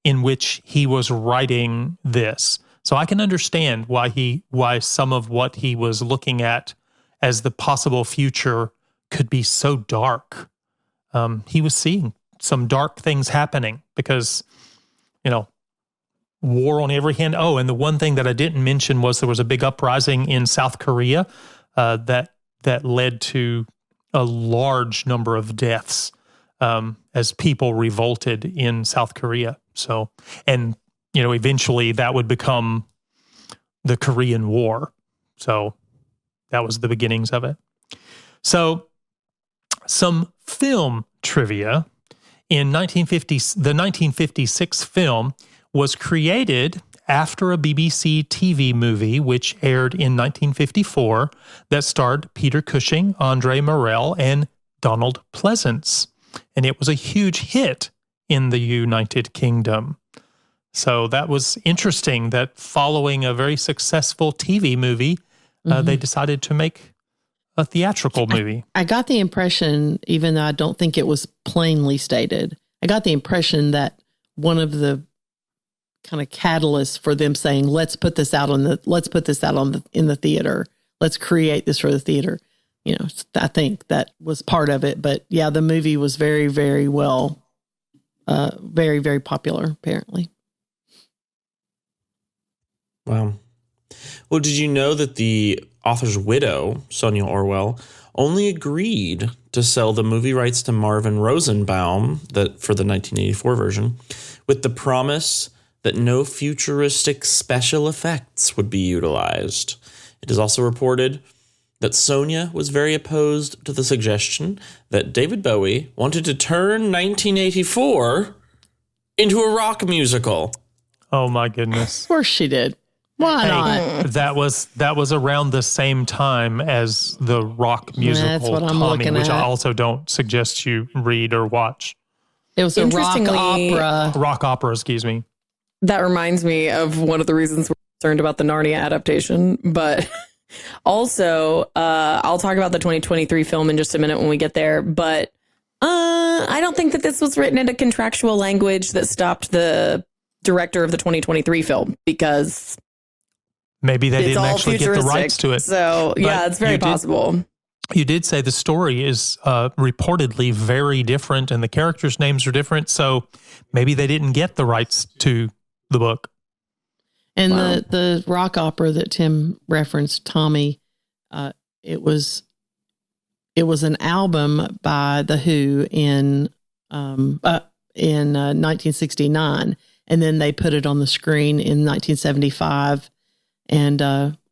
in which he was writing this. So I can understand why some of what he was looking at as the possible future could be so dark. He was seeing some dark things happening because, war on every hand. Oh, and the one thing that I didn't mention was there was a big uprising in South Korea that led to a large number of deaths as people revolted in South Korea. So, and eventually that would become the Korean War. So that was the beginnings of it. So some film trivia. In the 1956 film was created after a BBC TV movie which aired in 1954 that starred Peter Cushing, Andre Morell, and Donald Pleasance. And it was a huge hit in the United Kingdom. So that was interesting that following a very successful TV movie, they decided to make a theatrical movie. I got the impression, even though I don't think it was plainly stated, I got the impression that one of the kind of catalysts for them saying, let's put this out in the theater. Let's create this for the theater. I think that was part of it. But yeah, the movie was very, very well, very, very popular, apparently. Wow. Well, did you know that the author's widow, Sonia Orwell, only agreed to sell the movie rights to Marvin Rosenbaum for the 1984 version with the promise that no futuristic special effects would be utilized? It is also reported that Sonia was very opposed to the suggestion that David Bowie wanted to turn 1984 into a rock musical. Oh my goodness. Of course she did. Why not? That was around the same time as the rock musical That's what I'm Tommy, looking which at. I also don't suggest you read or watch. It was a rock Interestingly- opera. Rock opera, excuse me. That reminds me of one of the reasons we're concerned about the Narnia adaptation. But also, I'll talk about the 2023 film in just a minute when we get there. But I don't think that this was written in a contractual language that stopped the director of the 2023 film, because Maybe they it's didn't all actually get the futuristic. rights to it. So, yeah, But it's very possible. You did say the story is reportedly very different and the characters' names are different. So maybe they didn't get the rights to the book. And the rock opera that Tim referenced, Tommy, it was an album by The Who in in 1969, and then they put it on the screen in 1975. And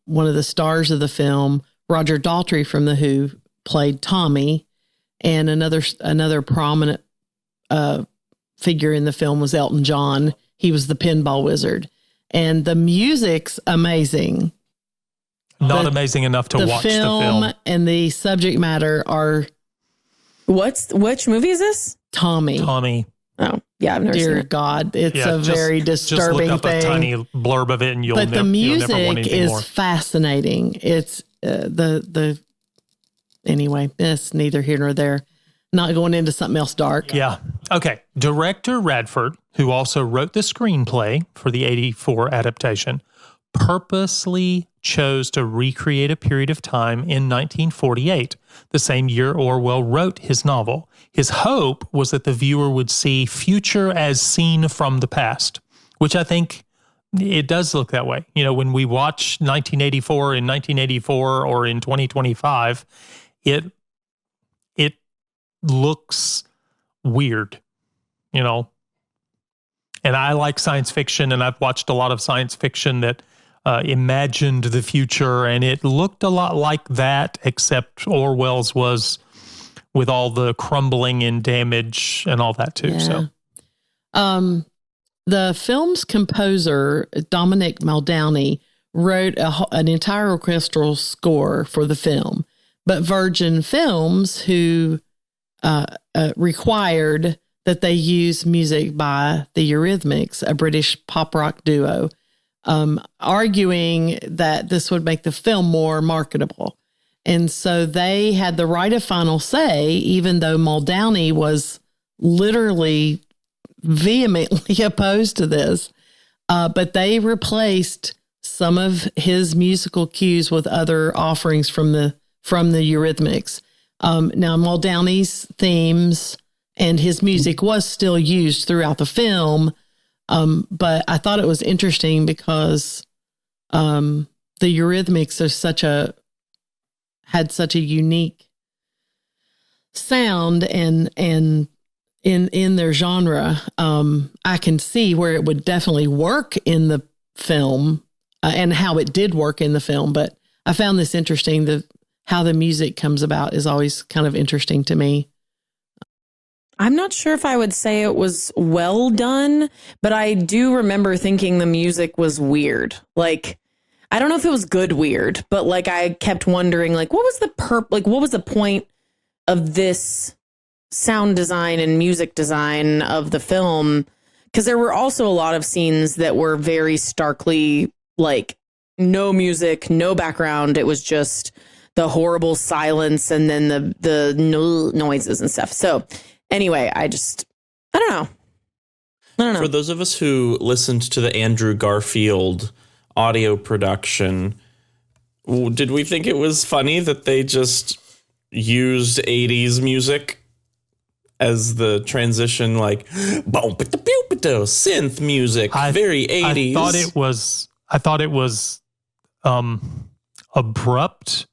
one of the stars of the film, Roger Daltrey from The Who, played Tommy, and another prominent figure in the film was Elton John. He was the pinball wizard, and the music's amazing. Not amazing enough to watch the film. And the subject matter are. Which movie is this? Tommy. Oh, yeah, I've never seen it. Dear God, it's a very disturbing just look up thing. a tiny blurb of it, and you'll But the never music want anything is more. fascinating. It's anyway. It's neither here nor there. Not going into something else dark. Yeah. Okay. Director Radford, who also wrote the screenplay for the 84 adaptation, purposely chose to recreate a period of time in 1948, the same year Orwell wrote his novel. His hope was that the viewer would see future as seen from the past, which I think it does look that way. You know, when we watch 1984 in 1984 or in 2025, it looks weird, you know. And I like science fiction, and I've watched a lot of science fiction that imagined the future, and it looked a lot like that, except Orwell's was with all the crumbling and damage and all that too. Yeah. So, the film's composer, Dominic Muldowney, wrote an entire orchestral score for the film, but Virgin Films, who required that they use music by the Eurythmics, a British pop rock duo, arguing that this would make the film more marketable. And so they had the right of final say, even though Muldowney was literally vehemently opposed to this. But they replaced some of his musical cues with other offerings from the Eurythmics. Now, Muldowney's themes and his music was still used throughout the film, but I thought it was interesting because the Eurythmics are had such a unique sound and in their genre. I can see where it would definitely work in the film and how it did work in the film. But I found this interesting. How the music comes about is always kind of interesting to me. I'm not sure if I would say it was well done, but I do remember thinking the music was weird. Like, I don't know if it was good weird, but like I kept wondering, like, what was the point of this sound design and music design of the film? Because there were also a lot of scenes that were very starkly like no music, no background. It was just the horrible silence and then the noises and stuff. So anyway, I don't know. For those of us who listened to the Andrew Garfield audio production, did we think it was funny that they just used 80s music as the transition, like synth music, very 80s? I thought it was abrupt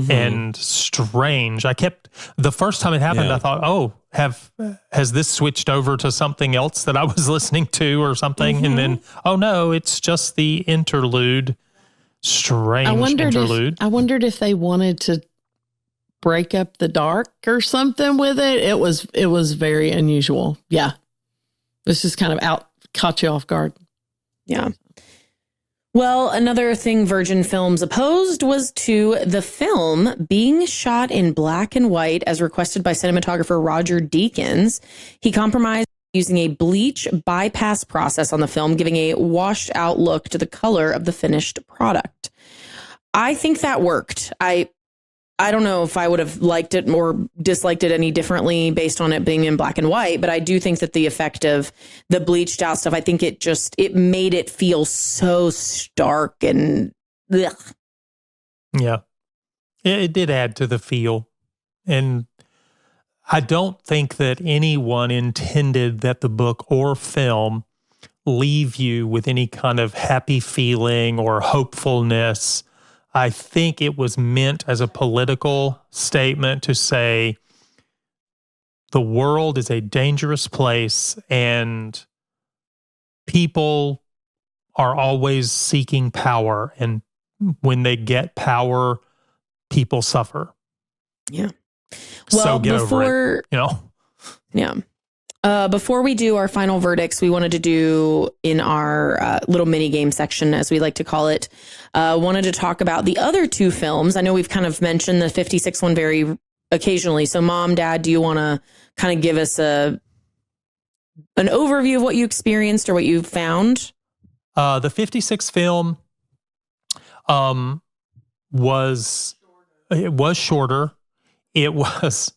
and strange. The first time it happened, I thought, has this switched over to something else that I was listening to or something? And then, oh no, it's just the interlude. Strange interlude. I wondered if they wanted to break up the dark or something with it. It was very unusual. Yeah. This just kind of caught you off guard. Yeah. Well, another thing Virgin Films opposed was to the film being shot in black and white as requested by cinematographer Roger Deakins. He compromised using a bleach bypass process on the film, giving a washed out look to the color of the finished product. I think that worked. I don't know if I would have liked it or disliked it any differently based on it being in black and white, but I do think that the effect of the bleached out stuff, I think it made it feel so stark and ugh. Yeah, it did add to the feel. And I don't think that anyone intended that the book or film leave you with any kind of happy feeling or hopefulness. I think it was meant as a political statement to say the world is a dangerous place and people are always seeking power. And when they get power, people suffer. Yeah. So Well, get over it, Yeah. Before we do our final verdicts, we wanted to do in our little mini game section, as we like to call it, wanted to talk about the other two films. I know we've kind of mentioned the 56 one very occasionally. So Mom, Dad, do you want to kind of give us an overview of what you experienced or what you found? The 56 film was shorter. It was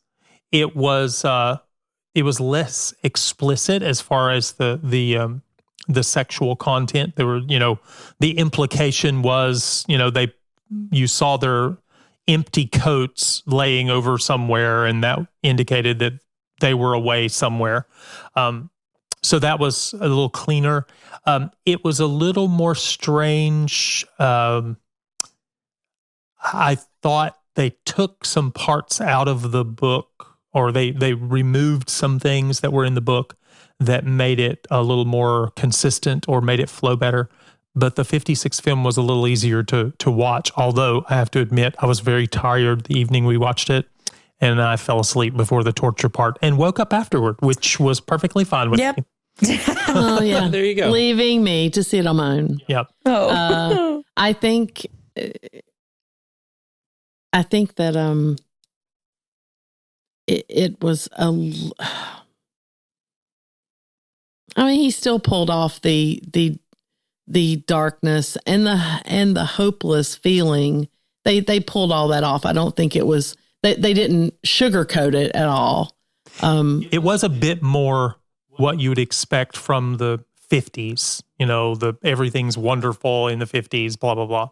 less explicit as far as the sexual content. There were, the implication was, you saw their empty coats laying over somewhere, and that indicated that they were away somewhere. So that was a little cleaner. It was a little more strange. I thought they took some parts out of the book, or they removed some things that were in the book that made it a little more consistent or made it flow better. But the 56 film was a little easier to watch, although I have to admit I was very tired the evening we watched it, and I fell asleep before the torture part and woke up afterward, which was perfectly fine with me. Oh, yeah. There you go. Leaving me to see it on my own. Yep. Oh. I think that it was he still pulled off the darkness and the hopeless feeling. They pulled all that off. I don't think it was they didn't sugarcoat it at all. It was a bit more what you would expect from the 50s, everything's wonderful in the 50s, blah, blah, blah.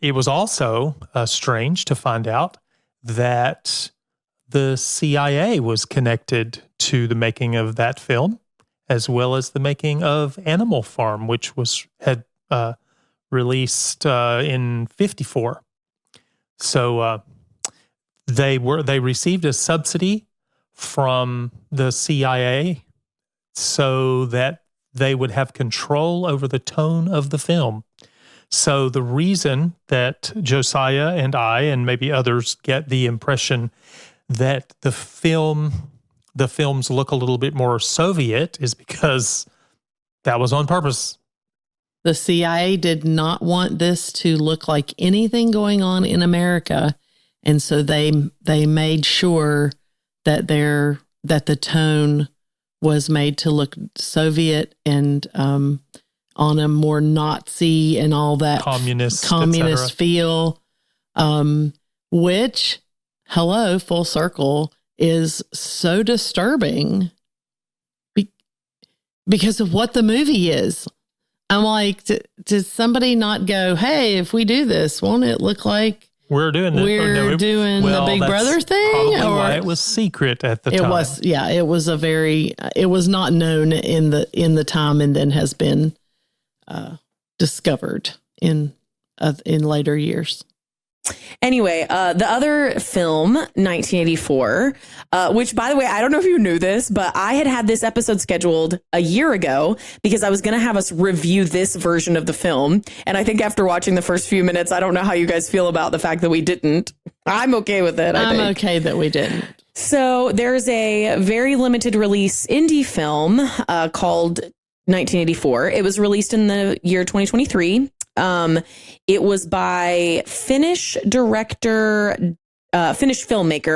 It was also strange to find out that the CIA was connected to the making of that film, as well as the making of Animal Farm, which had released in 54. So they received a subsidy from the CIA so that they would have control over the tone of the film. So the reason that Josiah and I, and maybe others, get the impression that the films look a little bit more Soviet is because that was on purpose. The CIA did not want this to look like anything going on in America, and so they made sure that the tone was made to look Soviet and on a more Nazi and all that communist feel, which, hello, full circle, is so disturbing because of what the movie is. I'm like, did somebody not go, hey, if we do this, won't it look like we're doing the Big Brother thing? Probably why it was secret at the time. It was not known in the time, and then has been discovered in later years. Anyway, the other film, 1984, which, by the way, I don't know if you knew this, but I had this episode scheduled a year ago because I was going to have us review this version of the film. And I think after watching the first few minutes, I don't know how you guys feel about the fact that we didn't. I'm okay with it. I'm okay that we didn't. So there's a very limited release indie film called 1984. It was released in the year 2023. It was by Finnish filmmaker.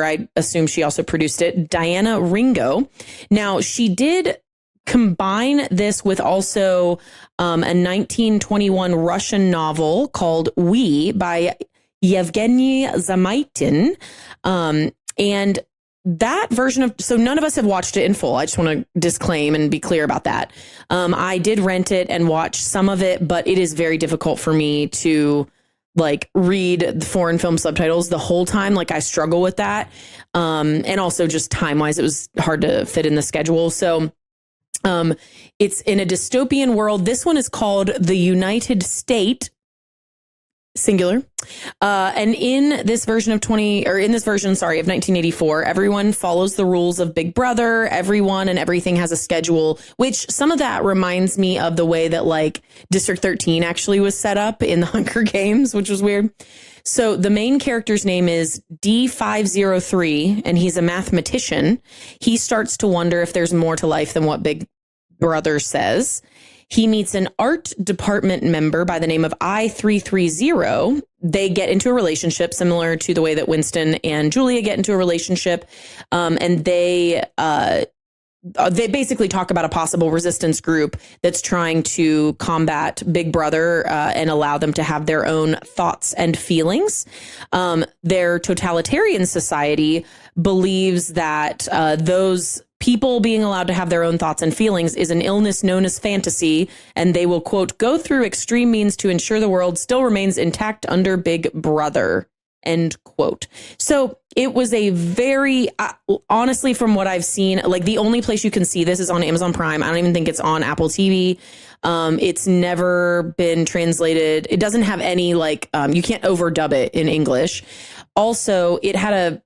I assume she also produced it, Diana Ringo. Now, she did combine this with also a 1921 Russian novel called We by Yevgeny Zamaitin. And that version so none of us have watched it in full. I just want to disclaim and be clear about that. I did rent it and watch some of it, but it is very difficult for me to read the foreign film subtitles the whole time. I struggle with that. And also just time wise, it was hard to fit in the schedule. So it's in a dystopian world. This one is called The United State. Singular. And in this version of 1984, everyone follows the rules of Big Brother. Everyone and everything has a schedule, which some of that reminds me of the way that like District 13 actually was set up in the Hunger Games, which was weird. So the main character's name is D503, and he's a mathematician. He starts to wonder if there's more to life than what Big Brother says. He meets an art department member by the name of I330. They get into a relationship similar to the way that Winston and Julia get into a relationship. And they basically talk about a possible resistance group that's trying to combat Big Brother and allow them to have their own thoughts and feelings. Their totalitarian society believes that those people being allowed to have their own thoughts and feelings is an illness known as fantasy, and they will, quote, go through extreme means to ensure the world still remains intact under Big Brother, end quote. So it was a very, honestly, from what I've seen, like the only place you can see this is on Amazon Prime. I don't even think it's on Apple TV. It's never been translated. It doesn't have any, like, you can't overdub it in English. Also, it had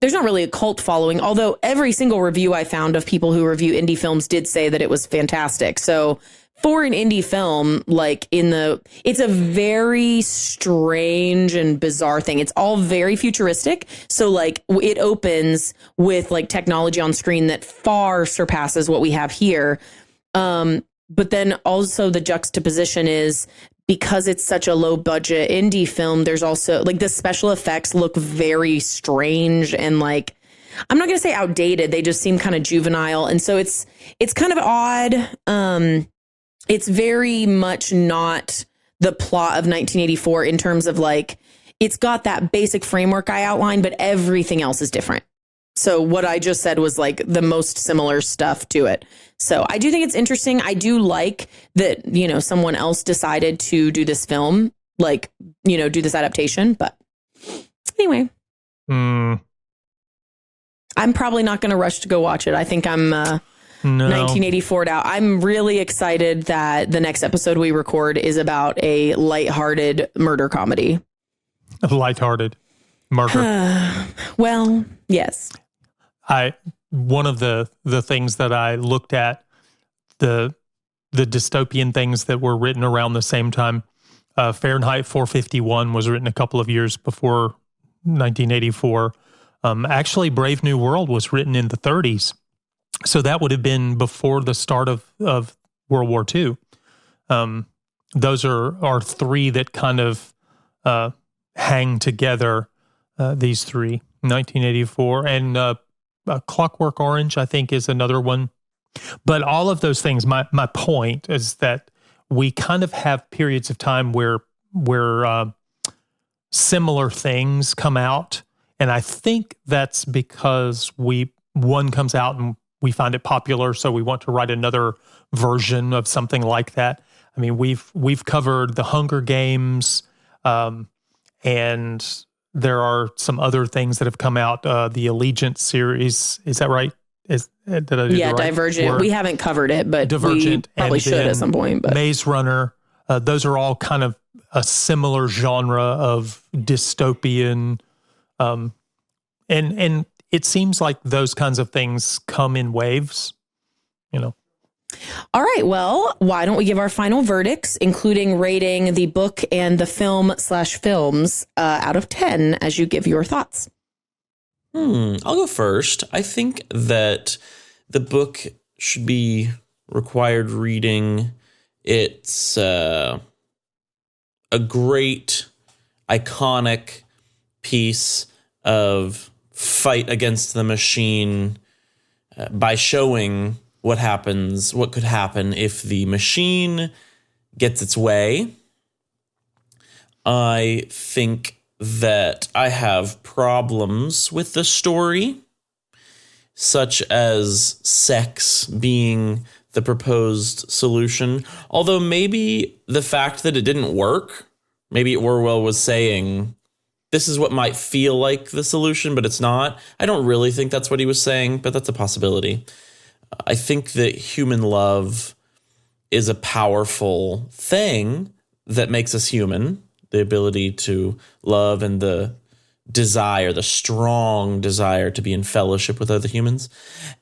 there's not really a cult following, although every single review I found of people who review indie films did say that it was fantastic. So for an indie film, like it's a very strange and bizarre thing. It's all very futuristic. So like it opens with like technology on screen that far surpasses what we have here. But then also the juxtaposition is, because it's such a low budget indie film, there's also like the special effects look very strange and like, I'm not going to say outdated. They just seem kind of juvenile. And so it's kind of odd. It's very much not the plot of 1984 in terms of like, it's got that basic framework I outlined, but everything else is different. So what I just said was like the most similar stuff to it. So I do think it's interesting. I do like that, you know, someone else decided to do this film, like, you know, do this adaptation. But anyway, I'm probably not going to rush to go watch it. I think I'm 1984'd out. I'm really excited that the next episode we record is about a lighthearted murder comedy. A lighthearted murder. Well, yes. One of the things that I looked at, the dystopian things that were written around the same time, Fahrenheit 451 was written a couple of years before 1984. Actually, Brave New World was written in the 30s. So that would have been before the start of World War II. Those are three that kind of hang together, these three, 1984. And Clockwork Orange, I think, is another one. But all of those things, my point is that we kind of have periods of time where similar things come out. And I think that's because one comes out and we find it popular, so we want to write another version of something like that. I mean, we've covered the Hunger Games, and there are some other things that have come out. The Allegiance series, is that right? Did I do the right Divergent. word? We haven't covered it, but Divergent, we probably and should at some point. But Maze Runner, those are all kind of a similar genre of dystopian, and it seems like those kinds of things come in waves, you know. All right. Well, why don't we give our final verdicts, including rating the book and the film/films out of 10 as you give your thoughts? I'll go first. I think that the book should be required reading. It's a great, iconic piece of fight against the machine by showing what could happen if the machine gets its way. I think that I have problems with the story, such as sex being the proposed solution. Although maybe the fact that it didn't work, maybe Orwell was saying, this is what might feel like the solution, but it's not. I don't really think that's what he was saying, but that's a possibility. I think that human love is a powerful thing that makes us human, the ability to love and the desire, the strong desire to be in fellowship with other humans.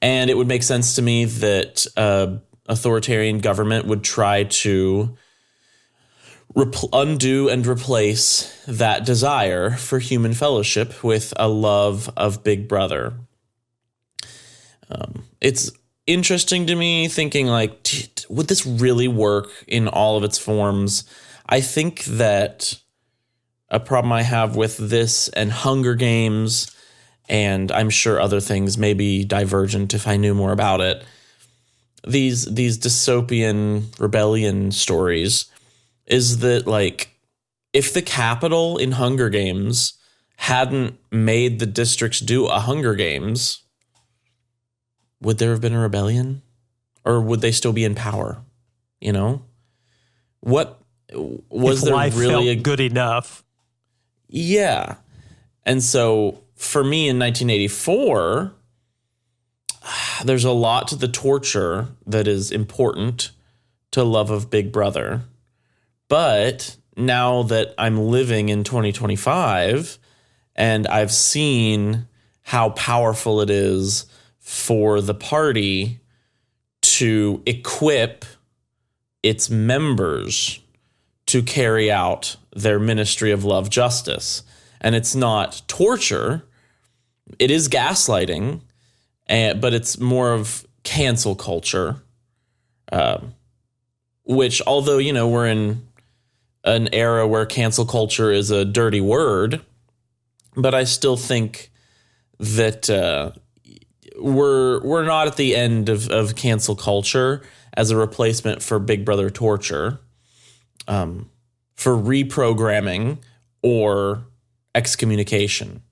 And it would make sense to me that authoritarian government would try to undo and replace that desire for human fellowship with a love of Big Brother. It's interesting to me thinking like, would this really work in all of its forms? I think that a problem I have with this and Hunger Games, and I'm sure other things may be divergent if I knew more about it, these dystopian rebellion stories, is that like if the Capitol in Hunger Games hadn't made the districts do a Hunger Games, would there have been a rebellion? Or would they still be in power? You know? What was if there life really felt good enough? Yeah. And so for me in 1984, there's a lot to the torture that is important to love of Big Brother. But now that I'm living in 2025 and I've seen how powerful it is for the party to equip its members to carry out their ministry of love justice. And it's not torture. It is gaslighting, but it's more of cancel culture, which, although, you know, we're in an era where cancel culture is a dirty word, but I still think that we're not at the end of cancel culture as a replacement for Big Brother torture, for reprogramming or excommunication.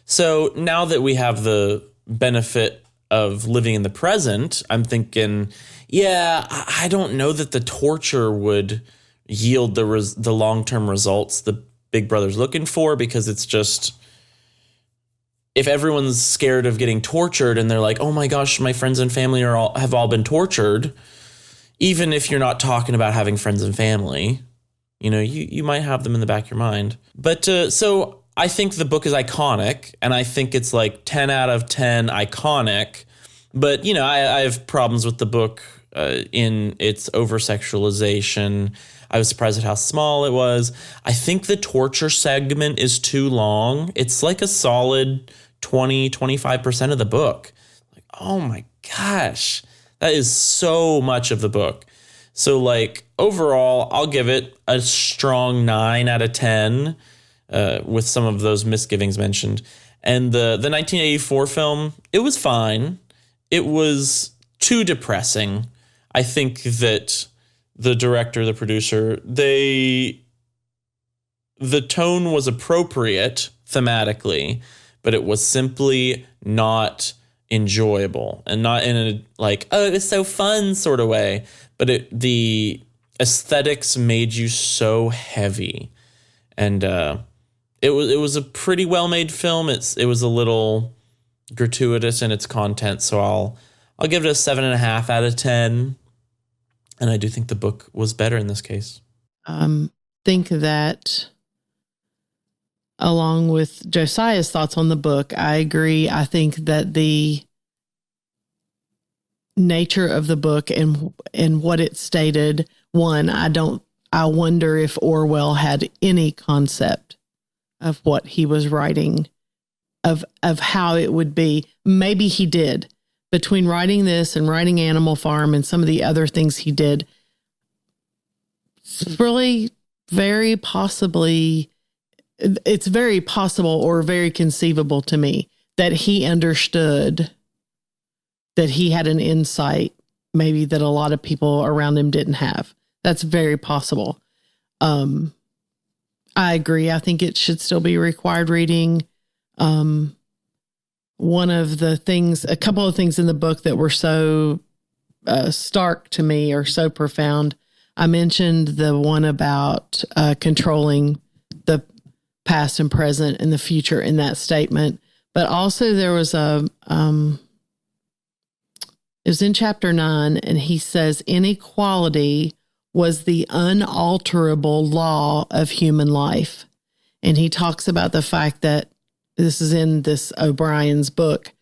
So now that we have the benefit of living in the present, I'm thinking, yeah, I don't know that the torture would yield the long-term results the Big Brother's looking for, because it's just, if everyone's scared of getting tortured and they're like, oh my gosh, my friends and family have all been tortured, even if you're not talking about having friends and family, you know, you might have them in the back of your mind. But so I think the book is iconic, and I think it's like 10 out of 10 iconic. But, you know, I have problems with the book in its over-sexualization. I was surprised at how small it was. I think the torture segment is too long. It's like a solid 20-25% of the book. Like, oh my gosh, that is so much of the book. So like overall, I'll give it a strong 9 out of 10 with some of those misgivings mentioned. And the 1984 film, it was fine. It was too depressing. I think that the director, the producer, the tone was appropriate thematically, but it was simply not enjoyable, and not in a like, oh, it was so fun sort of way, but the aesthetics made you so heavy. And it was a pretty well-made film. It was a little gratuitous in its content, so I'll give it a 7.5 out of 10. And I do think the book was better in this case. Think that, along with Josiah's thoughts on the book, I agree. I think that the nature of the book and what it stated, one, I wonder if Orwell had any concept of what he was writing, of how it would be. Maybe he did. Between writing this and writing Animal Farm and some of the other things he did, it's really very possibly, it's very possible or very conceivable to me that he understood, that he had an insight maybe that a lot of people around him didn't have. That's very possible. I agree. I think it should still be required reading. One of the things, a couple of things in the book that were so stark to me or so profound. I mentioned the one about controlling the past and present and the future in that statement, but also there was it was in chapter 9, and he says, inequality was the unalterable law of human life. And he talks about the fact that this is in this O'Brien's book,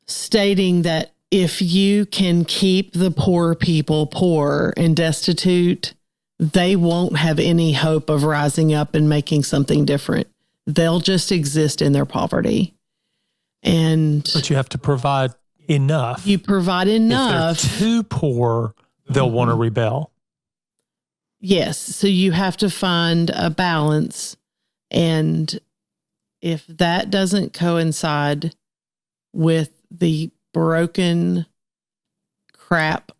stating that if you can keep the poor people poor and destitute, they won't have any hope of rising up and making something different. They'll just exist in their poverty. But you have to provide enough. You provide enough. If they're too poor, they'll want to rebel. Yes. So you have to find a balance. And if that doesn't coincide with the broken crap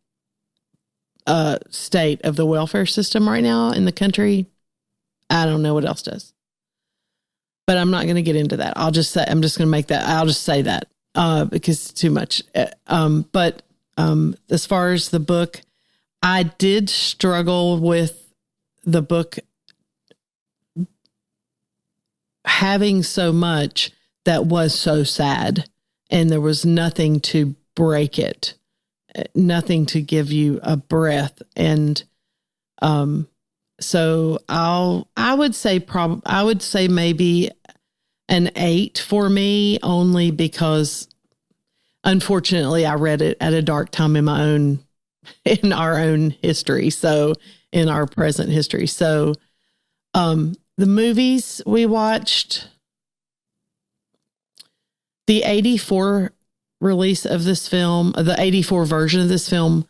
state of the welfare system right now in the country, I don't know what else does. But I'm not going to get into that. I'll just say that because it's too much. But as far as the book, I did struggle with the book having so much that was so sad, and there was nothing to break it, nothing to give you a breath. And so I would say maybe an 8 for me, only because unfortunately I read it at a dark time in our own history. So in our present history. So, the movies we watched, the 84 release of this film, the 84 version of this film,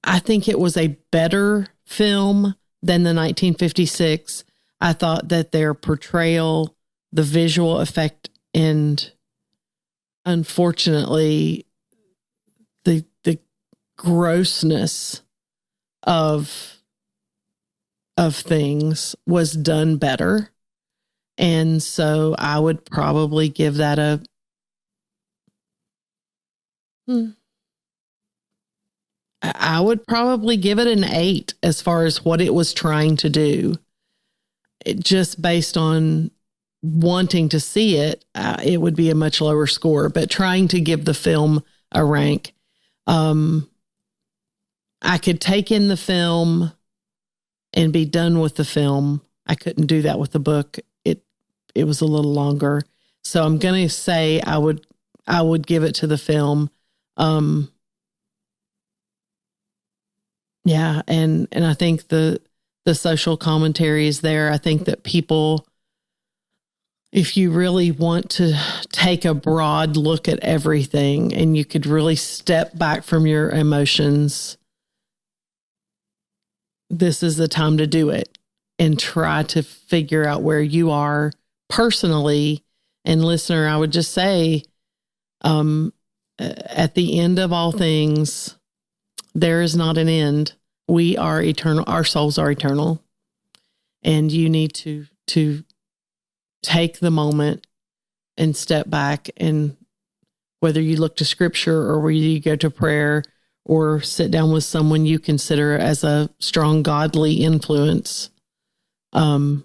I think it was a better film than the 1956. I thought that their portrayal, the visual effect, and unfortunately, the grossness of things was done better. And so I would probably give that I would probably give it an 8 as far as what it was trying to do. Just based on wanting to see it, it would be a much lower score. But trying to give the film a rank, I could take in the film and be done with the film. I couldn't do that with the book. It was a little longer. So I'm going to say I would give it to the film. Yeah. And I think the social commentary is there. I think that people, if you really want to take a broad look at everything and you could really step back from your emotions, this is the time to do it and try to figure out where you are personally. And listener, I would just say, at the end of all things, there is not an end. We are eternal. Our souls are eternal. And you need to take the moment and step back, and whether you look to scripture or whether you go to prayer or sit down with someone you consider as a strong godly influence, I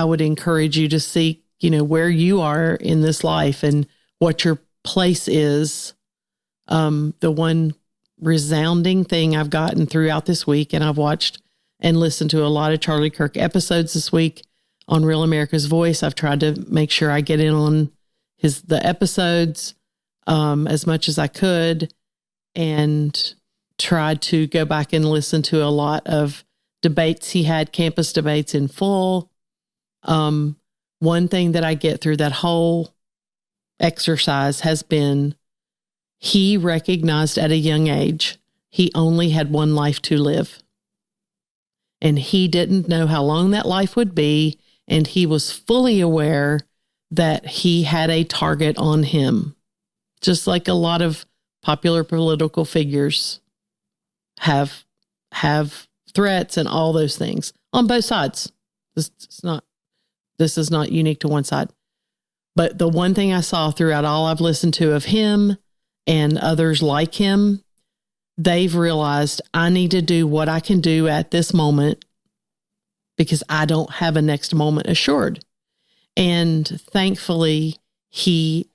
would encourage you to seek, where you are in this life and what your place is. The one resounding thing I've gotten throughout this week, and I've watched and listened to a lot of Charlie Kirk episodes this week on Real America's Voice. I've tried to make sure I get in on the episodes as much as I could, and tried to go back and listen to a lot of debates he had, campus debates in full. One thing that I get through that whole exercise has been he recognized at a young age he only had one life to live. And he didn't know how long that life would be, and he was fully aware that he had a target on him. Just like a lot of popular political figures have threats and all those things on both sides. This is not unique to one side. But the one thing I saw throughout all I've listened to of him and others like him, they've realized I need to do what I can do at this moment because I don't have a next moment assured. And thankfully, he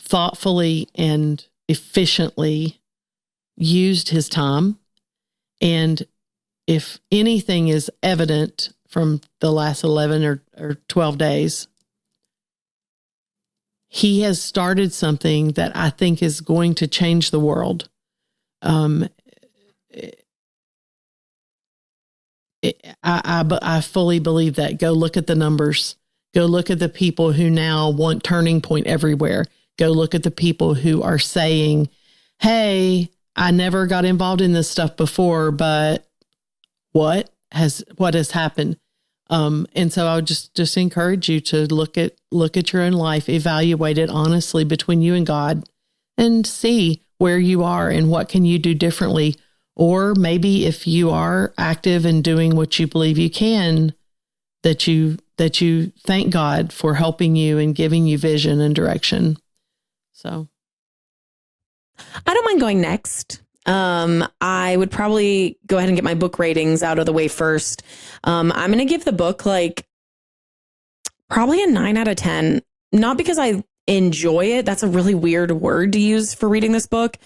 thoughtfully and efficiently used his time. And if anything is evident from the last 11 or 12 days, he has started something that I think is going to change the world. I fully believe that. Go look at the numbers. Go look at the people who now want Turning Point everywhere. Go look at the people who are saying, hey, I never got involved in this stuff before, but what has happened? And so I would just encourage you to look at your own life, evaluate it honestly between you and God, and see where you are and what can you do differently. Or maybe if you are active and doing what you believe you can, that you thank God for helping you and giving you vision and direction. So I don't mind going next. I would probably go ahead and get my book ratings out of the way first. I'm going to give the book probably a 9 out of 10. Not because I enjoy it. That's a really weird word to use for reading this book.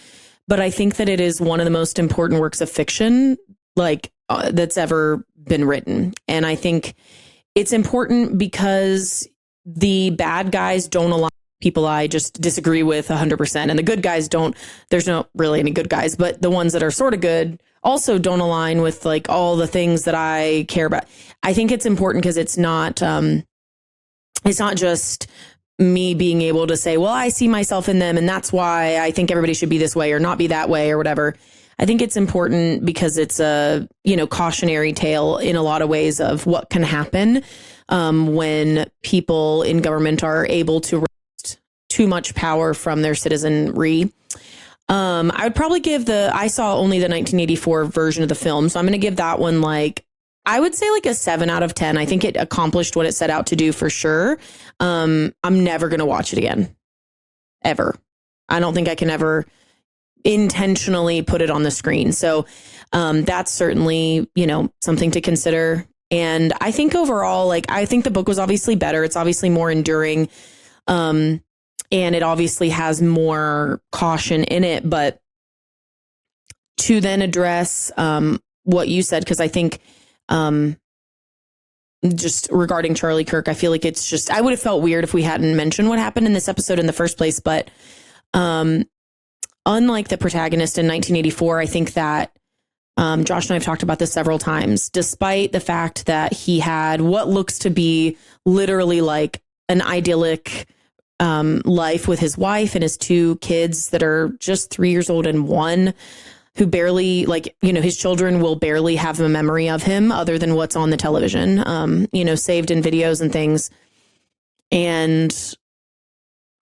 But I think that it is one of the most important works of fiction that's ever been written. And I think it's important because the bad guys don't align with people I just disagree with 100%. And the good guys don't, there's not really any good guys, but the ones that are sort of good also don't align with all the things that I care about. I think it's important because it's not just me being able to say, well, I see myself in them and that's why I think everybody should be this way or not be that way or whatever. I think it's important because it's a, cautionary tale in a lot of ways of what can happen when people in government are able to wrest too much power from their citizenry. I would probably I saw only the 1984 version of the film, so I'm going to give that one I would say a 7 out of 10. I think it accomplished what it set out to do for sure. I'm never going to watch it again. Ever. I don't think I can ever intentionally put it on the screen. So that's certainly, something to consider. And I think overall, I think the book was obviously better. It's obviously more enduring. And it obviously has more caution in it. But to then address what you said, because I think just regarding Charlie Kirk, I feel like it's just, I would have felt weird if we hadn't mentioned what happened in this episode in the first place. But unlike the protagonist in 1984, I think that Josh and I have talked about this several times, despite the fact that he had what looks to be literally an idyllic life with his wife and his 2 kids that are just 3 years old and 1, who barely his children will barely have a memory of him other than what's on the television, saved in videos and things. And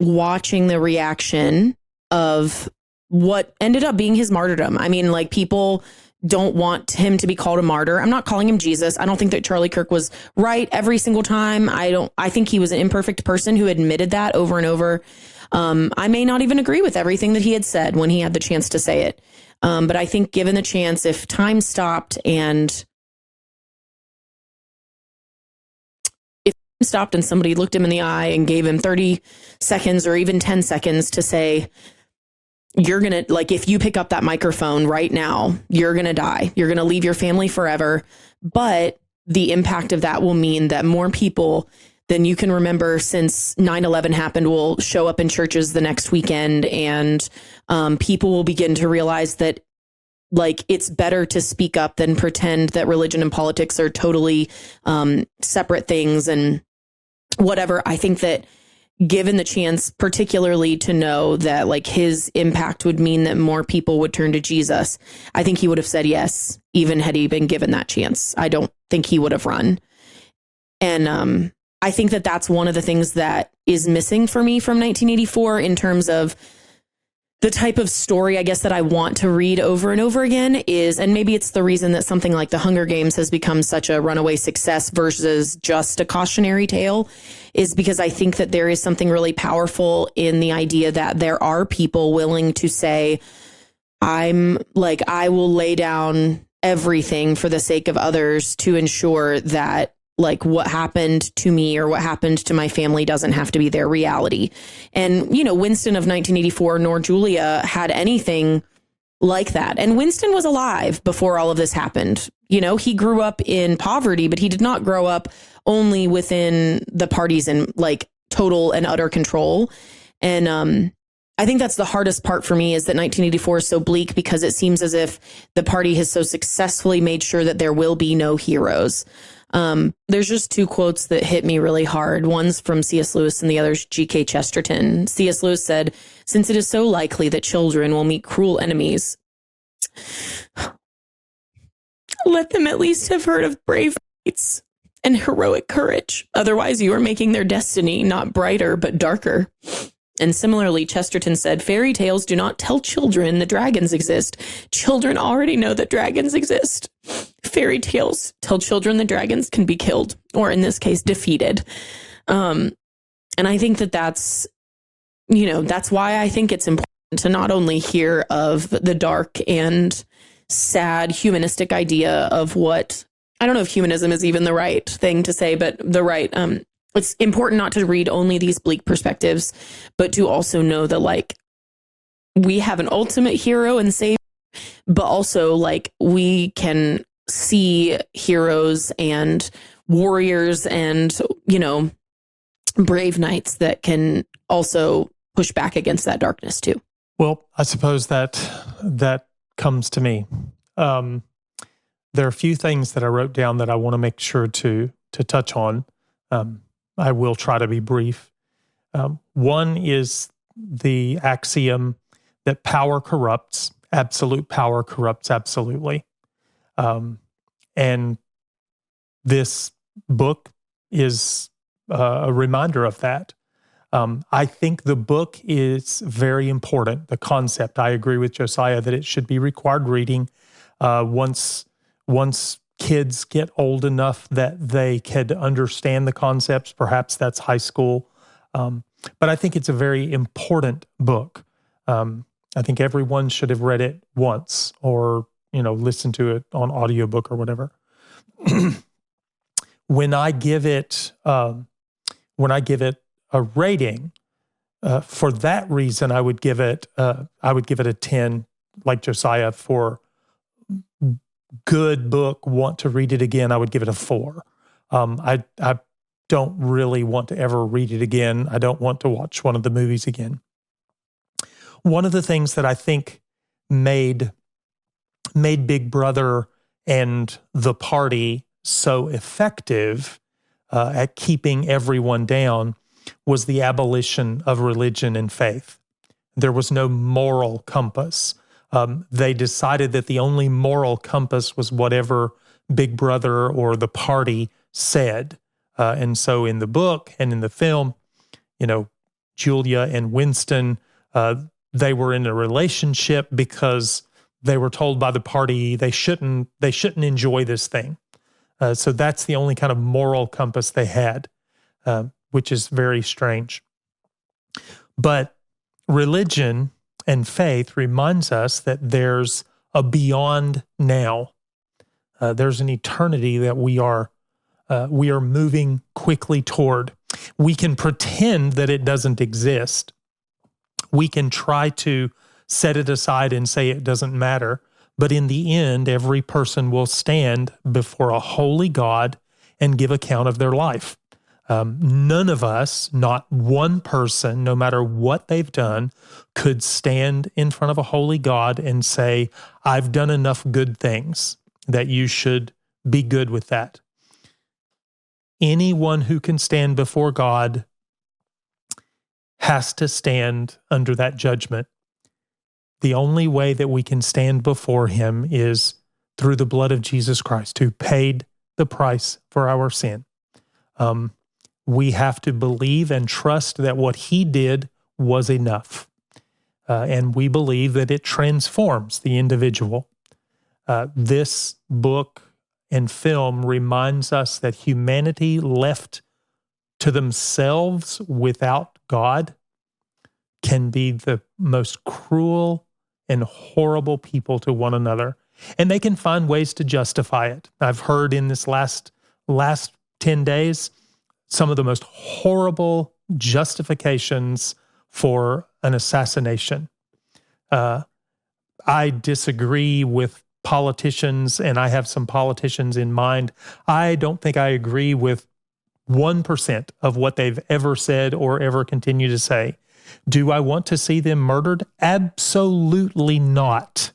watching the reaction of what ended up being his martyrdom. I mean, people don't want him to be called a martyr. I'm not calling him Jesus. I don't think that Charlie Kirk was right every single time. I think he was an imperfect person who admitted that over and over. I may not even agree with everything that he had said when he had the chance to say it. But I think given the chance, if time stopped and somebody looked him in the eye and gave him 30 seconds or even 10 seconds to say, you're going to, if you pick up that microphone right now, you're going to die. You're going to leave your family forever. But the impact of that will mean that more people than you can remember since 9/11 happened will show up in churches the next weekend. And people will begin to realize that it's better to speak up than pretend that religion and politics are totally separate things and whatever. I think that given the chance, particularly to know that his impact would mean that more people would turn to Jesus, I think he would have said yes, even had he been given that chance. I don't think he would have run. And I think that that's one of the things that is missing for me from 1984 in terms of the type of story, I guess, that I want to read over and over again is, and maybe it's the reason that something like The Hunger Games has become such a runaway success versus just a cautionary tale, is because I think that there is something really powerful in the idea that there are people willing to say, I will lay down everything for the sake of others to ensure that what happened to me or what happened to my family doesn't have to be their reality. And, Winston of 1984 nor Julia had anything like that. And Winston was alive before all of this happened. You know, he grew up in poverty, but he did not grow up only within the parties and like total and utter control. And I think that's the hardest part for me, is that 1984 is so bleak because it seems as if the party has so successfully made sure that there will be no heroes. There's just two quotes that hit me really hard. One's from C.S. Lewis and the other's G.K. Chesterton. C.S. Lewis said, "Since it is so likely that children will meet cruel enemies, let them at least have heard of brave fights and heroic courage. Otherwise, you are making their destiny not brighter, but darker." And similarly, Chesterton said, "Fairy tales do not tell children that dragons exist. Children already know that dragons exist. Fairy tales tell children that dragons can be killed, or in this case, defeated." And I think that that's why I think it's important to not only hear of the dark and sad humanistic idea of what, I don't know if humanism is even the right thing to say, but it's important not to read only these bleak perspectives, but to also know that like we have an ultimate hero and savior, but also like we can see heroes and warriors and, you know, brave knights that can also push back against that darkness too. Well, I suppose that comes to me. There are a few things that I wrote down that I want to make sure to touch on. I will try to be brief. One is the axiom that power corrupts. Absolute power corrupts absolutely. And this book is a reminder of that. I think the book is very important, the concept. I agree with Josiah that it should be required reading once kids get old enough that they could understand the concepts. Perhaps that's high school. But I think it's a very important book. I think everyone should have read it once or, you know, listened to it on audiobook or whatever. When I give it a rating, for that reason, I would give it a 10, like Josiah. For good book, want to read it again, I would give it a 4. I don't really want to ever read it again. I don't want to watch one of the movies again. One of the things that I think made Big Brother and the party so effective at keeping everyone down was the abolition of religion and faith. There was no moral compass. They decided that the only moral compass was whatever Big Brother or the party said. And so in the book and in the film, you know, Julia and Winston, they were in a relationship because they were told by the party they shouldn't enjoy this thing. So that's the only kind of moral compass they had, which is very strange. But religion and faith reminds us that there's a beyond now. There's an eternity that we are moving quickly toward. We can pretend that it doesn't exist. We can try to set it aside and say it doesn't matter. But in the end, every person will stand before a holy God and give account of their life. None of us, not one person, no matter what they've done, could stand in front of a holy God and say, "I've done enough good things that you should be good with that." Anyone who can stand before God has to stand under that judgment. The only way that we can stand before him is through the blood of Jesus Christ, who paid the price for our sin. We have to believe and trust that what he did was enough. And we believe that it transforms the individual. This book and film reminds us that humanity left to themselves without God can be the most cruel and horrible people to one another. And they can find ways to justify it. I've heard in this last 10 days, some of the most horrible justifications for an assassination. I disagree with politicians, and I have some politicians in mind. I don't think I agree with 1% of what they've ever said or ever continue to say. Do I want to see them murdered? Absolutely not.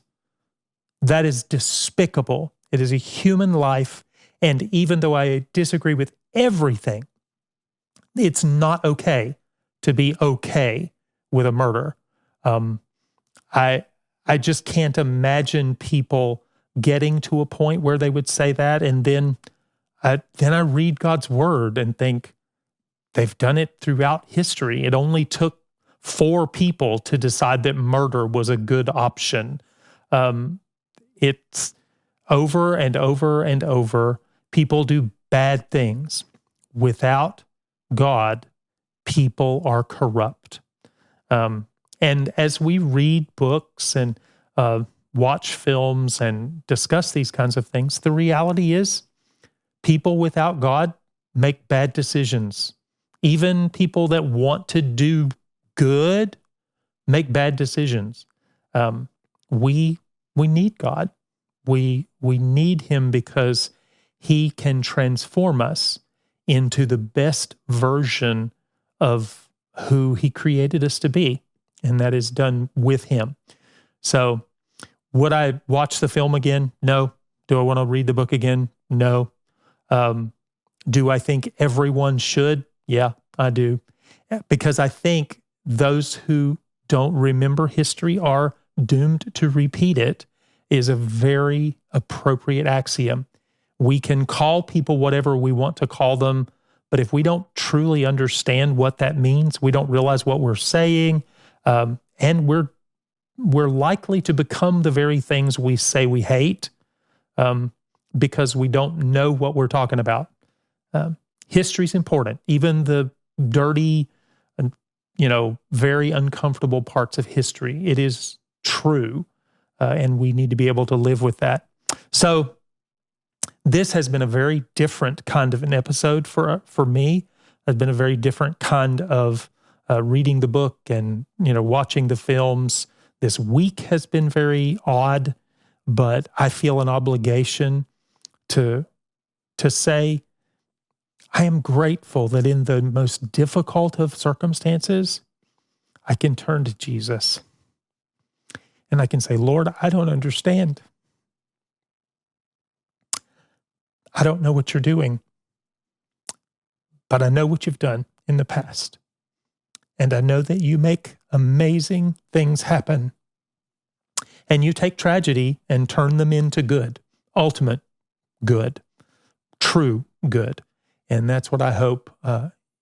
That is despicable. It is a human life. And even though I disagree with everything, it's not okay to be okay with a murder. I just can't imagine people getting to a point where they would say that. And then I read God's word and think they've done it throughout history. It only took 4 people to decide that murder was a good option. It's over and over and over. People do bad things. Without God, people are corrupt. And as we read books and watch films and discuss these kinds of things, the reality is people without God make bad decisions. Even people that want to do good make bad decisions. We need God. We need Him because He can transform us into the best version of who He created us to be, and that is done with Him. So, would I watch the film again? No. Do I want to read the book again? No. Do I think everyone should? Yeah, I do. Because I think those who don't remember history are doomed to repeat it is a very appropriate axiom. We can call people whatever we want to call them, but if we don't truly understand what that means, we don't realize what we're saying, and we're likely to become the very things we say we hate because we don't know what we're talking about. History's important. Even the dirty, very uncomfortable parts of history, it is true, and we need to be able to live with that. So this has been a very different kind of an episode for me. It's been a very different kind of reading the book and watching the films. This week has been very odd, but I feel an obligation to say I am grateful that in the most difficult of circumstances, I can turn to Jesus and I can say, Lord, I don't understand. I don't know what you're doing, but I know what you've done in the past. And I know that you make amazing things happen. And you take tragedy and turn them into good, ultimate good, true good. And that's what I hope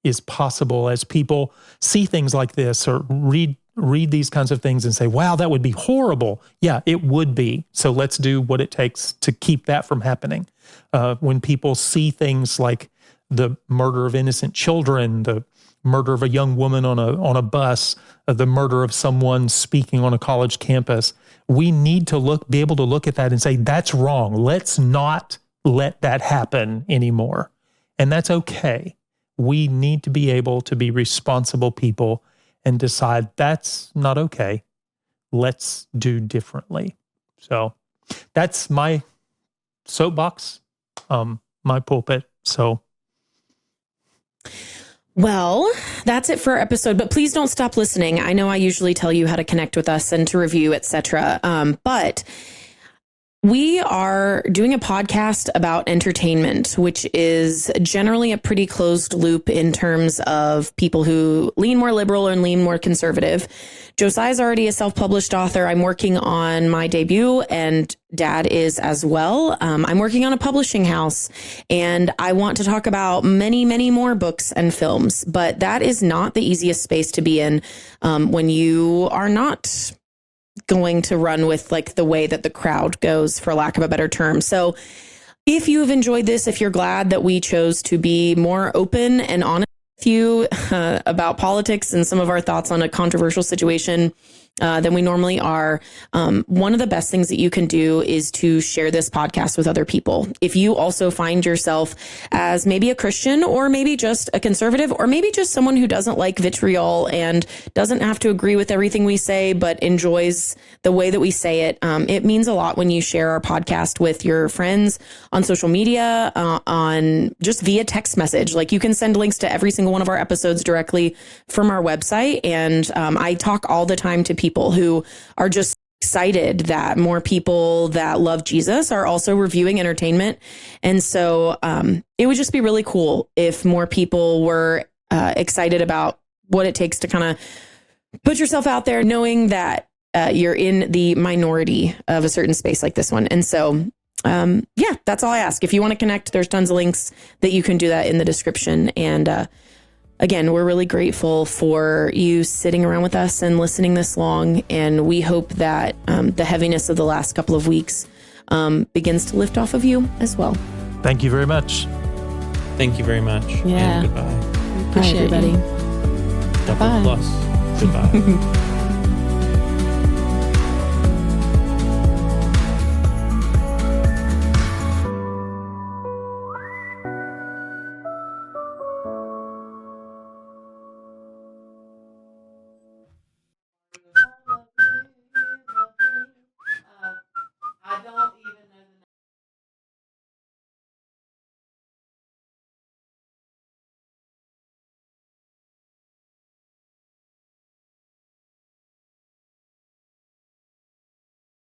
is possible as people see things like this or read these kinds of things and say, wow, that would be horrible. Yeah, it would be. So let's do what it takes to keep that from happening. When people see things like the murder of innocent children, the murder of a young woman on a bus, the murder of someone speaking on a college campus, we need to be able to look at that and say, that's wrong. Let's not let that happen anymore. And that's okay. We need to be able to be responsible people and decide that's not okay. Let's do differently. So that's my soapbox, my pulpit. So. Well, that's it for our episode, but please don't stop listening. I know I usually tell you how to connect with us and to review, etc. But we are doing a podcast about entertainment, which is generally a pretty closed loop in terms of people who lean more liberal or lean more conservative. Josiah's already a self-published author. I'm working on my debut, and Dad is as well. I'm working on a publishing house, and I want to talk about many, many more books and films, but that is not the easiest space to be in when you are not going to run with like the way that the crowd goes, for lack of a better term. So if you've enjoyed this, if you're glad that we chose to be more open and honest with you about politics and some of our thoughts on a controversial situation, than we normally are, one of the best things that you can do is to share this podcast with other people. If you also find yourself as maybe a Christian, or maybe just a conservative, or maybe just someone who doesn't like vitriol and doesn't have to agree with everything we say, but enjoys the way that we say it, it means a lot when you share our podcast with your friends on social media, on just via text message. Like, you can send links to every single one of our episodes directly from our website. And I talk all the time to people who are just excited that more people that love Jesus are also reviewing entertainment. And so it would just be really cool if more people were excited about what it takes to kind of put yourself out there, knowing that you're in the minority of a certain space like this one. And so, yeah, that's all I ask. If you want to connect, there's tons of links that you can do that in the description. And again, we're really grateful for you sitting around with us and listening this long. And we hope that the heaviness of the last couple of weeks begins to lift off of you as well. Thank you very much. Thank you very much. Yeah. And goodbye. Appreciate Bye, everybody. you. Double Bye. plus. Goodbye.